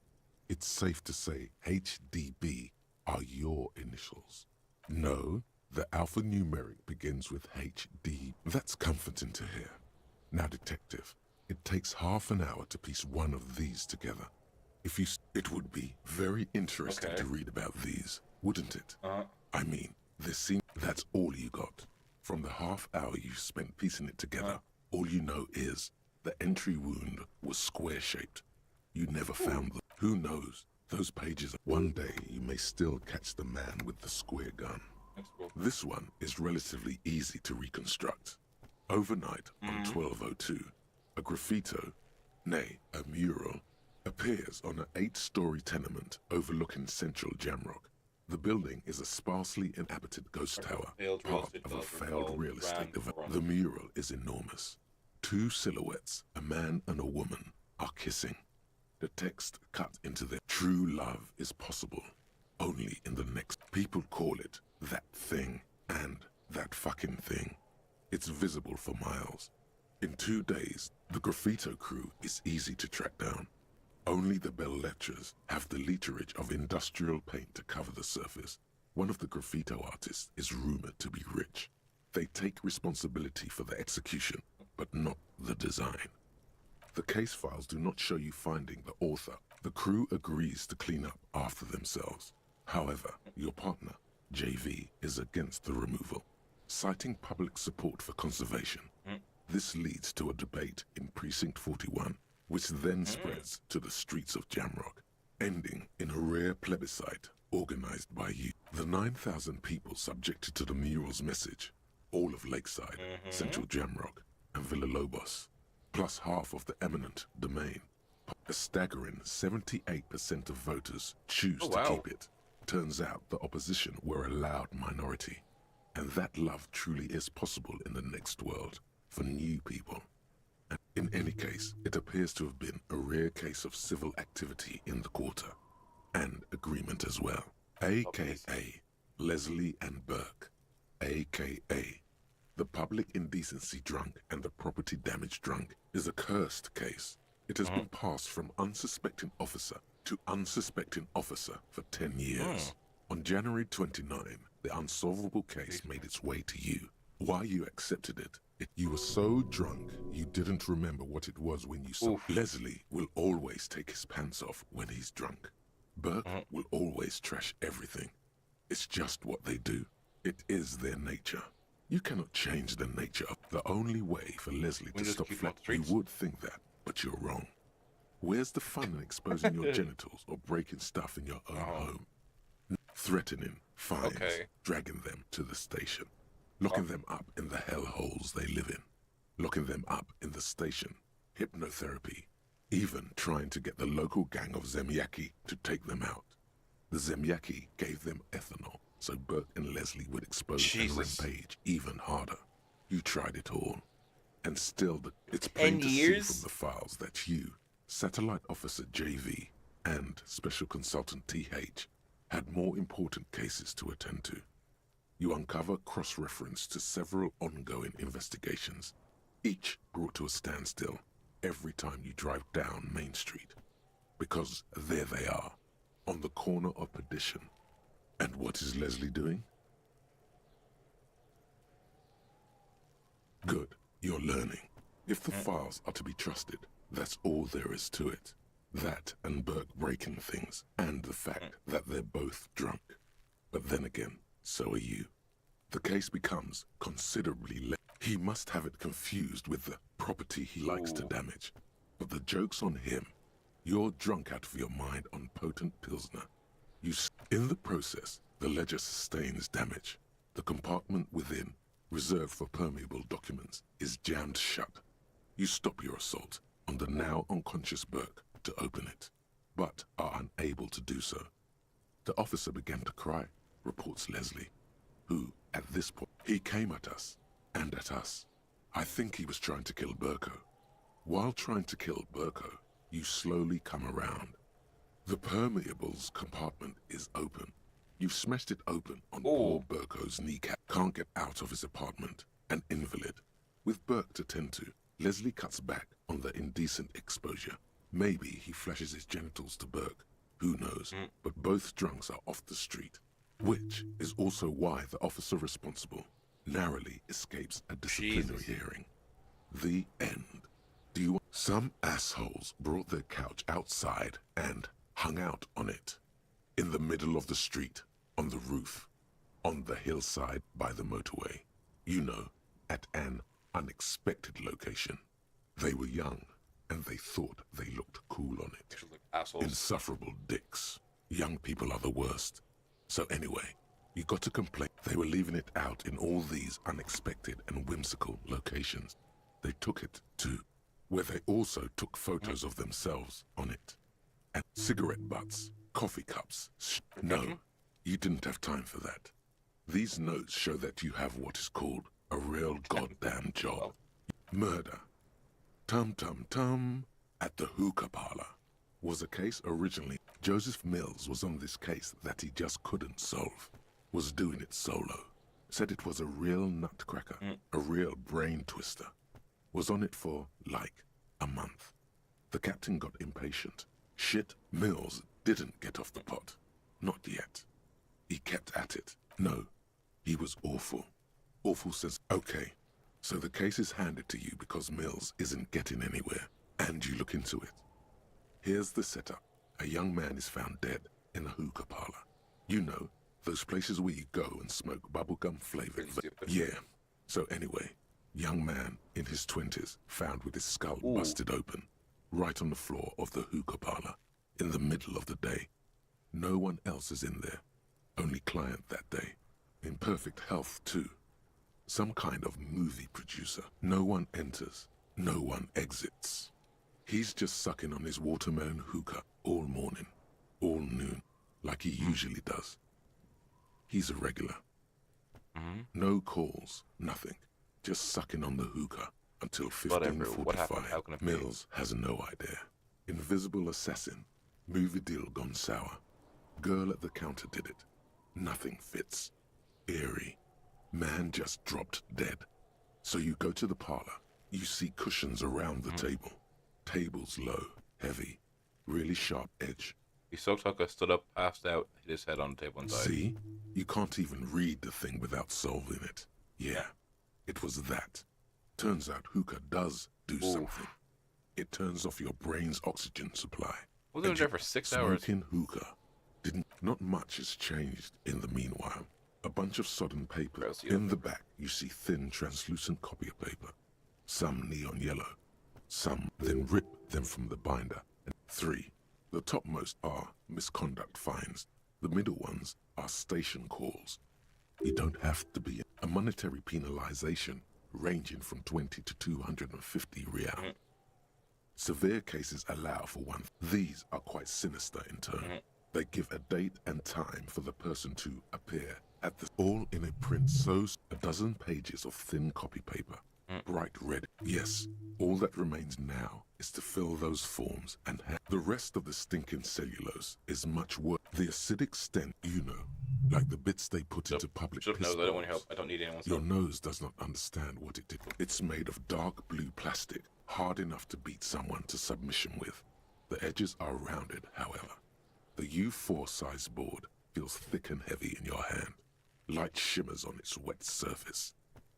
D: It's safe to say HDB are your initials. No, the alphanumeric begins with HD. That's comforting to hear. Now, detective, it takes half an hour to piece one of these together. It would be very interesting to read about these, wouldn't it? I mean, that's all you got. From the half hour you spent piecing it together, all you know is the entry wound was square-shaped. You never found them. Who knows? Those pages. One day you may still catch the man with the square gun. This one is relatively easy to reconstruct. Overnight on 1202, a graffito, nay, a mural, appears on an 8-story tenement overlooking central Jamrock. The building is a sparsely inhabited ghost tower, part of a failed real estate development. The mural is enormous. 2 silhouettes, a man and a woman, are kissing. The text cut into their true love is possible only in the next. People call it that thing and that fucking thing. It's visible for miles. In 2 days, the graffito crew is easy to track down. Only the bell lectures have the literage of industrial paint to cover the surface. One of the graffito artists is rumored to be rich. They take responsibility for the execution, but not the design. The case files do not show you finding the author. The crew agrees to clean up after themselves. However, your partner, JV, is against the removal, citing public support for conservation. This leads to a debate in Precinct 41, which then spreads to the streets of Jamrock, ending in a rare plebiscite organized by you. The 9,000 people subjected to the mural's message, all of Lakeside, Central Jamrock, and Villalobos, plus half of the eminent domain. A staggering 78% of voters choose to keep it. Turns out the opposition were a loud minority, and that love truly is possible in the next world for new people. And in any case, it appears to have been a rare case of civil activity in the quarter, and agreement as well. AKA Leslie and Burke, AKA the public indecency drunk and the property damage drunk, is a cursed case. It has been passed from unsuspecting officer to unsuspecting officer for 10 years. On January 29, the unsolvable case made its way to you. Why you accepted it, you were so drunk you didn't remember what it was when you saw. Leslie will always take his pants off when he's drunk. Burke will always trash everything. It's just what they do. It is their nature. You cannot change the nature of the only way for Leslie to stop flat. You would think that, but you're wrong. Where's the fun in exposing your genitals or breaking stuff in your own home? Threatening, fines, dragging them to the station, locking them up in the hellholes they live in, locking them up in the station, hypnotherapy, even trying to get the local gang of Zemyaki to take them out. The Zemyaki gave them ethanol, so Burke and Leslie would expose and rampage even harder. You tried it all. And still, it's plain to see from the files that you, Satellite Officer JV, and Special Consultant TH had more important cases to attend to. You uncover cross-reference to several ongoing investigations, each brought to a standstill every time you drive down Main Street. Because there they are, on the corner of perdition. And what is Leslie doing? Good, you're learning. If the files are to be trusted, that's all there is to it. That and Burke breaking things, and the fact that they're both drunk. But then again, so are you. The case becomes considerably less. He must have it confused with the property he likes to damage. But the joke's on him. You're drunk out of your mind on potent Pilsner. In the process, the ledger sustains damage. The compartment within, reserved for permeable documents, is jammed shut. You stop your assault on the now unconscious Burke to open it, but are unable to do so. The officer began to cry, reports Leslie, who, at this point, he came at us, and at us. I think he was trying to kill Burko. While trying to kill Burko, you slowly come around. The permeables compartment is open. You've smashed it open on poor Burko's kneecap. Can't get out of his apartment, an invalid. With Burke to tend to, Leslie cuts back on the indecent exposure. Maybe he flashes his genitals to Burke. Who knows? But both drunks are off the street. Which is also why the officer responsible narrowly escapes a disciplinary hearing. The end. Do you want... Some assholes brought their couch outside and hung out on it. In the middle of the street, on the roof, on the hillside by the motorway. You know, at an unexpected location. They were young, and they thought they looked cool on it.
A: Assholes.
D: Insufferable dicks. Young people are the worst. So anyway, you got to complain. They were leaving it out in all these unexpected and whimsical locations. They took it to where they also took photos of themselves on it. And cigarette butts, coffee cups. No, you didn't have time for that. These notes show that you have what is called a real goddamn job. Murder. Tum-tum-tum at the hookah parlor. was a case originally. Joseph Mills was on this case that he just couldn't solve. Was doing it solo. Said it was a real nutcracker, a real brain twister. Was on it for, like, a month. The captain got impatient. Shit, Mills didn't get off the pot. Not yet. He kept at it. No, he was awful. Awful says, okay, so the case is handed to you because Mills isn't getting anywhere, and you look into it. Here's the setup. A young man is found dead in a hookah parlor. You know, those places where you go and smoke bubblegum flavored. Yeah. So anyway, young man in his 20s found with his skull busted open, right on the floor of the hookah parlor, in the middle of the day. No one else is in there. Only client that day. In perfect health too. Some kind of movie producer. No one enters. No one exits. He's just sucking on his watermelon hookah all morning, all noon, like he usually does. He's a regular. No calls, nothing. Just sucking on the hookah until 15:45. Mills has no idea. Invisible assassin. Movie deal gone sour. Girl at the counter did it. Nothing fits. Eerie. Man just dropped dead. So you go to the parlor. You see cushions around the table. Tables low, heavy, really sharp edge.
A: The Soaktucker stood up, passed out, hit his head on the table and died.
D: See? You can't even read the thing without solving it. Yeah, it was that. Turns out hookah does do something. It turns off your brain's oxygen supply.
A: Was it there for 6 hours?
D: Smoking hookah didn't. Not much has changed in the meanwhile. A bunch of sodden paper. In the back, you see thin, translucent copier paper. Some neon yellow. Some then rip them from the binder. And 3. The topmost are misconduct fines. The middle ones are station calls. You don't have to be a monetary penalization ranging from 20 to 250 real. Severe cases allow for one. These are quite sinister in turn. They give a date and time for the person to appear at the all in a print so a dozen pages of thin copy paper. Bright red. Yes, all that remains now is to fill those forms and the rest of the stinking cellulose is much worse. The acidic stench, you know, like the bits they put into public piss
A: nose, I don't want your help. I don't need anyone's
D: Your
A: help.
D: nose does not understand what it did. It's made of dark blue plastic, hard enough to beat someone to submission with. The edges are rounded, however. The U4 size board feels thick and heavy in your hand. Light shimmers on its wet surface.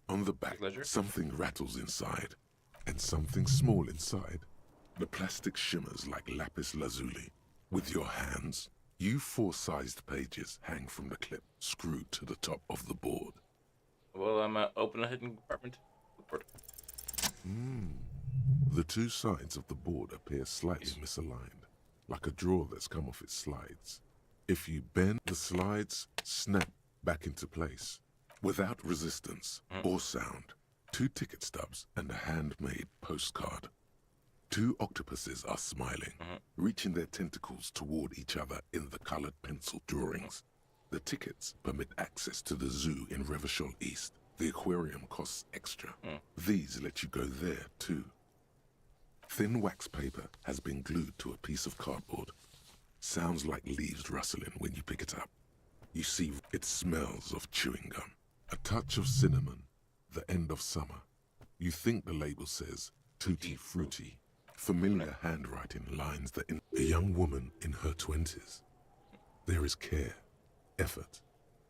D: On the back, something rattles inside, and something small inside. The plastic shimmers like lapis lazuli. With your hands, U4-sized pages hang from the clip, screwed to the top of the board.
A: Well, I'm open a hidden compartment.
D: The two sides of the board appear slightly misaligned, like a drawer that's come off its slides. If you bend, the slides snap back into place. Without resistance or sound, 2 ticket stubs and a handmade postcard. 2 octopuses are smiling, reaching their tentacles toward each other in the colored pencil drawings. The tickets permit access to the zoo in Revachol East. The aquarium costs extra. These let you go there too. Thin wax paper has been glued to a piece of cardboard. Sounds like leaves rustling when you pick it up. You see it smells of chewing gum. A touch of cinnamon, the end of summer. You think the label says tutti frutti. Familiar handwriting lines that in a young woman in her 20s. There is care, effort,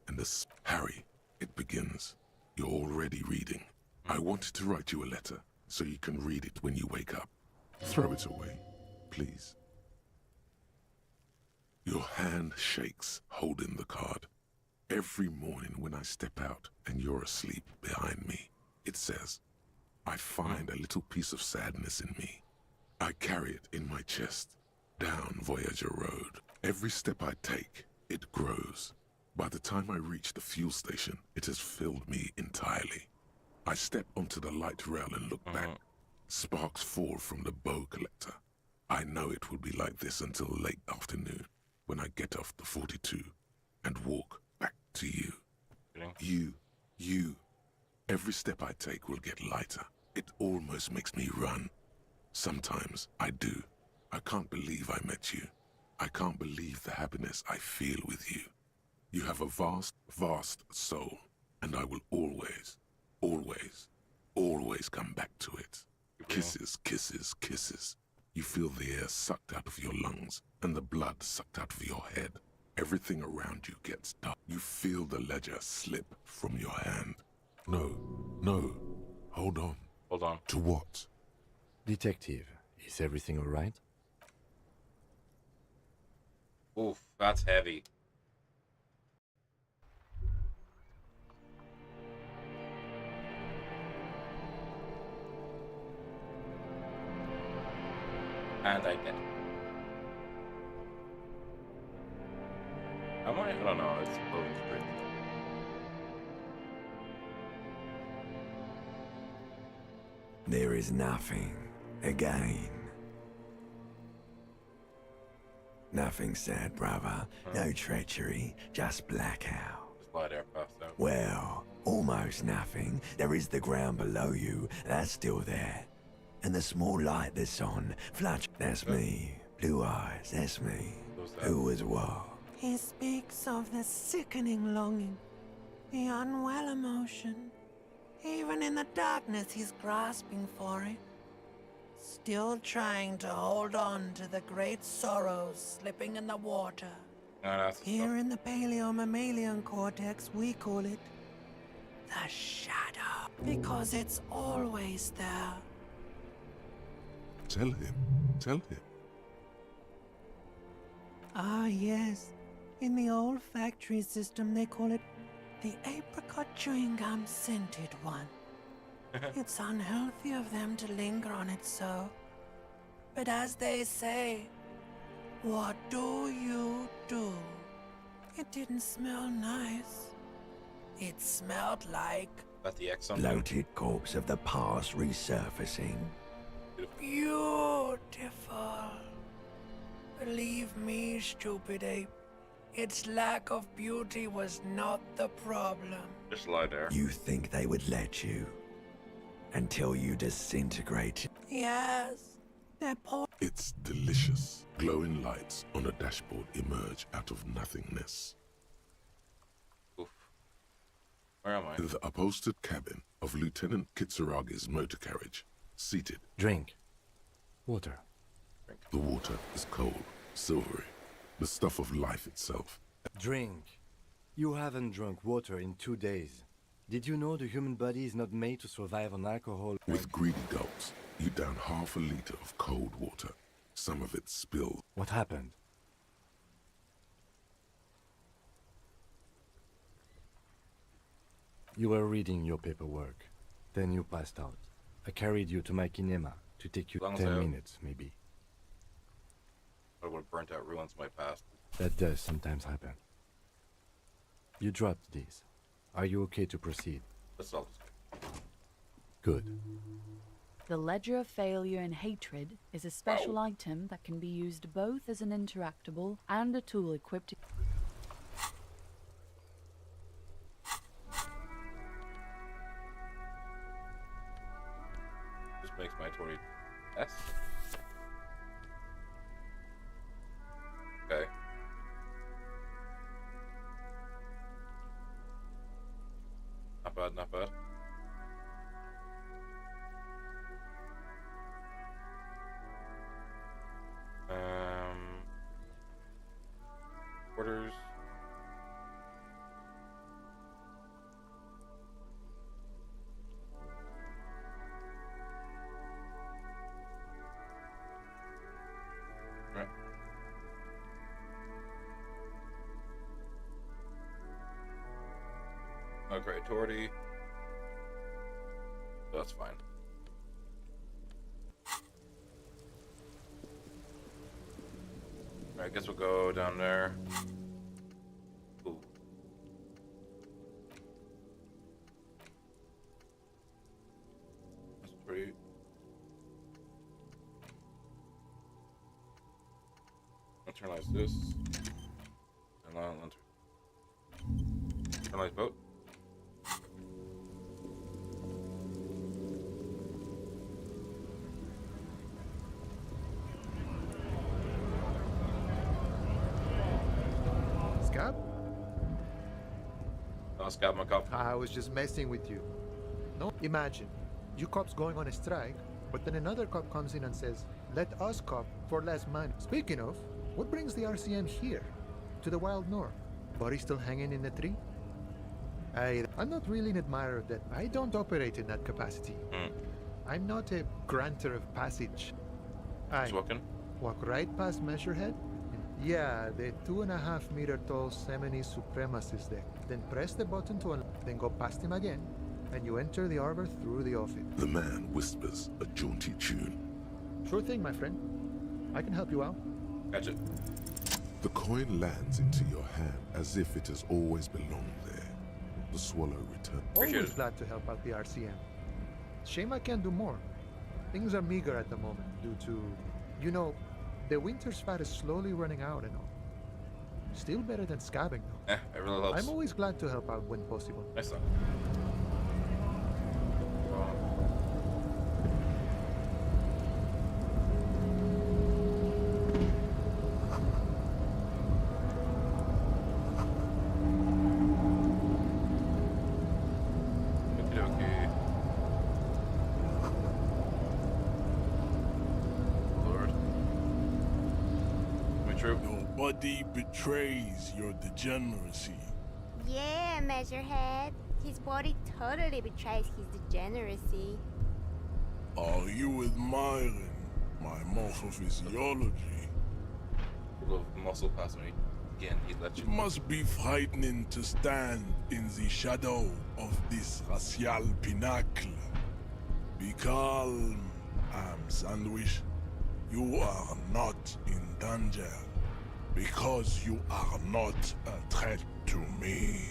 D: and Harry, it begins. You're already reading. I wanted to write you a letter so you can read it when you wake up. Throw it away, please. Your hand shakes, holding the card. Every morning when I step out and you're asleep behind me, it says, I find a little piece of sadness in me. I carry it in my chest, down Voyager Road. Every step I take, it grows. By the time I reach the fuel station, it has filled me entirely. I step onto the light rail and look back. Sparks fall from the bow collector. I know it will be like this until late afternoon, when I get off the 42 and walk back to you. You. Every step I take will get lighter. It almost makes me run. Sometimes I do. I can't believe I met you. I can't believe the happiness I feel with you. You have a vast, vast soul, and I will always, always, always come back to it. Kisses, kisses, kisses. You feel the air sucked out of your lungs and the blood sucked out of your head. Everything around you gets dark. You feel the ledger slip from your hand. No, no, hold on.
A: Hold on.
D: To what?
F: Detective, is everything all right?
A: Oof, that's heavy. And I did. Am I? I don't know. It's loading screen.
B: There is nothing again. Nothing sad, brother. No treachery, just blackout.
A: Just lie there, passed out.
B: Well, almost nothing. There is the ground below you. That's still there. And the small light that's on, flush. That's me. Blue eyes, that's me. Who was what?
C: He speaks of the sickening longing, the unwell emotion. Even in the darkness, he's grasping for it. Still trying to hold on to the great sorrows slipping in the water. Here in the paleo-mammalian cortex, we call it the shadow. Because it's always there.
D: Tell him. Tell him.
C: Ah, yes. In the old factory system, they call it the apricot chewing gum scented one. It's unhealthy of them to linger on it so. But as they say, what do you do? It didn't smell nice. It smelled like
A: Got the X on.
B: Bloated corpse of the past resurfacing.
C: beautiful. Believe me, stupid ape, its lack of beauty was not the problem.
A: Just lie there.
B: You think they would let you? Until you disintegrate.
C: Yes, they're poor.
D: It's delicious. Glowing lights on a dashboard emerge out of nothingness.
A: Oof. Where am I?
D: In the upholstered cabin of Lieutenant Kitsuragi's motor carriage, seated.
F: Drink. Water.
D: The water is cold, silvery, the stuff of life itself.
F: Drink. You haven't drunk water in 2 days. Did you know the human body is not made to survive on alcohol?
D: With greedy gulps, you down half a liter of cold water. Some of it spilled.
F: What happened? You were reading your paperwork. Then you passed out. I carried you to my kinema to take you 10 minutes, maybe.
A: I would have burnt out ruins my past.
F: That does sometimes happen. You dropped these. Are you okay to proceed?
A: That's all.
F: Good.
G: The Ledger of Failure and Hatred is a special item that can be used both as an interactable and a tool equipped to...
A: Just makes my 20 S. Okay. Not bad, not bad. Orders. Right. Oh, great authority. So that's fine. Alright, I guess we'll go down there. Ooh. That's pretty. Internalize this. And I'll internalize boat. Don't scab my cop.
K: I was just messing with you. No, imagine, you cops going on a strike, but then another cop comes in and says, let us cop for less money. Speaking of, what brings the RCM here? To the wild north? Body still hanging in the tree? I'm not really an admirer of that. I don't operate in that capacity. I'm not a granter of passage. I walk right past Measurehead. Yeah, the 2.5 meter tall Semini supremacist deck. Then press the button to unlock, then go past him again, and you enter the arbor through the office.
D: The man whispers a jaunty tune.
K: Sure thing, my friend. I can help you out.
A: Gotcha.
D: The coin lands into your hand as if it has always belonged there. The swallow returns.
K: Always glad to help out the RCM. Shame I can't do more. Things are meager at the moment due to, you know, the winter's fat is slowly running out and all. Still better than scabbing though.
A: It really helps.
K: I'm always glad to help out when possible.
A: Nice one.
O: Nobody betrays your degeneracy.
E: Yeah, Measurehead. His body totally betrays his degeneracy.
O: Are you admiring my morphophysiology?
A: Little muscle past me. Again, he let you.
O: It must be frightening to stand in the shadow of this racial pinnacle. Be calm, I'm Sandwich. You are not in danger. Because you are not a threat to me.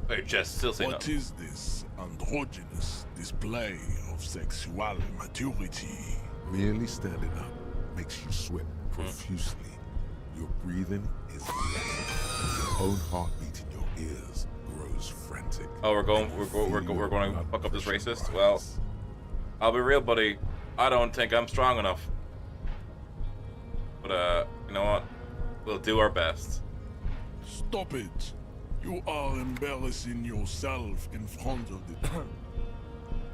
A: Wait, just still saying
O: What is this androgynous display of sexual maturity?
D: Merely standing up makes you sweat profusely. Your breathing is erratic. Your own heartbeat in your ears grows frantic.
A: Oh, we're going to fuck up this racist? Well, I'll be real, buddy. I don't think I'm strong enough. But, you know what? We'll do our best.
O: Stop it. You are embarrassing yourself in front of the...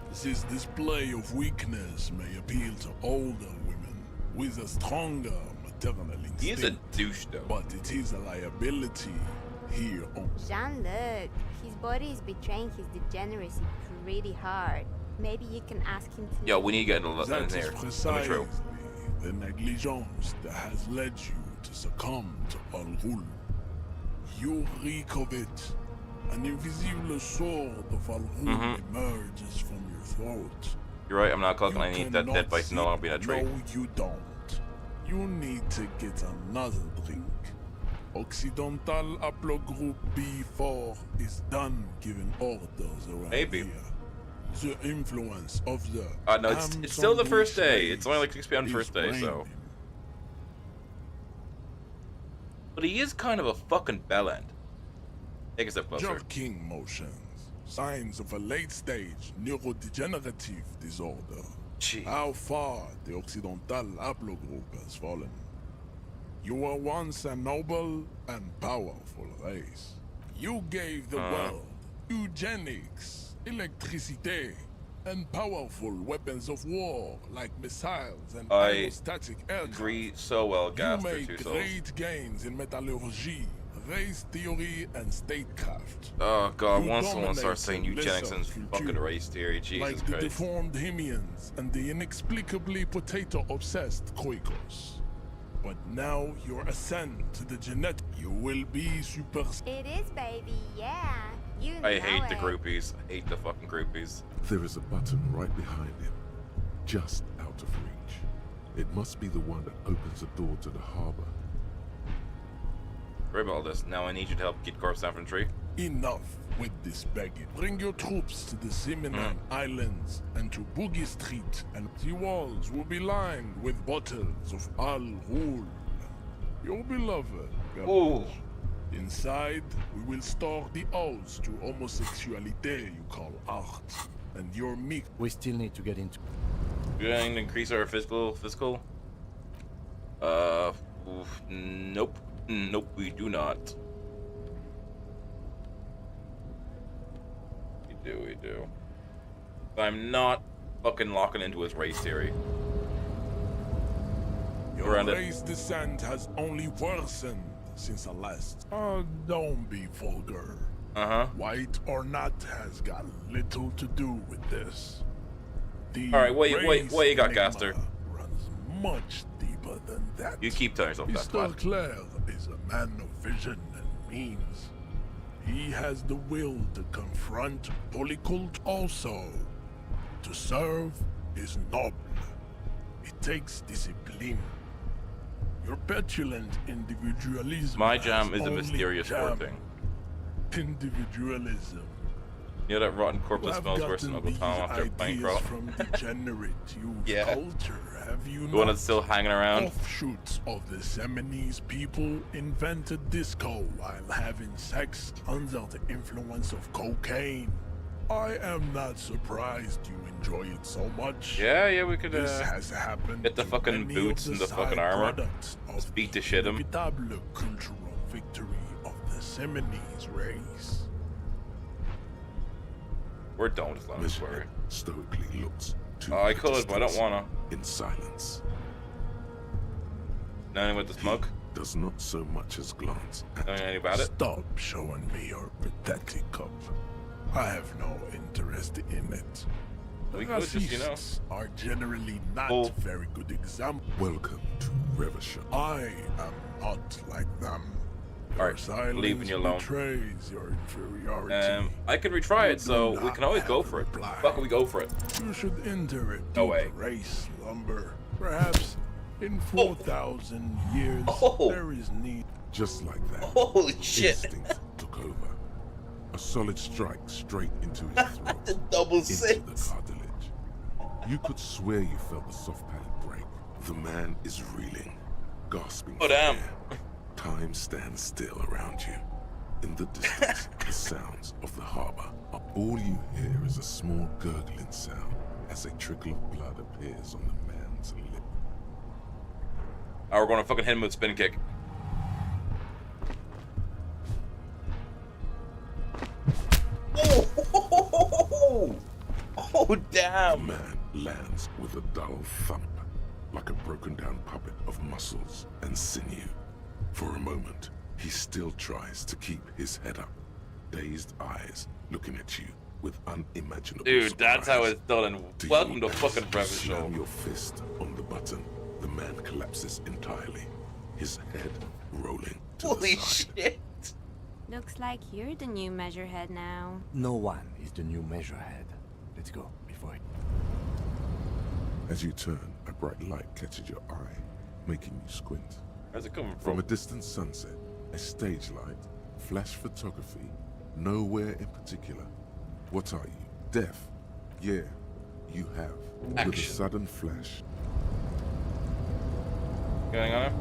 O: This display of weakness may appeal to older women with a stronger maternal instinct.
A: He is a douche, though.
O: But it is a liability here on...
E: Jean-Luc, his body is betraying his degeneracy pretty hard. Maybe you can ask him to...
A: Yo, we need to get in there.
O: That is precisely the negligence that has led you to succumb to Al Ghul. You reek of it. An invisible sword of Al Ghul emerges from your throat.
A: You're right, I'm not cooking. I need that dead bite to no longer be in that tree.
O: No, you don't. You need to get another drink. Occidental Haplogroup B4 is done giving orders around here. The influence of the...
A: No, it's still the first day. It's only like 6 p.m. first day, so... But he is kind of a fucking bellend. Take a step closer.
O: Jerking motions. Signs of a late-stage neurodegenerative disorder.
A: Jeez.
O: How far the Occidental Haplogroup has fallen. You were once a noble and powerful race. You gave the world eugenics, electricity, and powerful weapons of war like missiles and aerostatic aircraft.
A: Agree so well, Gas.
O: You made great gains in metallurgy, race theory, and statecraft.
A: Oh god, once someone starts saying eugenics and fucking race theory, Jesus
O: like
A: Christ.
O: the deformed Hemians and the inexplicably potato-obsessed Quakers. But now your ascent to the genetic, you will be super...
E: It is, baby, yeah. You know
A: I hate the groupies. I hate the fucking groupies.
D: There is a button right behind him, just out of reach. It must be the one that opens the door to the harbor.
A: Sorry about all this. Now I need you to help get Corpse Infantry.
O: Enough with this begging. Bring your troops to the Siminan Islands and to Boogie Street, and the walls will be lined with bottles of Al Ghul, your beloved.
A: Ooh.
O: Inside, we will store the odes to homosexuality you call art, and your meek.
F: We still need to get into.
A: We're going to increase our physical. Nope. Nope, we do not. We do. I'm not fucking locking into his race theory.
O: Your race descent has only worsened since the last. Don't be vulgar. White or not has got little to do with this.
A: Alright, what you got, Gaster?
O: Runs much deeper than that.
A: You keep telling yourself that.
O: Mr. Claire is a man of vision and means. He has the will to confront Polycult also. To serve is noble. It takes discipline. Your petulant individualism.
A: My jam is a mysterious word thing.
O: Individualism.
A: You know that rotten corpse smells worse than Uncle Tom after playing Crawl?
O: From degenerate youth
A: yeah.
O: culture, have you
A: the one that's still hanging around?
O: Offshoots of the Seminoles people invented disco while having sex under the influence of cocaine. I am not surprised you enjoy it so much.
A: Yeah, we could
O: this has happened
A: get the fucking boots and the fucking armor. Just beat the shit him.
O: Cultural victory of the Seminoles race.
A: We're done with Lemon Square.
D: Stoically looks to
A: I could, but I don't wanna.
D: In silence.
A: Nothing with the smoke?
D: Does not so much as glance at
A: anything about it?
O: Stop showing me your pathetic cup. I have no interest in it.
A: We could just, you know.
O: Are generally not very good examples.
D: Welcome to Revachol.
O: I am not like them.
A: Alright, leaving you alone.
O: Betrays your inferiority.
A: I can retry it, so we can always go for it. Fuck, we go for it.
O: You should enter it.
A: No way.
O: Race slumber. Perhaps in 4,000 years there is need.
D: Just like that.
A: Holy shit!
D: Instinct took over. A solid strike straight into his throat.
A: The double
D: into
A: six.
D: The cartilage. You could swear you felt the soft palate break. The man is reeling, gasping.
A: Oh damn!
D: Air. Time stands still around you. In the distance, the sounds of the harbor. All you hear is a small gurgling sound as a trickle of blood appears on the man's lip.
A: We're gonna fucking hit him with a spin kick. Oh damn!
D: The man lands with a dull thump, like a broken down puppet of muscles and sinew. For a moment, he still tries to keep his head up, dazed eyes looking at you with unimaginable
A: Dude,
D: surprise.
A: that's how it's done, and welcome to fucking Revachol.
D: Slam your fist on the button, the man collapses entirely, his head rolling to
A: Holy
D: the side.
A: shit!
E: Looks like you're the new measurehead now.
F: No one is the new measurehead. Let's go before it.
D: As you turn, a bright light catches your eye, making you squint.
A: Where's it coming
D: From a distant sunset, a stage light, flash photography, nowhere in particular. What are you? Deaf? Yeah, you have.
A: Action.
D: With a sudden flash.
A: Going on him?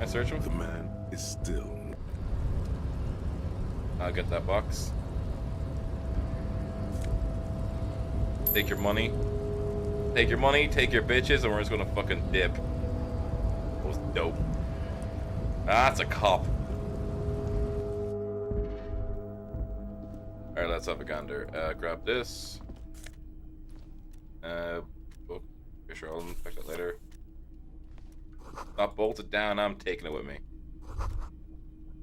A: I search him?
D: The man is still.
A: I'll get that box. Take your money. Take your money, take your bitches, and we're just gonna fucking dip. That was dope. That's a cop. Alright, let's have a gander. Grab this. Oh, sure, I'll inspect that later. Not bolted down, I'm taking it with me.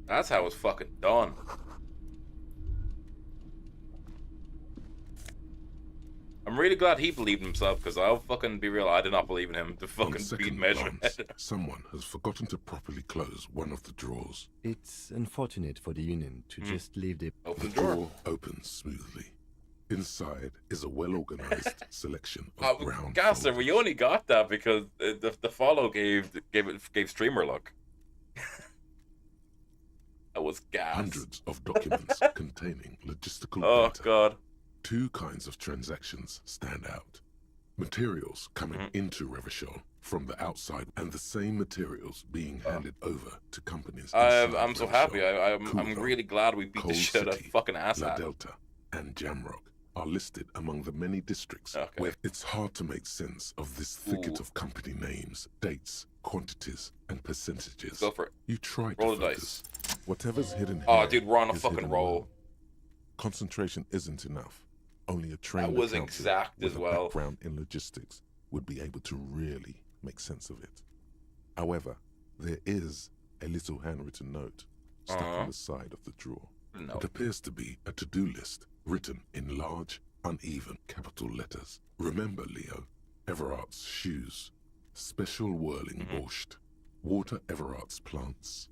A: That's how it's fucking done. I'm really glad he believed in himself, because I'll fucking be real, I did not believe in him to fucking beat Measurehead.
D: Someone has forgotten to properly close one of the drawers.
F: It's unfortunate for the Union to just leave the...
A: Open
D: the door opens smoothly. Inside is a well-organized selection of brown
A: Gasser, we only got that because the follow gave streamer luck. That was gas.
D: Hundreds of documents containing logistical
A: Oh,
D: data.
A: God.
D: Two kinds of transactions stand out. Materials coming into Revachol from the outside, and the same materials being handed over to companies inside
A: I'm so
D: Revachol.
A: happy. I'm
D: Kudo,
A: really glad we beat the
D: Coal
A: shit out of
D: City,
A: fucking
D: La
A: asshat.
D: Delta, and Jamrock are listed among the many districts where it's hard to make sense of this thicket of company names, dates, quantities, and percentages.
A: Go for it.
D: You try
A: Roll
D: to
A: the
D: focus. Whatever's hidden here.
A: Oh, dude, we're on a
D: is
A: fucking
D: hidden
A: roll.
D: well. Concentration isn't enough. Only a trained
A: That was
D: accountant
A: exact
D: with
A: as
D: a
A: well.
D: background in logistics would be able to really make sense of it. However, there is a little handwritten note stuck on the side of the drawer.
A: No.
D: It appears to be a to-do list written in large, uneven capital letters. Remember, Leo, Everart's shoes, special whirling borscht, water Everart's plants,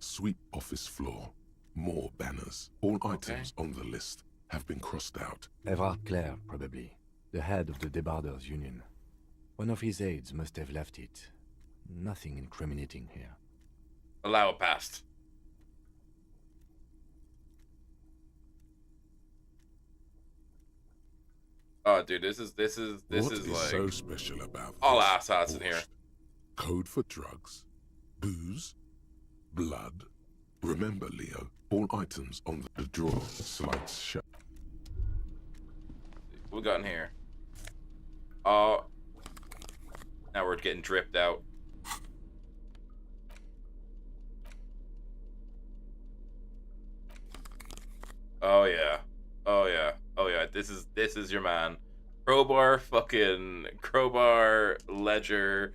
D: sweep office floor, more banners. All items on the list have been crossed out.
F: Everard Clare, probably. The head of the Debarders Union. One of his aides must have left it. Nothing incriminating here.
A: Allow it past. Oh, dude, this is
D: What is
A: like
D: so special about
A: all
D: this
A: asshats in here.
D: borscht? Code for drugs, booze, blood. Remember, Leo, all items on the drawer slides shut.
A: What we got in here? Oh, now we're getting dripped out. Oh yeah, oh yeah, oh yeah. This is your man. Crowbar, fucking crowbar, ledger,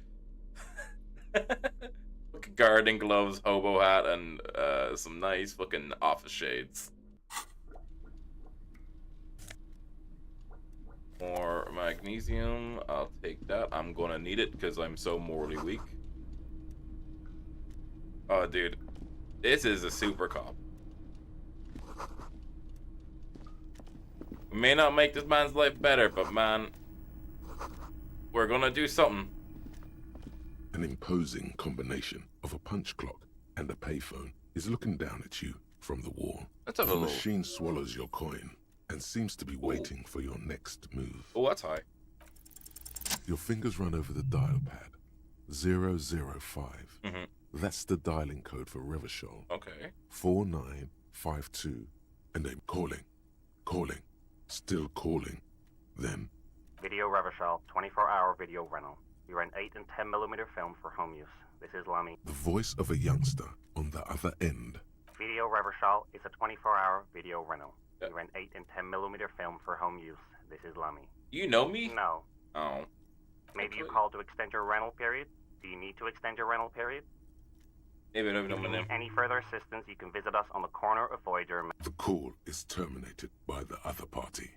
A: fucking gardening gloves, hobo hat, and some nice fucking office shades. More magnesium. I'll take that. I'm gonna need it because I'm so morally weak. Oh, dude, this is a super cop. We may not make this man's life better, but man, we're gonna do something.
D: An imposing combination of a punch clock and a payphone is looking down at you from the wall.
A: Let's have a
D: the
A: little-
D: machine swallows your coin and seems to be waiting for your next move.
A: Oh, that's high.
D: Your fingers run over the dial pad. 005. That's the dialing code for Revachol.
A: Okay.
D: 4952. And I'm calling. Still calling. Then
L: Video Revachol, 24-hour video rental. You rent 8 and 10mm film for home use. This is Lamy.
D: the voice of a youngster on the other end.
L: Video Revachol is a 24-hour video rental. You rent 8 and 10mm film for home use. This is Lamy.
A: You know me?
L: No.
A: Oh.
L: Maybe you called to extend your rental period? Do you need to extend your rental period?
A: Maybe I don't know
L: If
A: my
L: you
A: name.
L: need any further assistance, you can visit us on the corner of Voyager.
D: The call is terminated by the other party.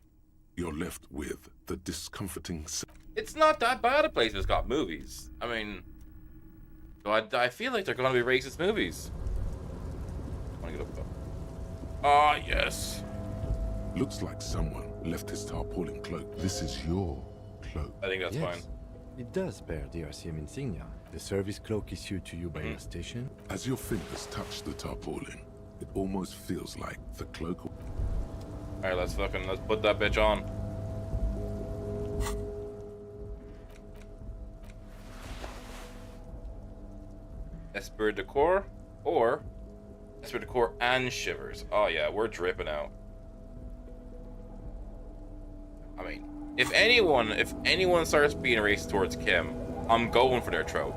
D: You're left with the discomforting
A: It's not that bad a place that's got movies. I mean, I feel like they're gonna be racist movies. I wanna get up. Ah, yes.
D: Looks like someone left his tarpaulin cloak. This is your cloak.
A: I think that's
F: Yes.
A: fine.
F: It does bear the RCM insignia. The service cloak issued to you by your station.
D: As your fingers touch the tarpaulin, it almost feels like the cloak.
A: Alright, let's put that bitch on. Esper Decor or Esper Decor and Shivers. Oh yeah, we're dripping out. I mean, if anyone starts being racist towards Kim, I'm going for their throat.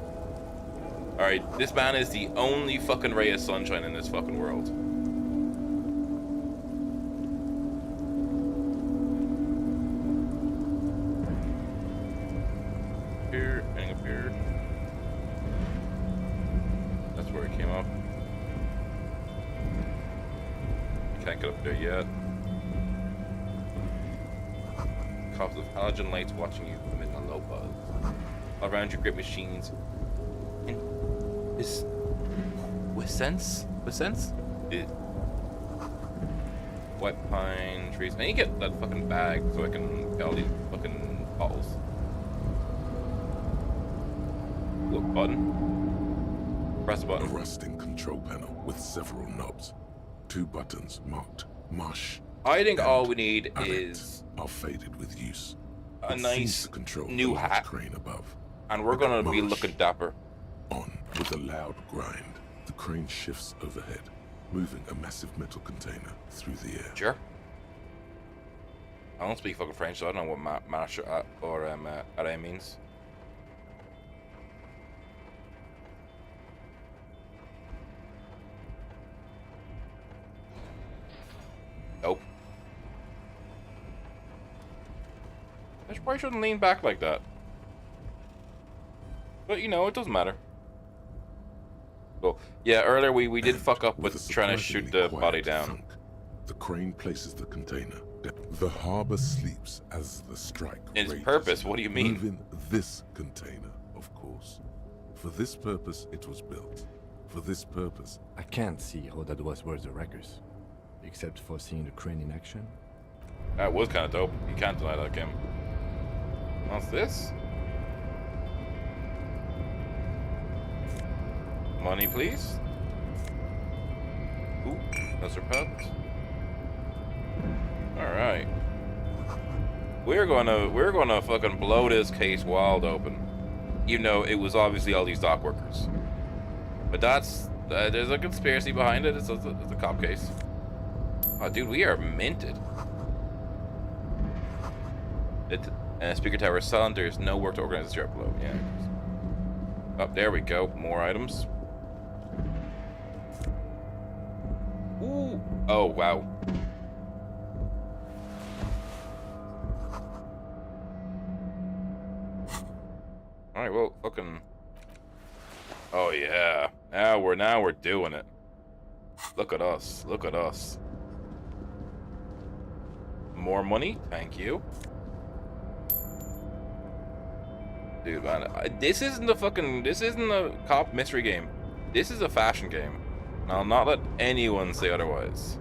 A: Alright, this man is the only fucking ray of sunshine in this fucking world. Here, hang up here. That's where it came up. Can't get up there yet. Cops of halogen lights watching you from a low buzz. All around you, great machines. And is with sense? It, white pine trees. I need to get that fucking bag so I can get all these fucking bottles. Look, button. Press the button.
D: A rusting control panel with several knobs. 2 buttons marked Marsh.
A: I think all we need is
D: are faded with use.
A: a nice new
D: the
A: hat,
D: crane above.
A: And we're gonna be looking dapper.
D: On with a loud grind, the crane shifts overhead, moving a massive metal container through the air.
A: Sure. I don't speak fucking French, so I don't know what marche or arrêt means. Nope. I probably shouldn't lean back like that. But you know, it doesn't matter. Cool. Yeah, earlier we did fuck up with trying to shoot the body down.
D: Thunk, the crane places the container. The harbor sleeps as the strike.
A: Its purpose? What do you mean?
D: Moving this container, of course. For this purpose, it was built. For this purpose.
F: I can't see how that was worth the records, except for seeing the crane in action.
A: That was kind of dope. You can't deny that, Kim. What's this? Money, please. Ooh, those are pubs. All right. We're gonna fucking blow this case wide open. You know, it was obviously all these dock workers. But that's there's a conspiracy behind it. It's a cop case. Oh, dude, we are minted. Speaker tower silent. There's no work to organize the below. Yeah. Oh, there we go. More items. Ooh. Oh, wow. Alright, well, fucking... Oh, yeah. Now we're doing it. Look at us. Look at us. More money? Thank you. Dude, man, this isn't a cop mystery game. This is a fashion game. And I'll not let anyone say otherwise.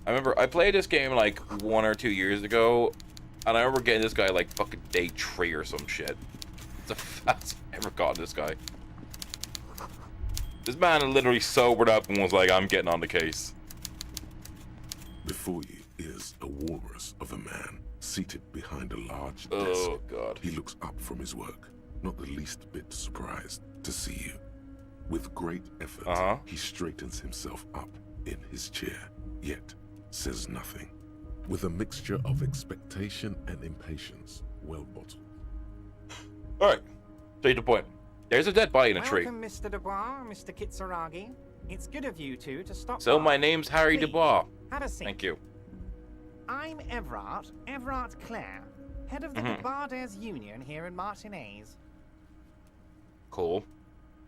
A: I remember I played this game like 1 or 2 years ago, and I remember getting this guy like fucking day 3 or some shit. It's the fastest I've ever got this guy. This man literally sobered up and was like, I'm getting on the case.
D: Before you is a walrus of a man seated behind a large desk.
A: Oh, God.
D: He looks up from his work, not the least bit surprised to see you. With great effort, he straightens himself up in his chair, yet says nothing. With a mixture of expectation and impatience, well bottled.
A: Alright, straight to the point. There's a dead body in a tree.
I: Welcome, Mr. Dubois, Mr. Kitsuragi. It's good of you two to stop
A: So
I: by.
A: my name's Harry
I: Please,
A: Dubois.
I: have a seat.
A: Thank you.
I: I'm Everard Clare, head of the Debarders Union here in Martinez.
A: Cool.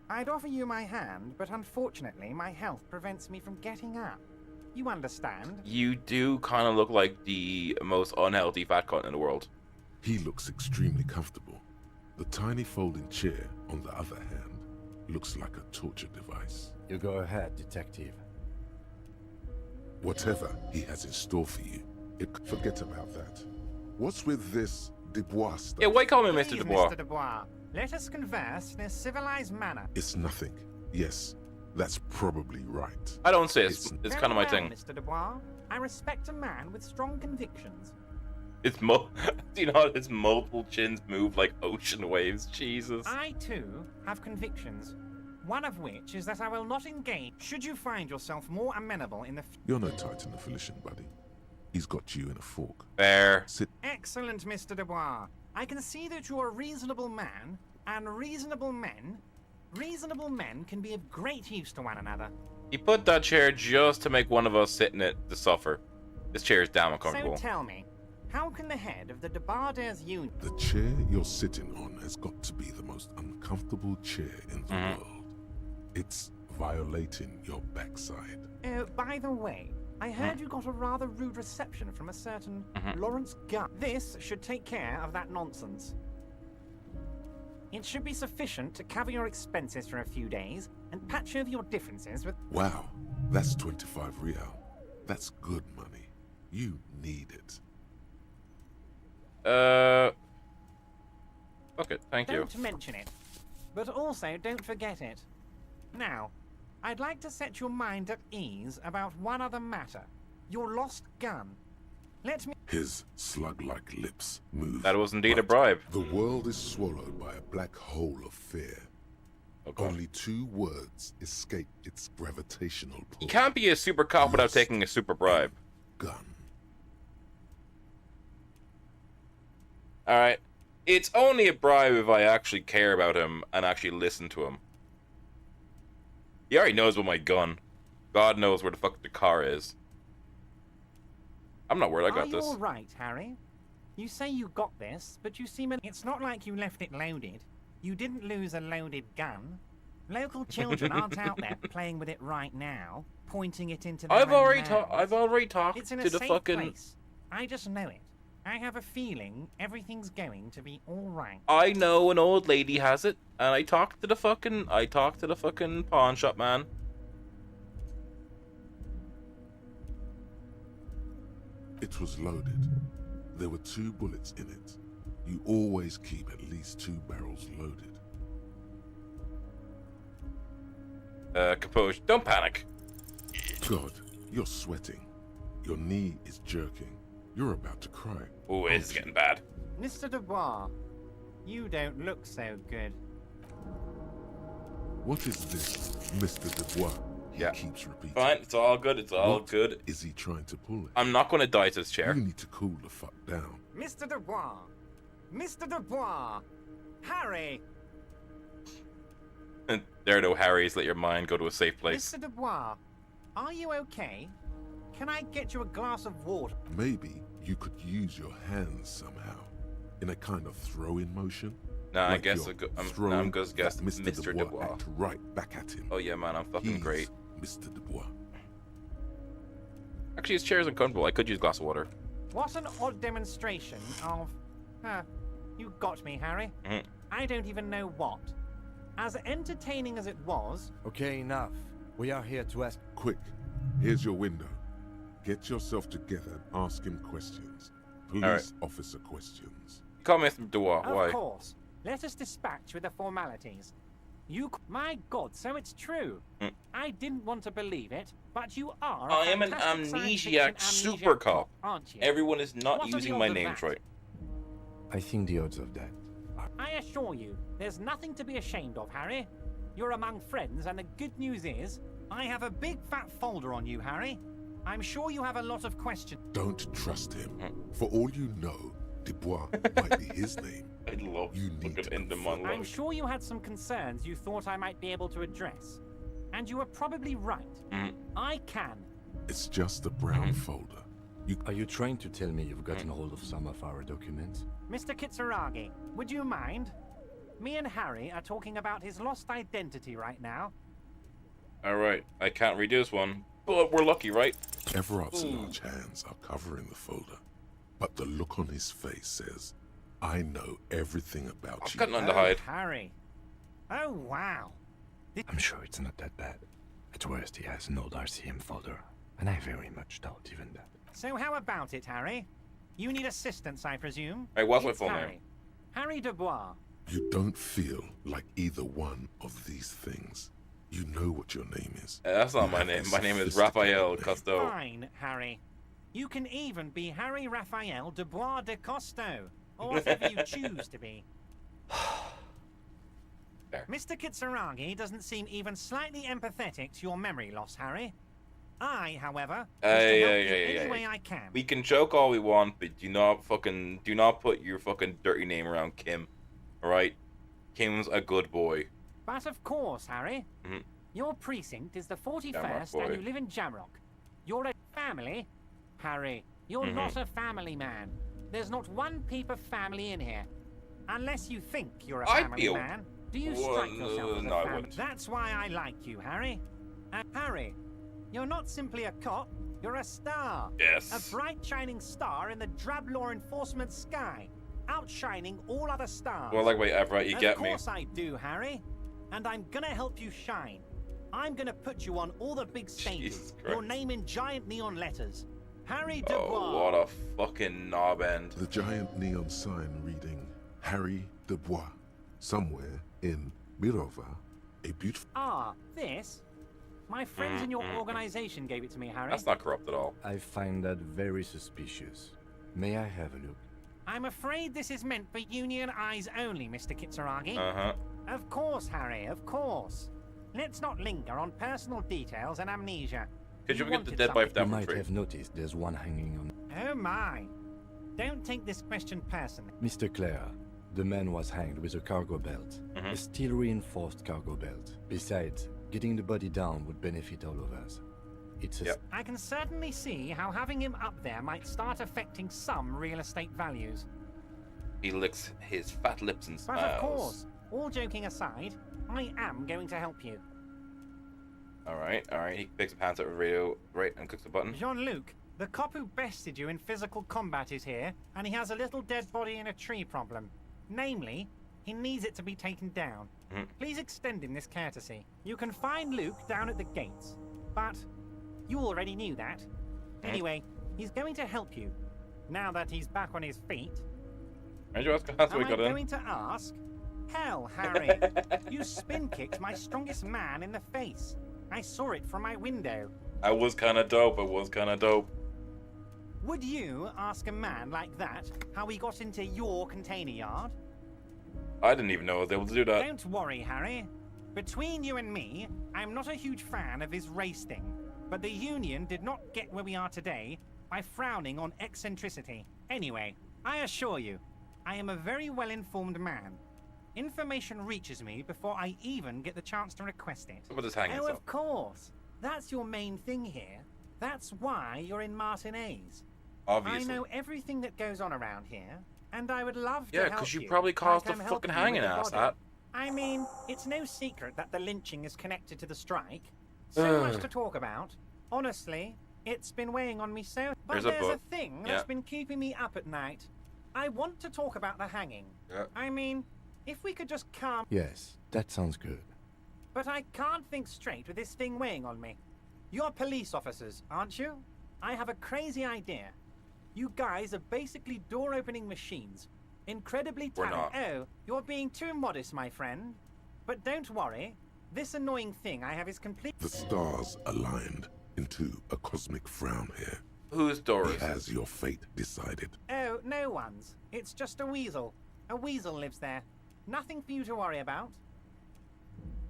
I: I'd offer you my hand, but unfortunately my health prevents me from getting up. You understand?
A: You do kind of look like the most unhealthy fat cunt in the world.
D: He looks extremely comfortable. The tiny folding chair, on the other hand, looks like a torture device.
F: You go ahead, detective.
D: Whatever he has in store for you, forget about that. What's with this Dubois stuff?
A: Yeah, why call me
I: Please,
A: Mr. Dubois?
I: Mr. Dubois, let us converse in a civilized manner.
D: It's nothing. Yes, that's probably right.
A: I don't say it's
I: Very
A: kind of my
I: well,
A: thing.
I: Mr. Dubois. I respect a man with strong convictions.
A: It's do you know how his multiple chins move like ocean waves? Jesus.
I: I, too, have convictions. One of which is that I will not engage should you find yourself more amenable in the
D: You're no Titan of Volition, buddy. He's got you in a fork.
A: Fair.
D: Sit.
I: Excellent, Mr. Dubois. I can see that you're a reasonable man, and reasonable men can be of great use to one another.
A: He put that chair just to make one of us sit in it to suffer. This chair is damn uncomfortable.
I: So tell me, how can the head of the Debarders Union...
D: The chair you're sitting on has got to be the most uncomfortable chair in the world. It's violating your backside.
I: By the way, I heard you got a rather rude reception from a certain Lawrence Gunn. This should take care of that nonsense. It should be sufficient to cover your expenses for a few days and patch over your differences with...
D: Wow, that's 25 real. That's good money. You need it.
A: Okay, thank you.
I: Don't mention it. But also, don't forget it. Now, I'd like to set your mind at ease about one other matter. Your lost gun. Let me...
D: His slug-like lips move.
A: That was indeed a bribe.
D: The world is swallowed by a black hole of fear.
A: Okay.
D: Only 2 words escape its gravitational pull.
A: You can't be a super cop without taking a super bribe.
D: Gun.
A: Alright. It's only a bribe if I actually care about him and actually listen to him. He already knows about my gun. God knows where the fuck the car is. I'm not worried, I got this.
I: Are you alright, Harry? You say you got this, but you seem... It's not like you left it loaded. You didn't lose a loaded gun. Local children aren't out there playing with it right now, pointing it into their
A: I've
I: own
A: already
I: mouths.
A: talked
I: It's in
A: to
I: a
A: the
I: safe
A: fucking...
I: place. I just know it. I have a feeling everything's going to be alright.
A: I know an old lady has it, and I talked to the fucking pawn shop man.
D: It was loaded. There were 2 bullets in it. You always keep at least 2 barrels loaded.
A: Composure. Don't panic.
D: God, you're sweating. Your knee is jerking. You're about to cry.
A: Ooh, it's getting bad.
I: Mr. Dubois, you don't look so good.
D: What is this, Mr. Dubois? He keeps repeating.
A: Fine, it's all good, it's all
D: What
A: good.
D: is he trying to pull at?
A: I'm not going to die to this chair.
D: You need to cool the fuck down.
I: Mr. Dubois! Mr. Dubois! Harry!
A: And there are no Harrys. Let your mind go to a safe place.
I: Mr. Dubois, are you okay? Can I get you a glass of water?
D: Maybe you could use your hands somehow, in a kind of throw-in motion.
A: Nah,
D: like
A: I guess I'm just guessing Mr. Dubois.
D: Act right back at him.
A: Oh yeah, man, I'm fucking
D: He's
A: great.
D: Mr. Dubois.
A: Actually, his chair is uncomfortable. I could use a glass of water.
I: What an odd demonstration of... you got me, Harry. I don't even know what. As entertaining as it was...
F: Okay, enough. We are here to ask...
D: Quick, here's your window. Get yourself together and ask him questions. Police officer questions.
A: Call me Mr. Dubois. Why?
I: Of course. Let us dispatch with the formalities. My God, so it's true. I didn't want to believe it, but you are.
A: I am an amnesiac super cop,
I: aren't you?
A: Everyone is not
I: What are the
A: using my
I: odds of
A: names
I: that?
A: right.
F: I think the odds of that.
I: I assure you, there's nothing to be ashamed of, Harry. You're among friends, and the good news is, I have a big fat folder on you, Harry. I'm sure you have a lot of questions.
D: Don't trust him. For all you know, Dubois might be his name.
A: I love
D: you need to
A: end the monologue.
I: I'm sure you had some concerns you thought I might be able to address. And you were probably right. I can.
D: It's just a brown folder.
F: Are you trying to tell me you've gotten hold of some of our documents?
I: Mr. Kitsuragi, would you mind? Me and Harry are talking about his lost identity right now.
A: Alright, I can't read this one, but we're lucky, right?
D: Everard's large hands are covering the folder, but the look on his face says, I know everything about
A: I've
D: you.
A: got none to hide.
I: Harry. Oh, wow.
F: I'm sure it's not that bad. At worst, he has an old RCM folder, and I very much doubt even that.
I: So how about it, Harry? You need assistance, I presume?
A: Hey, what's my
I: It's
A: full
I: Harry.
A: name?
I: Harry Dubois.
D: You don't feel like either one of these things. You know what your name is.
A: That's not my name. My name is Raphael Costo.
I: Fine, Harry. You can even be Harry Raphael Dubois de Costo, or whatever you choose to be. Mr. Kitsuragi doesn't seem even slightly empathetic to your memory loss, Harry. I, however, wish to help you any way I can.
A: We can joke all we want, but do not put your fucking dirty name around Kim. Alright? Kim's a good boy.
I: But of course, Harry. Your precinct is the 41st
A: Jamrock boy.
I: and you live in Jamrock. You're a family. Harry, you're not a family man. There's not one peep of family in here. Unless you think you're a family man. Do you strike yourself as a
A: no, I
I: family?
A: wouldn't.
I: That's why I like you, Harry. And Harry, you're not simply a cop, you're a star.
A: Yes.
I: A bright shining star in the drab law enforcement sky, outshining all other stars.
A: Well, like, wait, Everett, you get me.
I: Of course I do, Harry. And I'm gonna help you shine. I'm gonna put you on all the big stages. Your name in giant neon letters. Harry Dubois.
A: Oh, what a fucking knob end.
D: The giant neon sign reading Harry Dubois. Somewhere in Mirova, a beautiful...
I: Ah, this? My friends in your organization gave it to me, Harry.
A: That's not corrupt at all.
F: I find that very suspicious. May I have a look?
I: I'm afraid this is meant for Union eyes only, Mr. Kitsuragi.
A: Uh-huh.
I: Of course, Harry, of course. Let's not linger on personal details and amnesia.
A: Could you get the dead body down
F: You
A: for
F: might
A: free?
F: have noticed there's one hanging on.
I: Oh my. Don't take this question personally.
F: Mr. Clare, the man was hanged with a cargo belt. A steel-reinforced cargo belt. Besides, getting the body down would benefit all of us. It's a...
I: I can certainly see how having him up there might start affecting some real estate values.
A: He licks his fat lips and
I: But
A: smiles.
I: of course, all joking aside, I am going to help you.
A: Alright. He picks up hands at the radio, right, and clicks the button.
I: Jean-Luc, the cop who bested you in physical combat is here, and he has a little dead body in a tree problem. Namely, he needs it to be taken down. Please extend him this courtesy. You can find Luke down at the gates, but you already knew that. Anyway, he's going to help you, now that he's back on his feet.
A: Did you ask how we
I: Am
A: got
I: I
A: in?
I: going to ask? Hell, Harry, you spin-kicked my strongest man in the face. I saw it from my window.
A: I was kind of dope.
I: Would you ask a man like that how he got into your container yard?
A: I didn't even know I was able to do that.
I: Don't worry, Harry. Between you and me, I'm not a huge fan of his race thing, but the Union did not get where we are today by frowning on eccentricity. Anyway, I assure you, I am a very well-informed man. Information reaches me before I even get the chance to request it.
A: What does hanging
I: Oh,
A: up?
I: of course. That's your main thing here. That's why you're in Martinez.
A: Obviously.
I: I know everything that goes on around here, and I would love to
A: Yeah,
I: help
A: because you
I: you.
A: probably caused
I: like
A: the
I: I'm
A: fucking
I: helping you
A: hanging
I: with
A: ass,
I: the body.
A: that.
I: I mean, it's no secret that the lynching is connected to the strike. So much to talk about. Honestly, it's been weighing on me so... But
A: There's a
I: there's
A: book.
I: a thing
A: Yeah.
I: that's been keeping me up at night. I want to talk about the hanging.
A: Yeah.
I: I mean, if we could just calm...
F: Yes, that sounds good.
I: But I can't think straight with this thing weighing on me. You're police officers, aren't you? I have a crazy idea. You guys are basically door-opening machines. Incredibly
A: We're
I: talented.
A: not.
I: Oh, you're being too modest, my friend. But don't worry. This annoying thing I have is complete...
D: The stars aligned into a cosmic frown here.
A: Whose door is
D: Has your fate decided?
I: Oh, no one's. It's just a weasel. A weasel lives there. Nothing for you to worry about.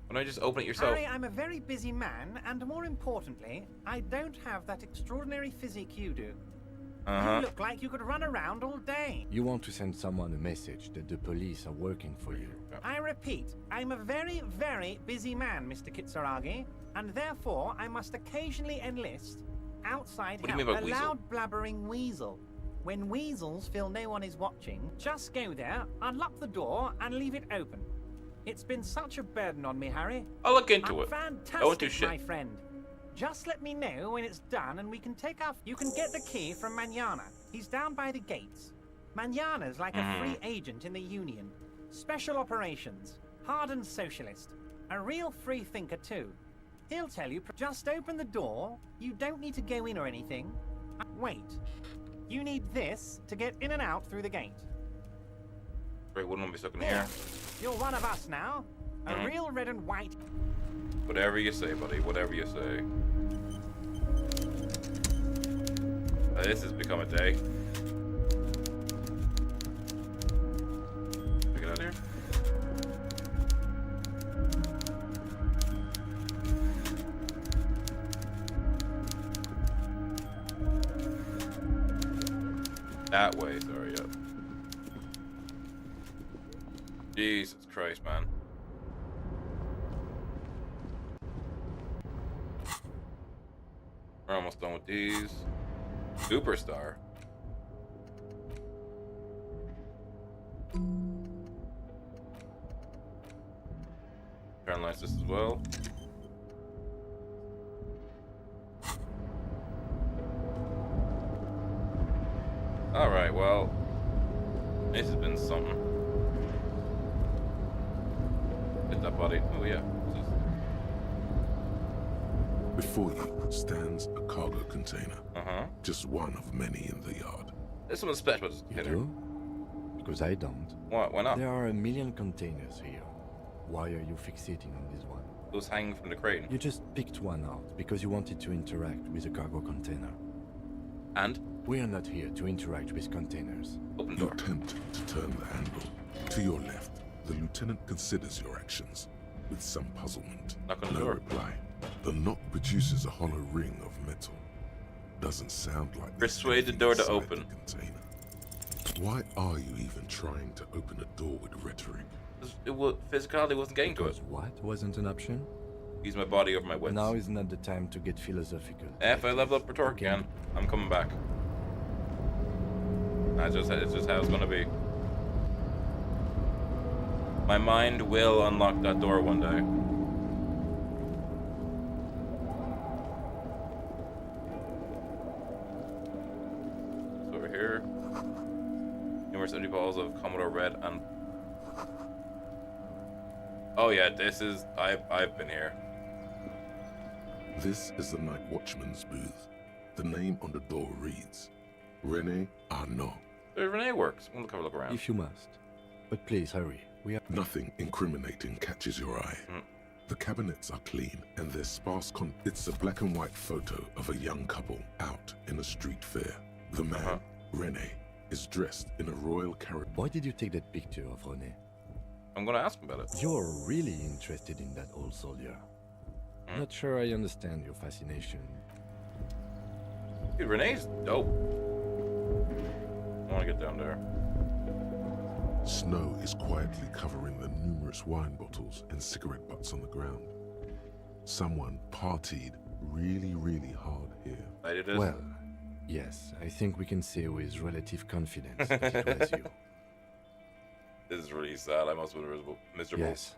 A: Why don't you just open it yourself?
I: Harry, I'm a very busy man, and more importantly, I don't have that extraordinary physique you do. You look like you could run around all day.
F: You want to send someone a message that the police are working for you.
I: I repeat, I'm a very, very busy man, Mr. Kitsuragi, and therefore I must occasionally enlist outside
A: What do you
I: help
A: mean by
I: a
A: weasel?
I: loud blabbering weasel. When weasels feel no one is watching, just go there, unlock the door, and leave it open. It's been such a burden on me, Harry.
A: I'll look into
I: I'm
A: it.
I: Fantastic,
A: I won't do shit.
I: my friend. Just let me know when it's done and we can take off. You can get the key from Manana. He's down by the gates. Manana's like a free agent in the Union. Special operations. Hardened socialist. A real free thinker too. He'll tell you, just open the door. You don't need to go in or anything. Wait. You need this to get in and out through the gate.
A: Right, wouldn't want to be stuck in here.
I: You're one of us now. A real red and white.
A: Whatever you say, buddy. Whatever you say. This has become a day. Get out of here. That way, sorry, yep. Jesus Christ, man. We're almost done with these. Superstar. Paralyze this as well. Alright, well. This has been something. Hit that body. Oh yeah.
D: Before you stands a cargo container. Just one of many in the yard.
A: There's something special about this
F: You
A: container.
F: do? Because I don't.
A: Why not?
F: There are a million containers here. Why are you fixating on this one?
A: It was hanging from the crane.
F: You just picked one out because you wanted to interact with a cargo container.
A: And?
F: We are not here to interact with containers.
A: Open
D: door. You attempt to turn the handle. To your left, the lieutenant considers your actions with some puzzlement.
A: Knock on the
D: No
A: door.
D: reply. The knock produces a hollow ring of metal. Doesn't sound like
A: Persuade the door to open.
D: Why are you even trying to open a door with rhetoric?
A: Physicality wasn't getting to it.
F: What wasn't an option?
A: Use my body over my wits.
F: Now is not the time to get philosophical.
A: If I level up rhetoric again, I'm coming back. It's just how it's gonna be. My mind will unlock that door one day. So over here, numerous empty bottles of Commodore Red and. Oh yeah, this is I've been here.
D: This is the night watchman's booth. The name on the door reads, René Arnaud.
A: Renee works. We'll have a look around.
F: If you must. But please hurry. We are...
D: Nothing incriminating catches your eye. The cabinets are clean and there's sparse It's a black and white photo of a young couple out in a street fair. The man, René, is dressed in a royal carriage.
F: Why did you take that picture of René?
A: I'm gonna ask him about it.
F: You're really interested in that old soldier. Not sure I understand your fascination.
A: Dude, Renee's dope. I wanna get down there.
D: Snow is quietly covering the numerous wine bottles and cigarette butts on the ground. Someone partied really, really hard here.
A: I did it.
F: Well, yes, I think we can say with relative confidence that it was you.
A: This is really sad. I must have been miserable.
F: Yes,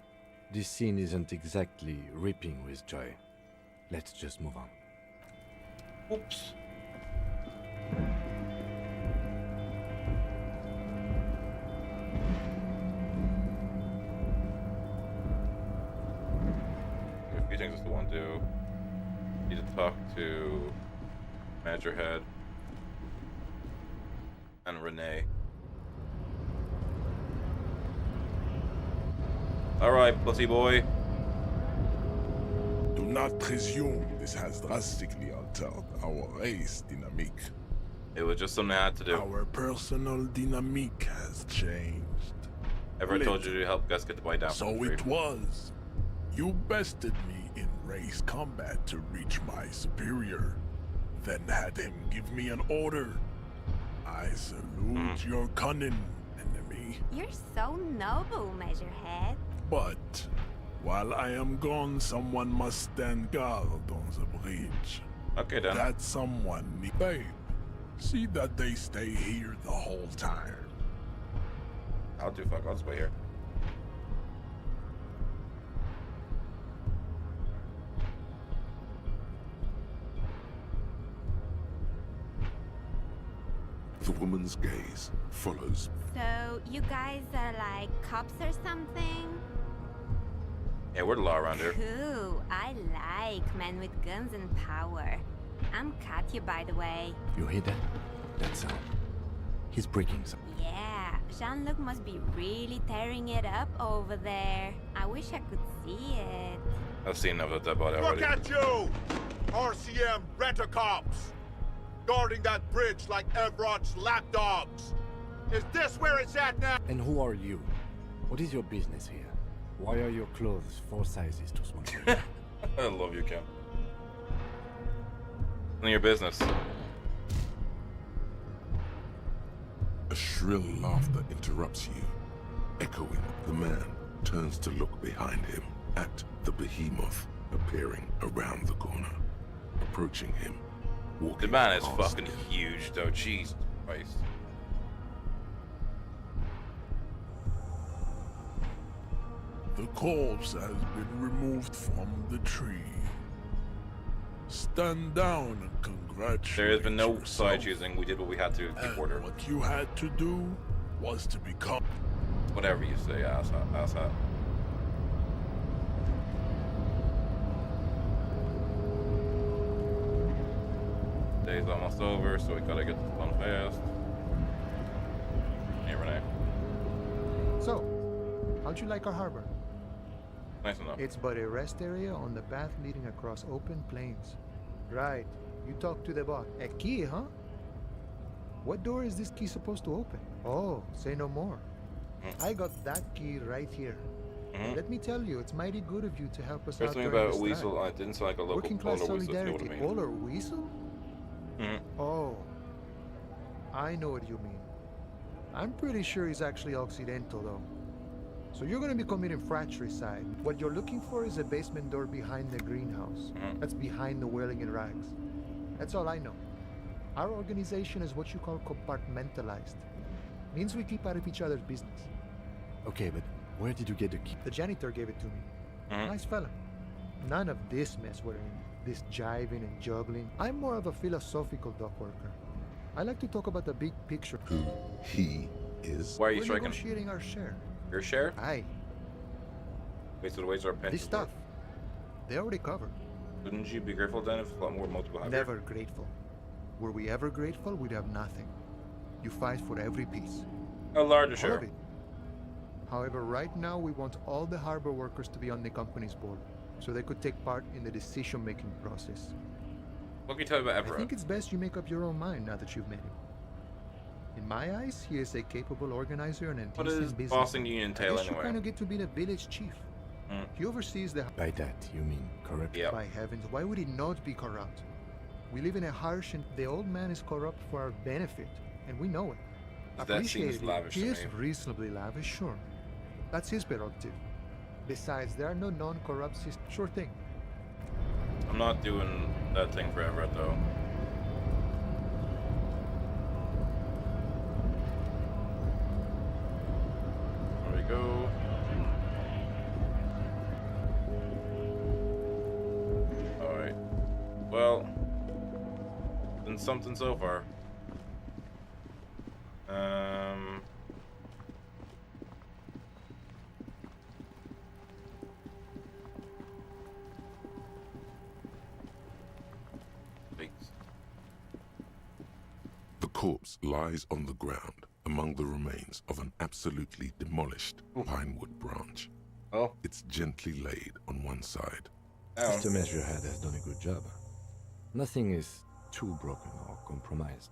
F: this scene isn't exactly ripping with joy. Let's just move on.
A: Oops. A few things I still want to do. Need to talk to Manager Head and Renee. Alright, pussy boy.
O: Do not presume this has drastically altered our race dynamic.
A: It was just something I had to do.
O: Our personal dynamic has changed.
A: Ever told you to help Gus get the boy down?
O: So it was. You bested me in race combat to reach my superior, then had him give me an order. I salute your cunning, enemy.
E: You're so noble, Measurehead.
O: But while I am gone, someone must stand guard on the bridge.
A: Okay, then.
O: That someone, babe, see that they stay here the whole time.
A: I'll do fuck. I'll just wait here.
D: The woman's gaze follows.
E: So, you guys are like cops or something?
A: Yeah, we're the law around here.
E: Cool. I like men with guns and power. I'm Katya, by the way.
F: You hear that? That sound. He's breaking something.
E: Yeah, Jean-Luc must be really tearing it up over there. I wish I could see it.
A: I've seen enough of that body already.
N: Look at you! RCM rent-a-cops! Guarding that bridge like Everett's lapdogs! Is this where it's at now?
F: And who are you? What is your business here? Why are your clothes 4 sizes too small?
A: I love you, Ken. None of your business.
D: A shrill laughter interrupts you. Echoing, the man turns to look behind him at the behemoth appearing around the corner. Approaching him.
A: The man is fucking huge, though. Jesus Christ.
O: The corpse has been removed from the tree. Stand down and congratulate
A: There has been no
O: yourself.
A: side choosing. We did what we had to keep order.
O: What you had to do was to become...
A: Whatever you say, asshat. Day's almost over, so we gotta get this done fast. Hey, Renee.
K: So, how'd you like our harbor?
A: Nice enough.
K: It's but a rest area on the path leading across open plains. Right. You talked to the boss. A key, huh? What door is this key supposed to open? Oh, say no more. I got that key right here. Let me tell you, it's mighty good of you to help us
A: There's
K: out
A: something
K: during
A: about a
K: this
A: weasel.
K: time.
A: It didn't sound like a local
K: Working class
A: polar weasel, if you know what I
K: solidarity.
A: mean.
K: Polar weasel? Oh, I know what you mean. I'm pretty sure he's actually Occidental, though. So you're going to be committing fratricide. What you're looking for is a basement door behind the greenhouse. That's behind the whirling in rags. That's all I know. Our organization is what you call compartmentalized. Means we keep out of each other's business.
F: Okay, but where did you get the key?
K: The janitor gave it to me. Nice fella. None of this mess we're in. This jiving and juggling. I'm more of a philosophical dock worker. I like to talk about the big picture.
D: Who he is?
A: Why are you
K: We're
A: striking?
K: negotiating our share.
A: Your share?
K: Aye.
A: Wait, so the ways are pensions.
K: This stuff, they already covered.
A: Wouldn't you be grateful then if a lot more multiple happened?
K: Never grateful. Were we ever grateful, we'd have nothing. You fight for every piece.
A: A larger
K: All
A: share.
K: of it. However, right now we want all the harbor workers to be on the company's board, so they could take part in the decision-making process.
A: What can you tell me about
K: I
A: Everett?
K: think it's best you make up your own mind now that you've met him. In my eyes, he is a capable organizer and a
A: What
K: decent
A: does
K: business.
A: bossing you entail
K: I guess you
A: anyway?
K: kind of get to be the village chief. He oversees the...
F: By that, you mean corrupt?
K: By heavens, why would he not be corrupt? We live in a harsh and the old man is corrupt for our benefit, and we know it.
A: That seems lavish
K: He
A: to
K: is
A: me.
K: reasonably lavish, sure. That's his prerogative. Besides, there are no non-corrupt systems. Sure thing.
A: I'm not doing that thing for Everett, though. There we go. Alright. Well, been something so far.
D: The corpse lies on the ground among the remains of an absolutely demolished pinewood branch.
A: Oh.
D: It's gently laid on one side.
F: Mr. Measurehead has done a good job. Nothing is too broken or compromised.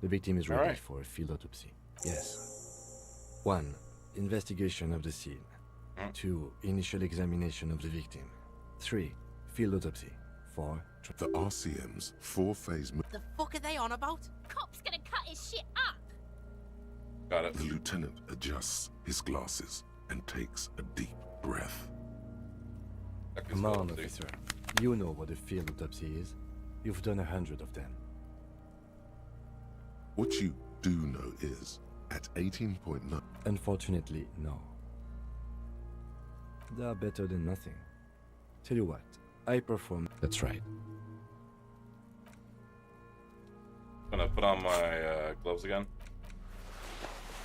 F: The victim is ready
A: Alright.
F: for a field autopsy. Yes. 1. Investigation of the scene. 2. Initial examination of the victim. 3. Field autopsy. 4.
D: The RCM's four-phase...
H: The fuck are they on about? Cop's gonna cut his shit up!
A: Got it.
D: The lieutenant adjusts his glasses and takes a deep breath.
F: Come on, officer. You know what a field autopsy is. You've done 100 of them.
D: What you do know is, at 18.9...
F: Unfortunately, no. They are better than nothing. Tell you what, I perform... That's right.
A: Gonna put on my gloves again.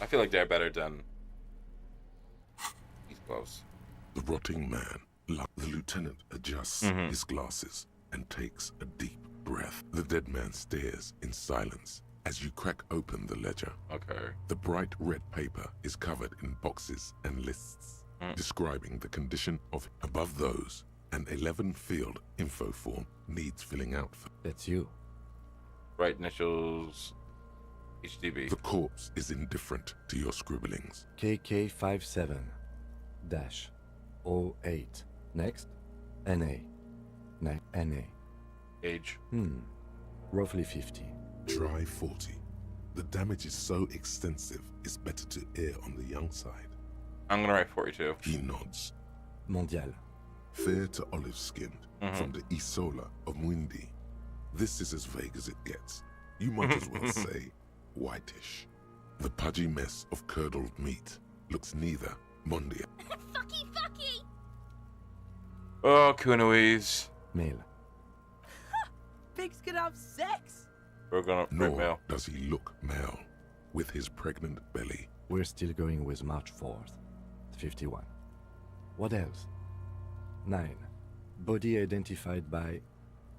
A: I feel like they're better than these gloves.
D: The rotting man, the lieutenant adjusts his glasses and takes a deep breath. The dead man stares in silence as you crack open the ledger.
A: Okay.
D: The bright red paper is covered in boxes and lists describing the condition of... Above those, an 11-field info form needs filling out.
F: That's you.
A: Right initials... HDB.
D: The corpse is indifferent to your scribblings.
F: KK57-08. Next. NA. NA.
A: Age.
F: Roughly 50.
D: Try 40. The damage is so extensive, it's better to err on the young side.
A: I'm gonna write 42.
D: He nods.
F: Mondial.
D: Fair to olive-skinned, from the Isola of Mwindi. This is as vague as it gets. You might as well say whitish. The pudgy mess of curdled meat looks neither mondial.
H: Fucky fucky!
A: Oh, Kunoi's.
F: Male.
H: Pigs can have sex!
A: We're gonna break
D: Nor
A: mail.
D: does he look male, with his pregnant belly.
F: We're still going with March 4th. 51. What else? 9. Body identified by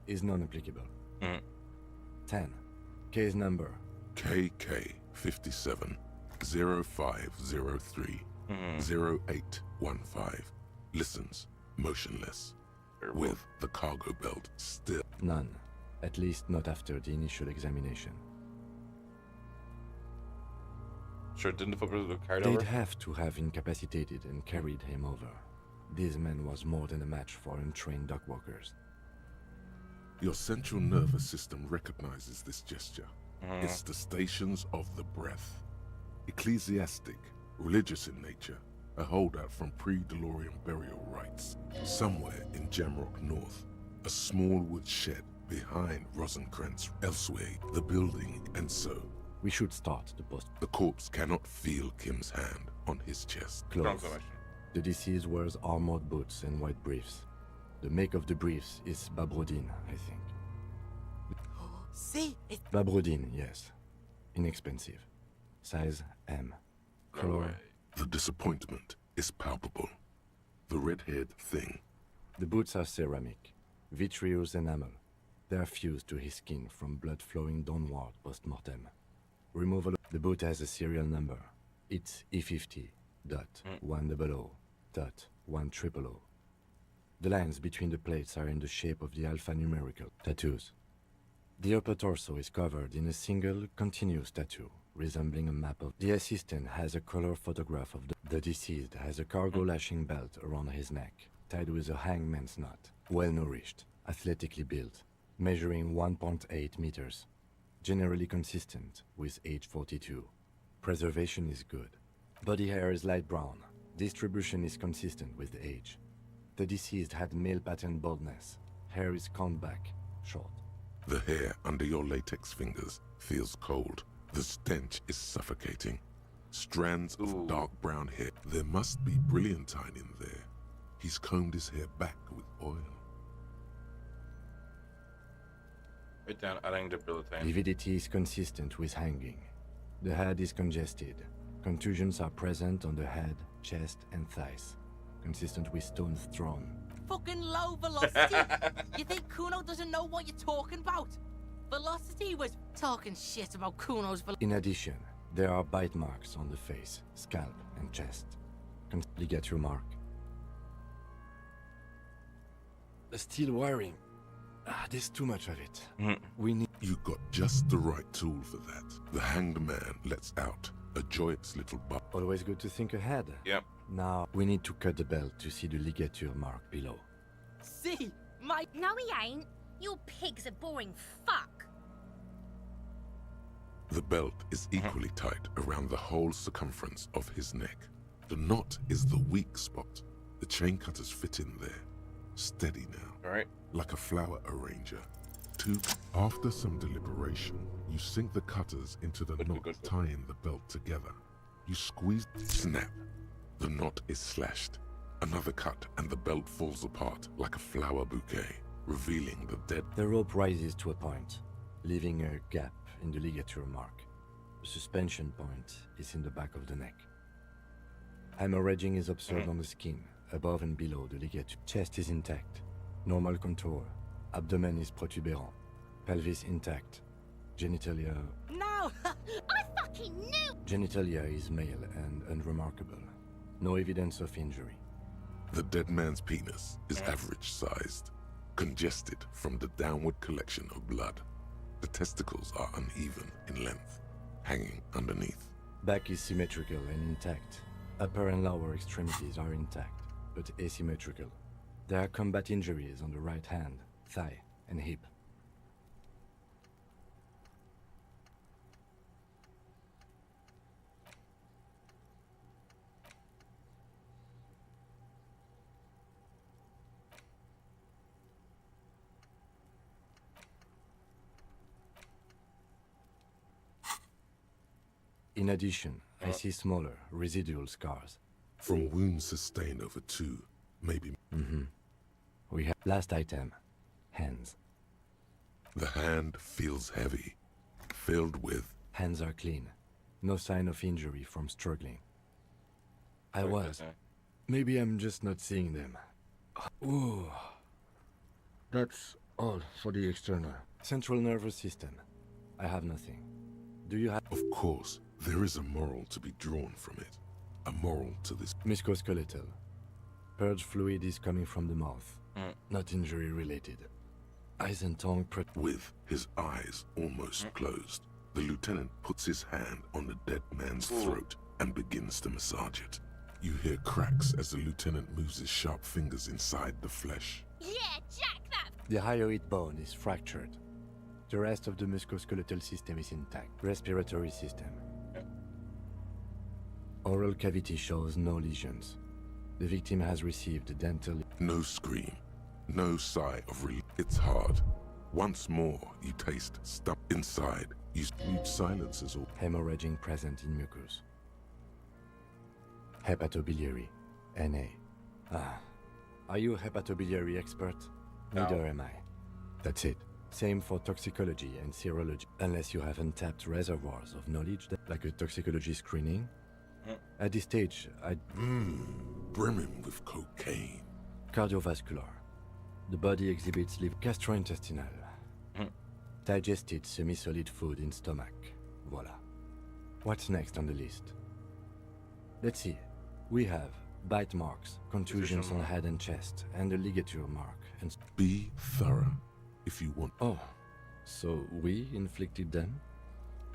F: is non-applicable. 10. Case number.
D: KK57 0503 0815. Listens, motionless, with the cargo belt still.
F: None. At least not after the initial examination.
A: Sure, didn't the footballers look carried
F: They'd
A: over?
F: have to have incapacitated and carried him over. This man was more than a match for untrained dogwalkers.
D: Your central nervous system recognizes this gesture. It's the stations of the breath. Ecclesiastic, religious in nature, a holdout from pre-DeLorean burial rites. Somewhere in Jamrock North, a small wood shed behind Rosenkrantz. Elsewhere, the building, and so.
F: We should start the post.
D: The corpse cannot feel Kim's hand on his chest.
F: Close. The deceased wears armored boots and white briefs. The make of the briefs is Babrodine, I think.
U: See?
F: Babrodine, yes. Inexpensive. Size M. Color.
D: The disappointment is palpable. The red-haired thing.
F: The boots are ceramic. Vitreous enamel. They are fused to his skin from blood flowing downward post-mortem. Removal. The boot has a serial number. It's E50.100.100. The lines between the plates are in the shape of the alphanumerical tattoos. The upper torso is covered in a single, continuous tattoo, resembling a map of... The assistant has a color photograph of the deceased has a cargo lashing belt around his neck, tied with a hangman's knot. Well-nourished, athletically built, measuring 1.8 meters. Generally consistent with age 42. Preservation is good. Body hair is light brown. Distribution is consistent with age. The deceased had male pattern baldness. Hair is combed back, short.
D: The hair under your latex fingers feels cold. The stench is suffocating. Strands of dark brown hair. There must be brilliantine in there. He's combed his hair back with oil.
A: Write down adding the brilliantine.
F: Lividity is consistent with hanging. The head is congested. Contusions are present on the head, chest, and thighs. Consistent with stones thrown.
H: Fucking low velocity. You think Kuno doesn't know what you're talking about? Velocity was talking shit about Kuno's velocity.
F: In addition, there are bite marks on the face, scalp, and chest. Ligature mark. Steel wiring. There's too much of it. We need...
D: You got just the right tool for that. The hanged man lets out a joyous little bubble.
F: Always good to think ahead.
A: Yep.
F: Now, we need to cut the belt to see the ligature mark below.
H: See? My...
U: No, he ain't. Your pig's a boring fuck.
D: The belt is equally tight around the whole circumference of his neck. The knot is the weak spot. The chain cutters fit in there. Steady now.
A: All right.
D: Like a flower arranger. After some deliberation, you sink the cutters into the knot tying the belt together. You squeeze, snap. The knot is slashed. Another cut and the belt falls apart like a flower bouquet, revealing the dead.
F: The rope rises to a point, leaving a gap in the ligature mark. The suspension point is in the back of the neck. Hemorrhaging is observed on the skin, above and below the ligature. Chest is intact. Normal contour. Abdomen is protuberant. Pelvis intact. Genitalia...
U: No! I fucking knew!
F: Genitalia is male and unremarkable. No evidence of injury.
D: The dead man's penis is average-sized, congested from the downward collection of blood. The testicles are uneven in length, hanging underneath.
F: Back is symmetrical and intact. Upper and lower extremities are intact, but asymmetrical. There are combat injuries on the right hand, thigh, and hip. In addition, I see smaller, residual scars.
D: From wounds sustained over 2, maybe...
F: We have... Last item. Hands.
D: The hand feels heavy, filled with...
F: Hands are clean. No sign of injury from struggling. I was. Maybe I'm just not seeing them. Ooh. That's all for the external. Central nervous system. I have nothing. Do you have...
D: Of course, there is a moral to be drawn from it. A moral to this.
F: Musculoskeletal. Purge fluid is coming from the mouth. Not injury related. Eyes and tongue...
D: With his eyes almost closed, the lieutenant puts his hand on the dead man's throat and begins to massage it. You hear cracks as the lieutenant moves his sharp fingers inside the flesh.
E: Yeah, jack that!
F: The hyoid bone is fractured. The rest of the musculoskeletal system is intact. Respiratory system. Oral cavity shows no lesions. The victim has received dental...
D: No scream. No sigh of relief. It's hard. Once more, you taste stuff inside. You mute silences or...
F: Hemorrhaging present in mucus. Hepatobiliary. NA. Are you a hepatobiliary expert?
A: No.
F: Neither am I. That's it. Same for toxicology and serology. Unless you have untapped reservoirs of knowledge, like a toxicology screening. At this stage,
D: brimming with cocaine.
F: Cardiovascular. The body exhibits gastrointestinal. Digested semi-solid food in stomach. Voila. What's next on the list? Let's see. We have bite marks, contusions on head and chest, and a ligature mark. And
D: be thorough, if you want.
F: Oh, so we inflicted them?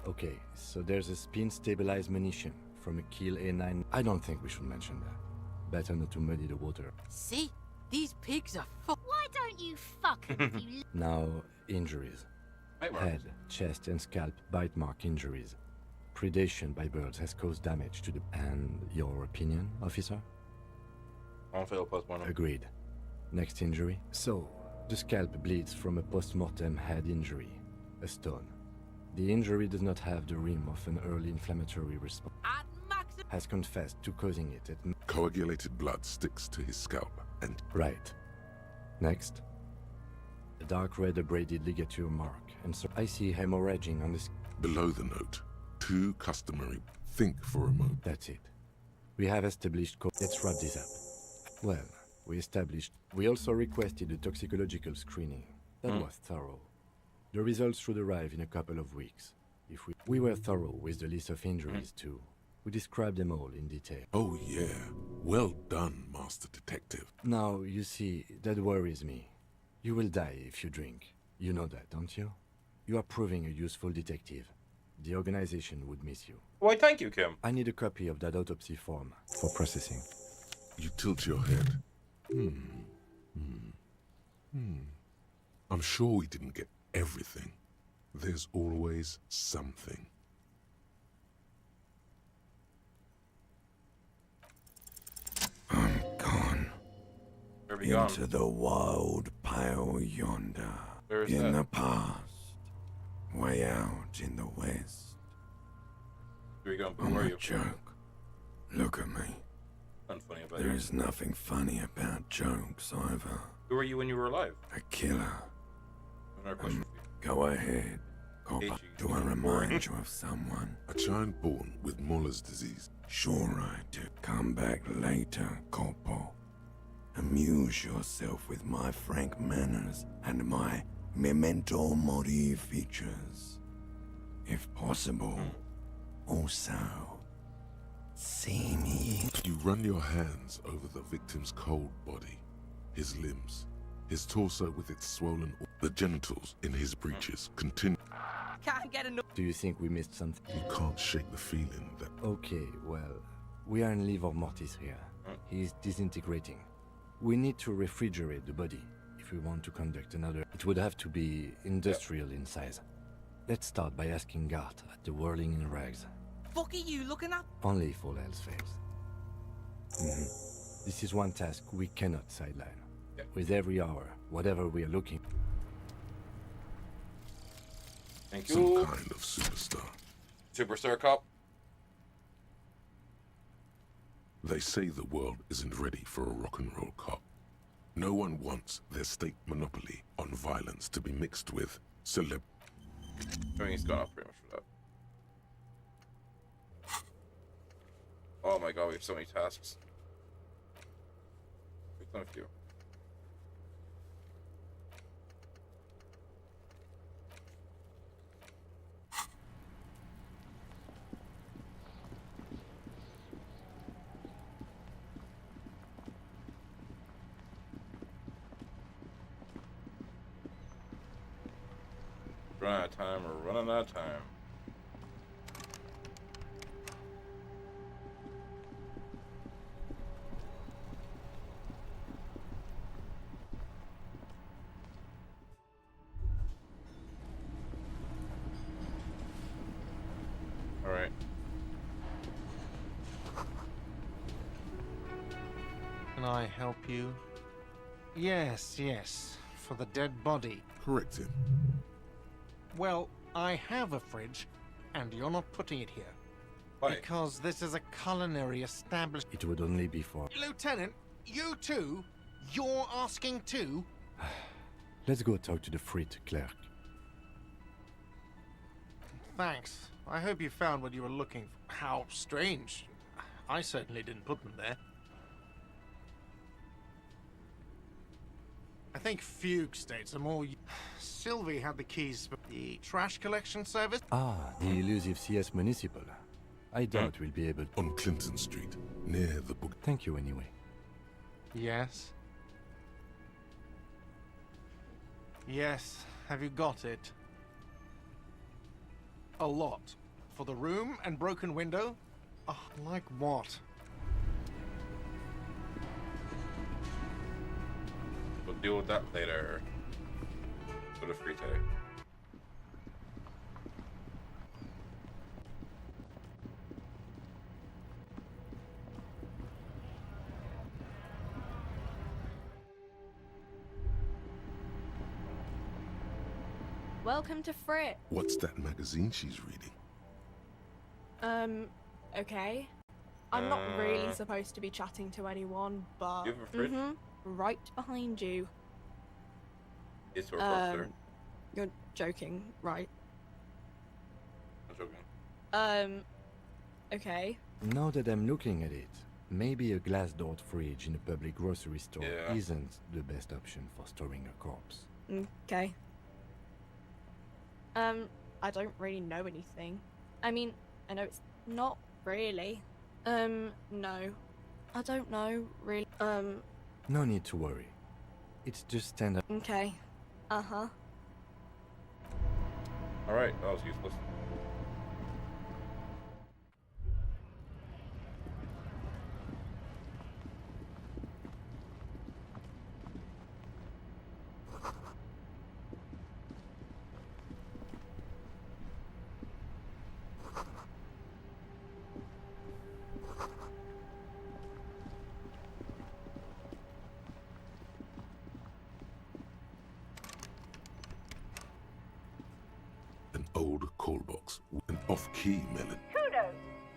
F: Okay, so there's a spin-stabilized munition from a Kiel A9. I don't think we should mention that. Better not to muddy the water.
H: See? These pigs are
E: Why don't you fuck 'em, you...
F: Now, injuries. Head, chest, and scalp bite mark injuries. Predation by birds has caused damage to the... And your opinion, officer?
A: On fail +1.
F: Agreed. Next injury. So, the scalp bleeds from a post-mortem head injury. A stone. The injury does not have the rim of an early inflammatory response. Has confessed to causing it at...
D: Coagulated blood sticks to his scalp and...
F: Right. Next. A dark red abraded ligature mark, and so I see hemorrhaging on the...
D: Below the note, 2 customary... Think for a moment.
F: That's it. We have established... Let's wrap this up. Well, we established... We also requested a toxicological screening. That was thorough. The results should arrive in a couple of weeks. If we were thorough with the list of injuries too. We described them all in detail.
D: Oh yeah. Well done, Master Detective.
F: Now, you see, that worries me. You will die if you drink. You know that, don't you? You are proving a useful detective. The organization would miss you.
A: Why, thank you, Kim.
F: I need a copy of that autopsy form for processing.
D: You tilt your head. I'm sure we didn't get everything. There's always something.
B: I'm gone.
A: Where are we gone?
B: Into the wild pale yonder.
A: Where is
B: in
A: that?
B: the past. Way out in the west.
A: Where are you going?
B: I'm
A: Where are
B: a
A: you?
B: joke. Look at me.
A: Nothing funny about
B: There
A: you.
B: is nothing funny about jokes either.
A: Who were you when you were alive?
B: A killer.
A: Another question for you.
B: Go ahead. Copper. Do I remind you of someone?
D: A child born with Muller's disease.
B: Sure I do. Come back later, Corpo. Amuse yourself with my frank manners and my memento mori features. If possible, also, see me.
D: You run your hands over the victim's cold body, his limbs, his torso with its swollen, the genitals in his breeches continue.
H: Can't get enough.
F: Do you think we missed something?
D: You can't shake the feeling that...
F: Okay, well, we are in livor mortis here. He is disintegrating. We need to refrigerate the body if we want to conduct another. It would have to be industrial in size. Let's start by asking Gart at the Whirling in Rags.
H: Fuck are you looking at?
F: Only if all else fails. This is one task we cannot sideline. With every hour, whatever we are looking...
A: Thank you.
D: Some kind of superstar.
A: Superstar cop.
D: They say the world isn't ready for a rock and roll cop. No one wants their state monopoly on violence to be mixed with celeb.
A: I mean, he's gone up pretty much for that. Oh my god, we have so many tasks. We've done a few. running out of time. We're running out of time. All right.
R: Can I help you? Yes, yes. For the dead body.
D: Correct him.
R: Well, I have a fridge, and you're not putting it here.
A: Why?
R: Because this is a culinary establishment.
F: It would only be for...
R: Lieutenant, you too? You're asking too?
F: Let's go talk to the frit clerk.
R: Thanks. I hope you found what you were looking for. How strange. I certainly didn't put them there. I think Fugue states are more... Sylvie had the keys for the trash collection service.
F: Ah, the elusive CS Municipal. I doubt we'll be able to...
D: On Clinton Street, near the book.
F: Thank you anyway.
R: Yes. Yes. Have you got it? A lot. For the room and broken window? Oh, like what?
A: We'll deal with that later. For the free today.
M: Welcome to Frit.
D: What's that magazine she's reading?
M: Okay. I'm not really supposed to be chatting to anyone, but...
A: You have a fridge?
M: Right behind you.
A: It's your officer.
M: You're joking, right?
A: I'm joking.
M: Okay.
F: Now that I'm looking at it, maybe a glass-doored fridge in a public grocery store isn't the best option for storing a corpse.
M: Okay. I don't really know anything. I mean, I know it's not really. No. I don't know, really.
F: No need to worry. It's just standard.
M: Okay. Uh-huh.
A: Alright, that was useless.
D: An old call box, an off-key melon.
V: Kuno,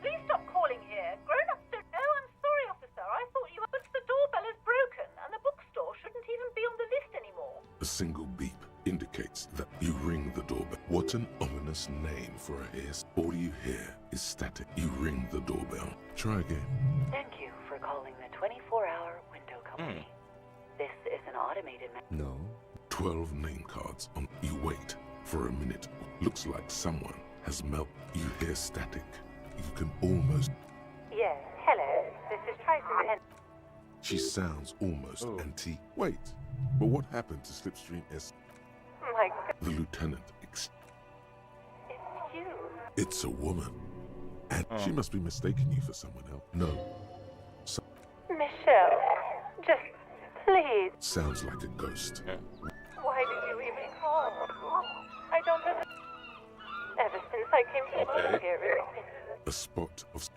V: please stop calling here. Grown-ups don't... Oh, I'm sorry, officer. I thought you... But the doorbell is broken, and the bookstore shouldn't even be on the list anymore.
D: A single beep indicates that you ring the doorbell. What an ominous name for a ears. All you hear is static. You ring the doorbell. Try again.
W: Thank you for calling the 24-hour window company. This is an automated...
F: No.
D: 12 name cards on. You wait for a minute. Looks like someone has melted. You hear static. You can almost...
V: Yes, hello. This is Tracy.
D: She sounds almost antique. Wait, but what happened to Slipstream S?
V: My God.
D: The lieutenant...
V: It's you.
D: It's a woman. And she must be mistaking you for someone else. No.
V: Michelle, just please.
D: Sounds like a ghost.
V: Why did you even call? I don't know. Ever since I came to work here,
D: A spot of...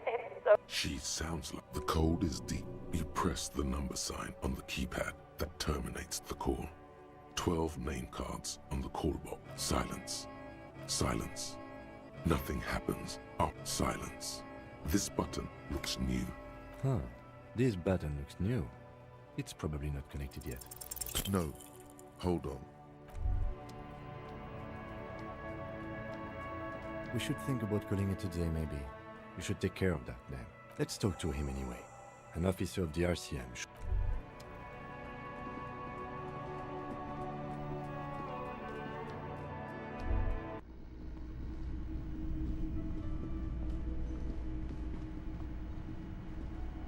V: it's so...
D: She sounds like... The code is deep. You press the number sign on the keypad that terminates the call. 12 name cards on the call box. Silence. Silence. Nothing happens. Oh, silence. This button looks new.
F: Huh. This button looks new. It's probably not connected yet.
D: No. Hold on.
F: We should think about calling it a day, maybe. We should take care of that then. Let's talk to him anyway. An officer of the RCM should...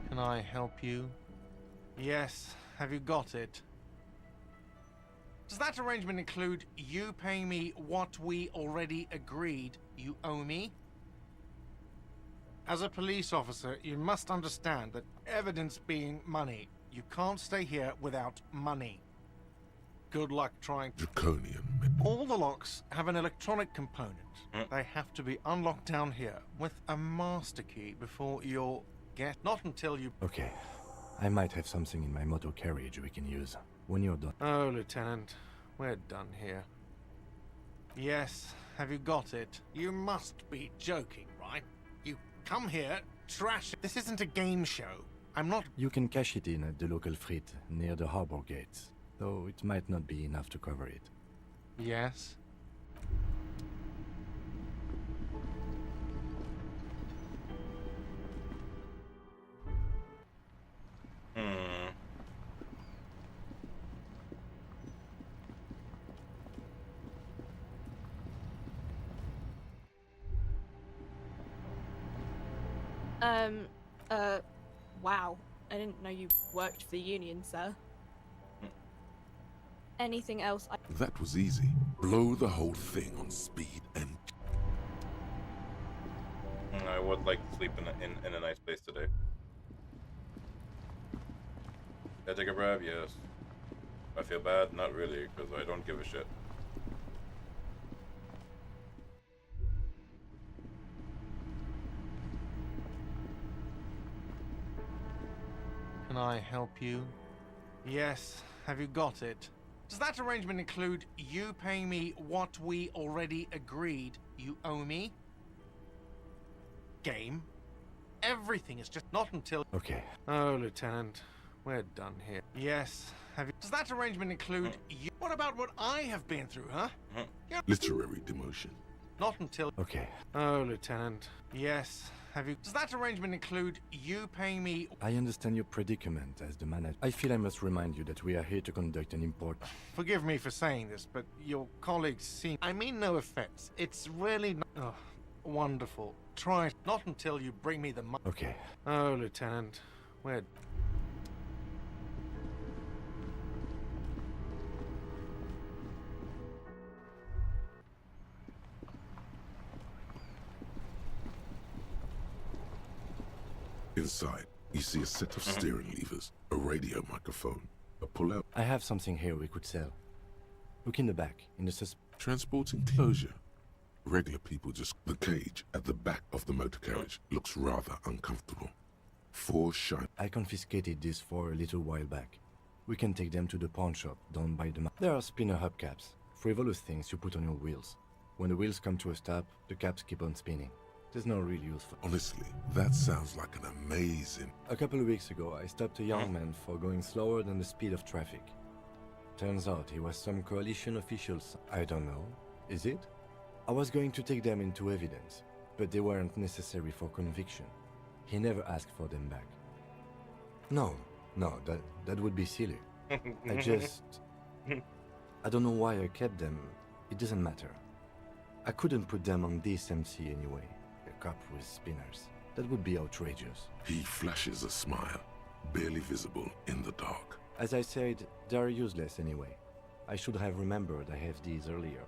R: Can I help you? Yes. Have you got it? Does that arrangement include you paying me what we already agreed you owe me? As a police officer, you must understand that evidence being money, you can't stay here without money. Good luck trying.
D: Draconian.
R: All the locks have an electronic component. They have to be unlocked down here with a master key before you'll get. Not until you.
F: Okay. I might have something in my motor carriage we can use when you're done.
R: Oh, Lieutenant, we're done here. Yes, have you got it? You must be joking, right? You come here, trash. This isn't a game show. I'm not.
F: You can cash it in at the local frit near the harbor gates, though it might not be enough to cover it.
R: Yes?
M: Wow. I didn't know you worked for the union, sir. Anything else
D: That was easy. Blow the whole thing on speed and...
A: I would like to sleep in a nice place today. Can I take a breath? Yes. I feel bad? Not really, because I don't give a shit.
R: Can I help you? Yes, have you got it? Does that arrangement include you paying me what we already agreed you owe me? Game? Everything is just not until...
F: Okay.
R: Oh, Lieutenant, we're done here. Yes, have you... Does that arrangement include you? What about what I have been through, huh? Yeah.
D: Literary demotion.
R: Not until...
F: Okay.
R: Oh, Lieutenant, yes, have you... Does that arrangement include you paying me...
F: I understand your predicament as the manager. I feel I must remind you that we are here to conduct an important...
R: Forgive me for saying this, but your colleagues seem... I mean no offense. It's really not... Oh, wonderful. Try not until you bring me the money.
F: Okay.
R: Oh, Lieutenant, we're...
D: Inside, you see a set of steering levers, a radio microphone, a pull-out...
F: I have something here we could sell. Look in the back, in the
D: Transport enclosure. Regular people just... The cage at the back of the motor carriage looks rather uncomfortable. 4 shine...
F: I confiscated this for a little while back. We can take them to the pawn shop down by the... There are spinner hubcaps, frivolous things you put on your wheels. When the wheels come to a stop, the caps keep on spinning. There's no real use for...
D: Honestly, that sounds like an amazing...
F: A couple of weeks ago, I stopped a young man for going slower than the speed of traffic. Turns out he was some coalition officials. I don't know. Is it? I was going to take them into evidence, but they weren't necessary for conviction. He never asked for them back. No, that would be silly. I just... I don't know why I kept them. It doesn't matter. I couldn't put them on this MC anyway. A cop with spinners. That would be outrageous.
D: He flashes a smile, barely visible in the dark.
F: As I said, they're useless anyway. I should have remembered I have these earlier.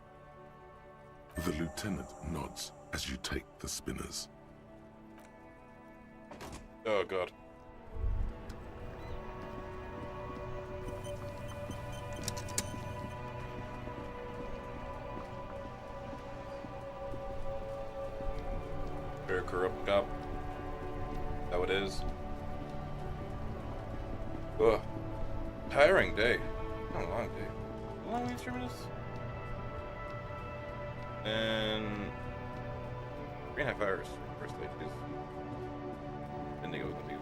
D: The lieutenant nods as you take the spinners.
A: Oh god. Very corrupt cop. That what it is. Ugh. Tiring day. Not a long day. How long are these 3 minutes? And 3.5 hours. First day, please. Didn't think it was gonna be.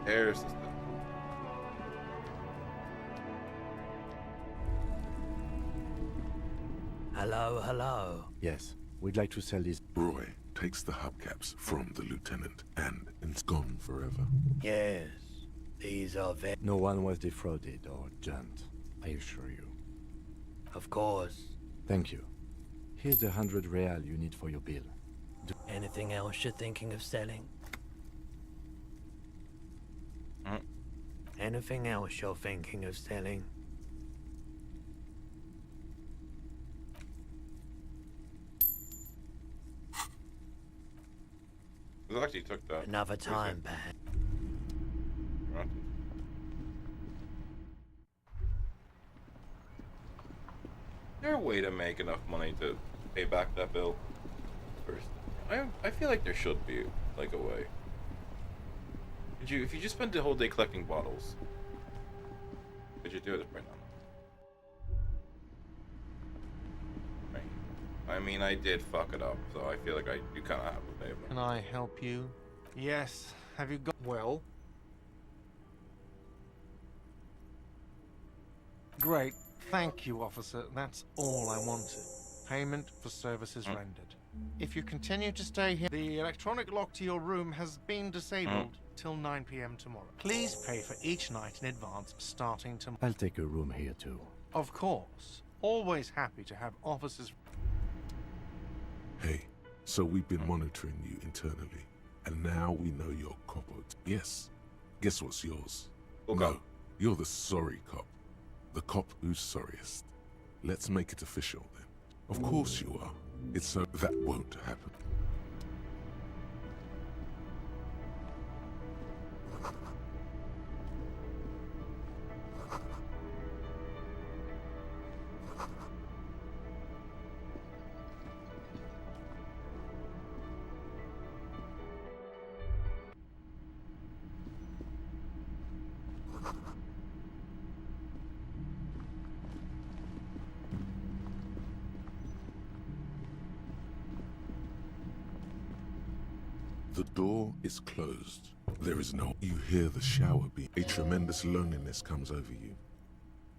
A: Air system.
B: Hello, hello.
F: Yes, we'd like to sell these.
D: Roy takes the hubcaps from the lieutenant and it's gone forever.
B: Yes, these are very...
F: No one was defrauded or jumped, I assure you.
B: Of course.
F: Thank you. Here's the 100 real you need for your bill.
C: Anything else you're thinking of selling? Anything else you're thinking of selling?
A: It actually took that.
C: Another time, perhaps.
A: Right. Is there a way to make enough money to pay back that bill first? I feel like there should be like a way. Could you, if you just spent the whole day collecting bottles, could you do it right now? Right. I mean, I did fuck it up, so I feel like you kind of have to pay me.
R: Can I help you? Yes. Have you got... Well? Great. Thank you, officer. That's all I wanted. Payment for services rendered. If you continue to stay here, the electronic lock to your room has been disabled till 9 p.m. tomorrow. Please pay for each night in advance, starting tomorrow.
F: I'll take a room here too.
R: Of course. Always happy to have officers...
D: Hey, so we've been monitoring you internally, and now we know you're cop. Yes. Guess what's yours?
A: Okay.
D: No, you're the sorry cop. The cop who's sorriest. Let's make it official then. Of course you are. It's so that won't happen. The door is closed. There is no... You hear the shower beat. A tremendous loneliness comes over you.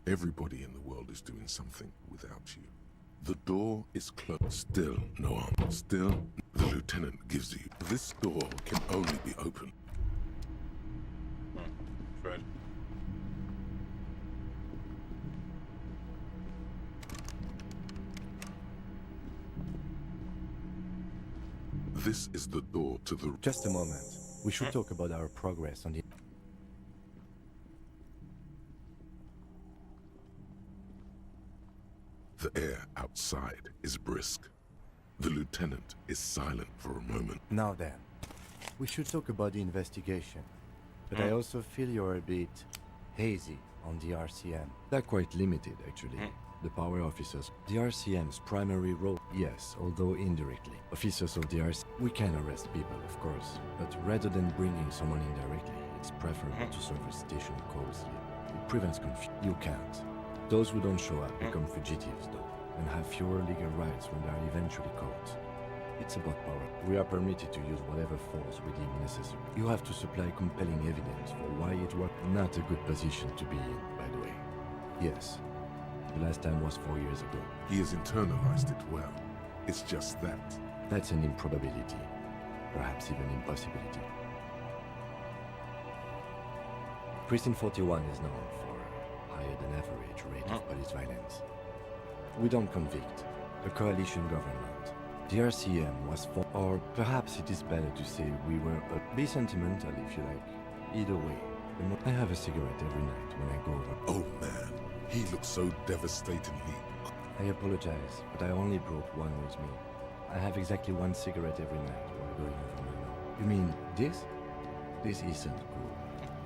D: Everybody in the world is doing something without you. The door is closed. Still no answer. Still, the lieutenant gives you... This door can only be opened.
A: Fred.
D: This is the door to the...
F: Just a moment. We should talk about our progress on the...
D: The air outside is brisk. The lieutenant is silent for a moment.
F: Now then, we should talk about the investigation. But I also feel you're a bit hazy on the RCM. They're quite limited, actually. The power officers. The RCM's primary role, yes, although indirectly. Officers of the RCM, we can arrest people, of course, but rather than bringing someone in directly, it's preferable to serve a station closely. It prevents confusion. You can't. Those who don't show up become fugitives, though, and have fewer legal rights when they are eventually caught. It's about power. We are permitted to use whatever force we deem necessary. You have to supply compelling evidence for why it was not a good position to be in, by the way. Yes. The last time was 4 years ago.
D: He has internalized it well. It's just that.
F: That's an improbability. Perhaps even impossibility. Precinct 41 is known for higher than average rate of police violence. We don't convict. A coalition government. The RCM was for... Or perhaps it is better to say we were... Be sentimental if you like. Either way. I have a cigarette every night when I go over.
D: Oh man. He looks so devastatingly...
F: I apologize, but I only brought one with me. I have exactly one cigarette every night while going over my room. You mean this? This isn't cool.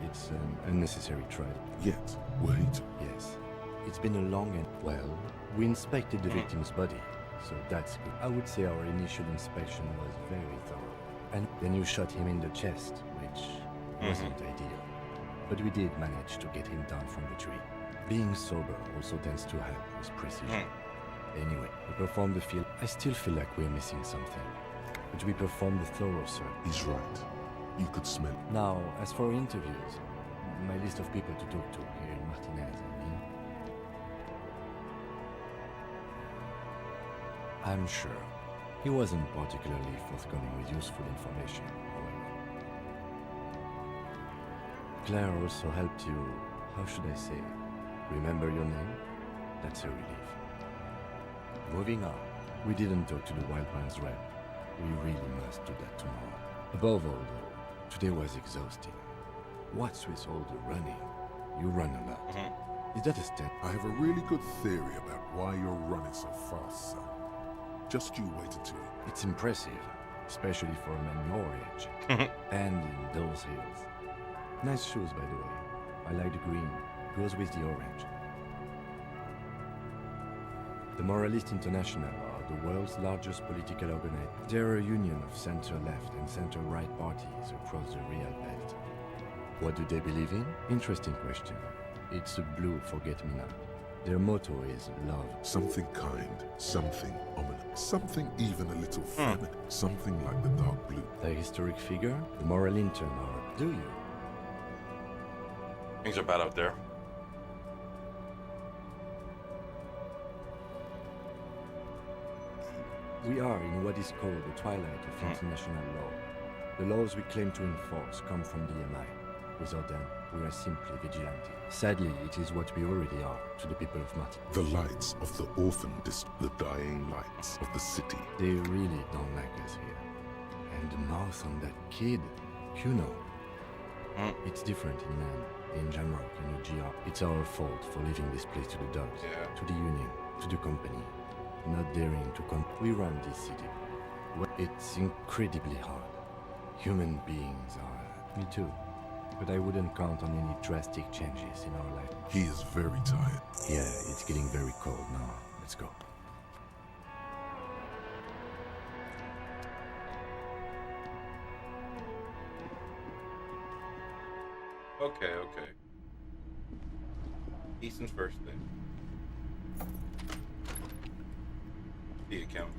F: It's an unnecessary trial.
D: Yet, wait.
F: Yes. It's been a long and... Well, we inspected the victim's body, so that's good. I would say our initial inspection was very thorough. And then you shot him in the chest, which wasn't ideal. But we did manage to get him down from the tree. Being sober also tends to help with precision. Anyway, we performed the field. I still feel like we're missing something. But we performed the thorough search.
D: He's right. You could smell.
F: Now, as for interviews, my list of people to talk to here in Martinez, I mean. I'm sure. He wasn't particularly forthcoming with useful information, however. Claire also helped you, how should I say, remember your name? That's a relief. Moving on. We didn't talk to the Wild Man's rep. We really must do that tomorrow. Above all, though, today was exhausting. What's with all the running? You run a lot. Is that a step?
D: I have a really good theory about why you're running so fast, son. Just you wait until...
F: It's impressive, especially for a man your age. And in those hills. Nice shoes, by the way. I like the green. Goes with the orange. The Moralist International are the world's largest political organization. They're a union of center-left and center-right parties across the real belt. What do they believe in? Interesting question. It's a blue forget-me-not. Their motto is love.
D: Something kind, something ominous, something even a little feminine, something like the dark blue.
F: The historic figure? The moral intern are... Do you?
A: Things are bad out there.
F: We are in what is called the twilight of international law. The laws we claim to enforce come from the MI. Without them, we are simply vigilante. Sadly, it is what we already are to the people of Martin.
D: The lights of the orphan district, the dying lights of the city.
F: They really don't like us here. And the mouth on that kid, Kuno. It's different in land, in Jamrock, in UGR. It's our fault for leaving this place to the dogs, to the union, to the company. Not daring to come. We run this city. It's incredibly hard. Human beings are... Me too. But I wouldn't count on any drastic changes in our life.
D: He is very tired.
F: Yeah, it's getting very cold now. Let's go.
A: Okay. Ethan's first day. The account.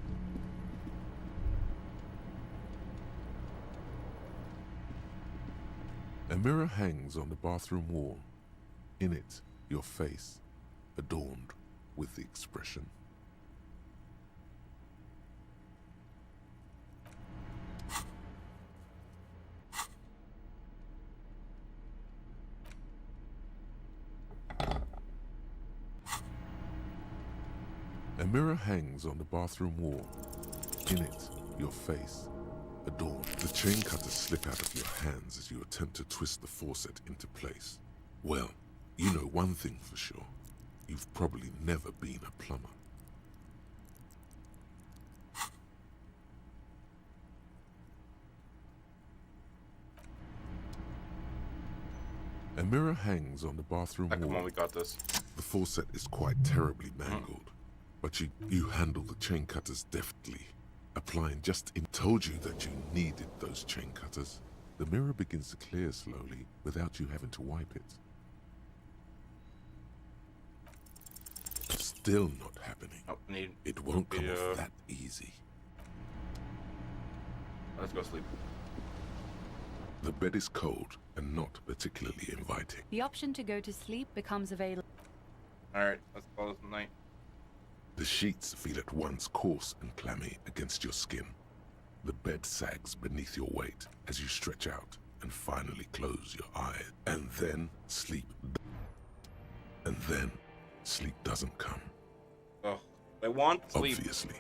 D: A mirror hangs on the bathroom wall. In it, your face, adorned with the expression. A mirror hangs on the bathroom wall. In it, your face, adorned. The chain cutters slip out of your hands as you attempt to twist the faucet into place. Well, you know one thing for sure. You've probably never been a plumber. A mirror hangs on the bathroom wall.
A: Come on, we got this.
D: The faucet is quite terribly mangled, but you handle the chain cutters deftly, applying just in. Told you that you needed those chain cutters. The mirror begins to clear slowly without you having to wipe it. Still not happening. It won't come off that easy.
A: Let's go sleep.
D: The bed is cold and not particularly inviting.
G: The option to go to sleep becomes available.
A: Alright, let's call it night.
D: The sheets feel at once coarse and clammy against your skin. The bed sags beneath your weight as you stretch out and finally close your eyes. And then sleep. And then sleep doesn't come.
A: Oh, I want sleep.
D: Obviously,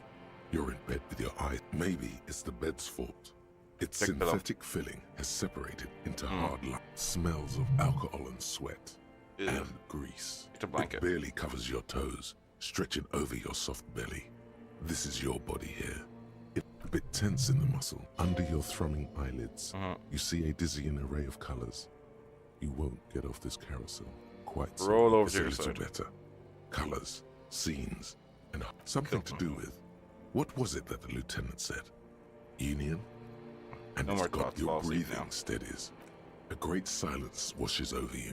D: you're in bed with your eyes. Maybe it's the bed's fault. Its synthetic filling has separated into hard lines. Smells of alcohol and sweat and grease.
A: It's a blanket.
D: It barely covers your toes, stretching over your soft belly. This is your body here. It's a bit tense in the muscle. Under your thrumming eyelids, you see a dizzying array of colors. You won't get off this carousel quite so.
A: Roll over
D: It's
A: to
D: a
A: your
D: little
A: side.
D: better. Colors, scenes, and something to do with. What was it that the lieutenant said? Union? And
A: No
D: it's
A: more
D: got
A: thoughts,
D: your
A: fall asleep
D: breathing
A: now.
D: steadies. A great silence washes over you.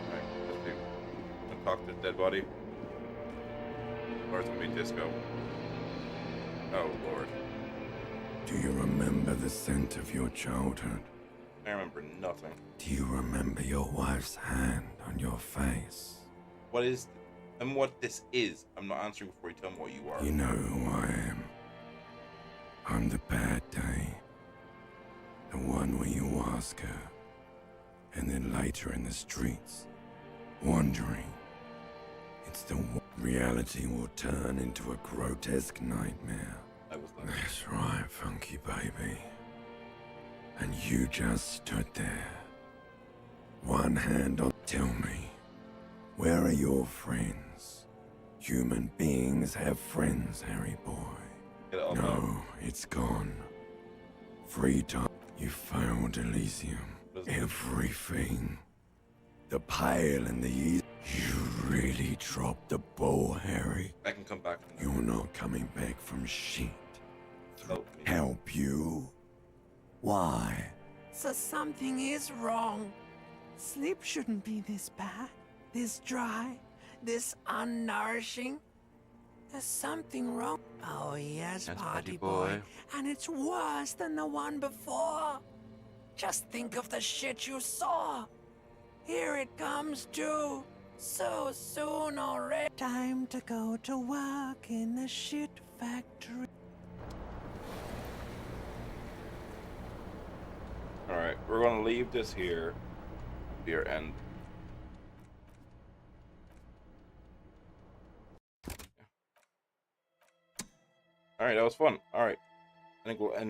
A: Alright, let's do. I'll talk to the dead body. Or it's gonna be disco. Oh lord.
B: Do you remember the scent of your childhood?
A: I remember nothing.
B: Do you remember your wife's hand on your face?
A: What is and what this is? I'm not answering before you tell me what you are.
B: You know who I am. I'm the bad day. The one where you ask her, and then later in the streets, wandering. It's the reality will turn into a grotesque nightmare. That's right, funky baby. And you just stood there. One hand on... Tell me, where are your friends? Human beings have friends, Harry boy. No, it's gone. Free time. You found Elysium. Everything. The Pale and the East. You really dropped the ball, Harry.
A: I can come back.
B: You're not coming back from shit. Help you? Why?
C: So something is wrong. Sleep shouldn't be this bad, this dry, this unnourishing. There's something wrong. Oh yes,
A: That's
C: party boy. And it's worse than the one before. Just think of the shit you saw. Here it comes too. So soon already. Time to go to work in the shit factory.
A: Alright, we're gonna leave this here. And alright, that was fun. Alright. I think we'll end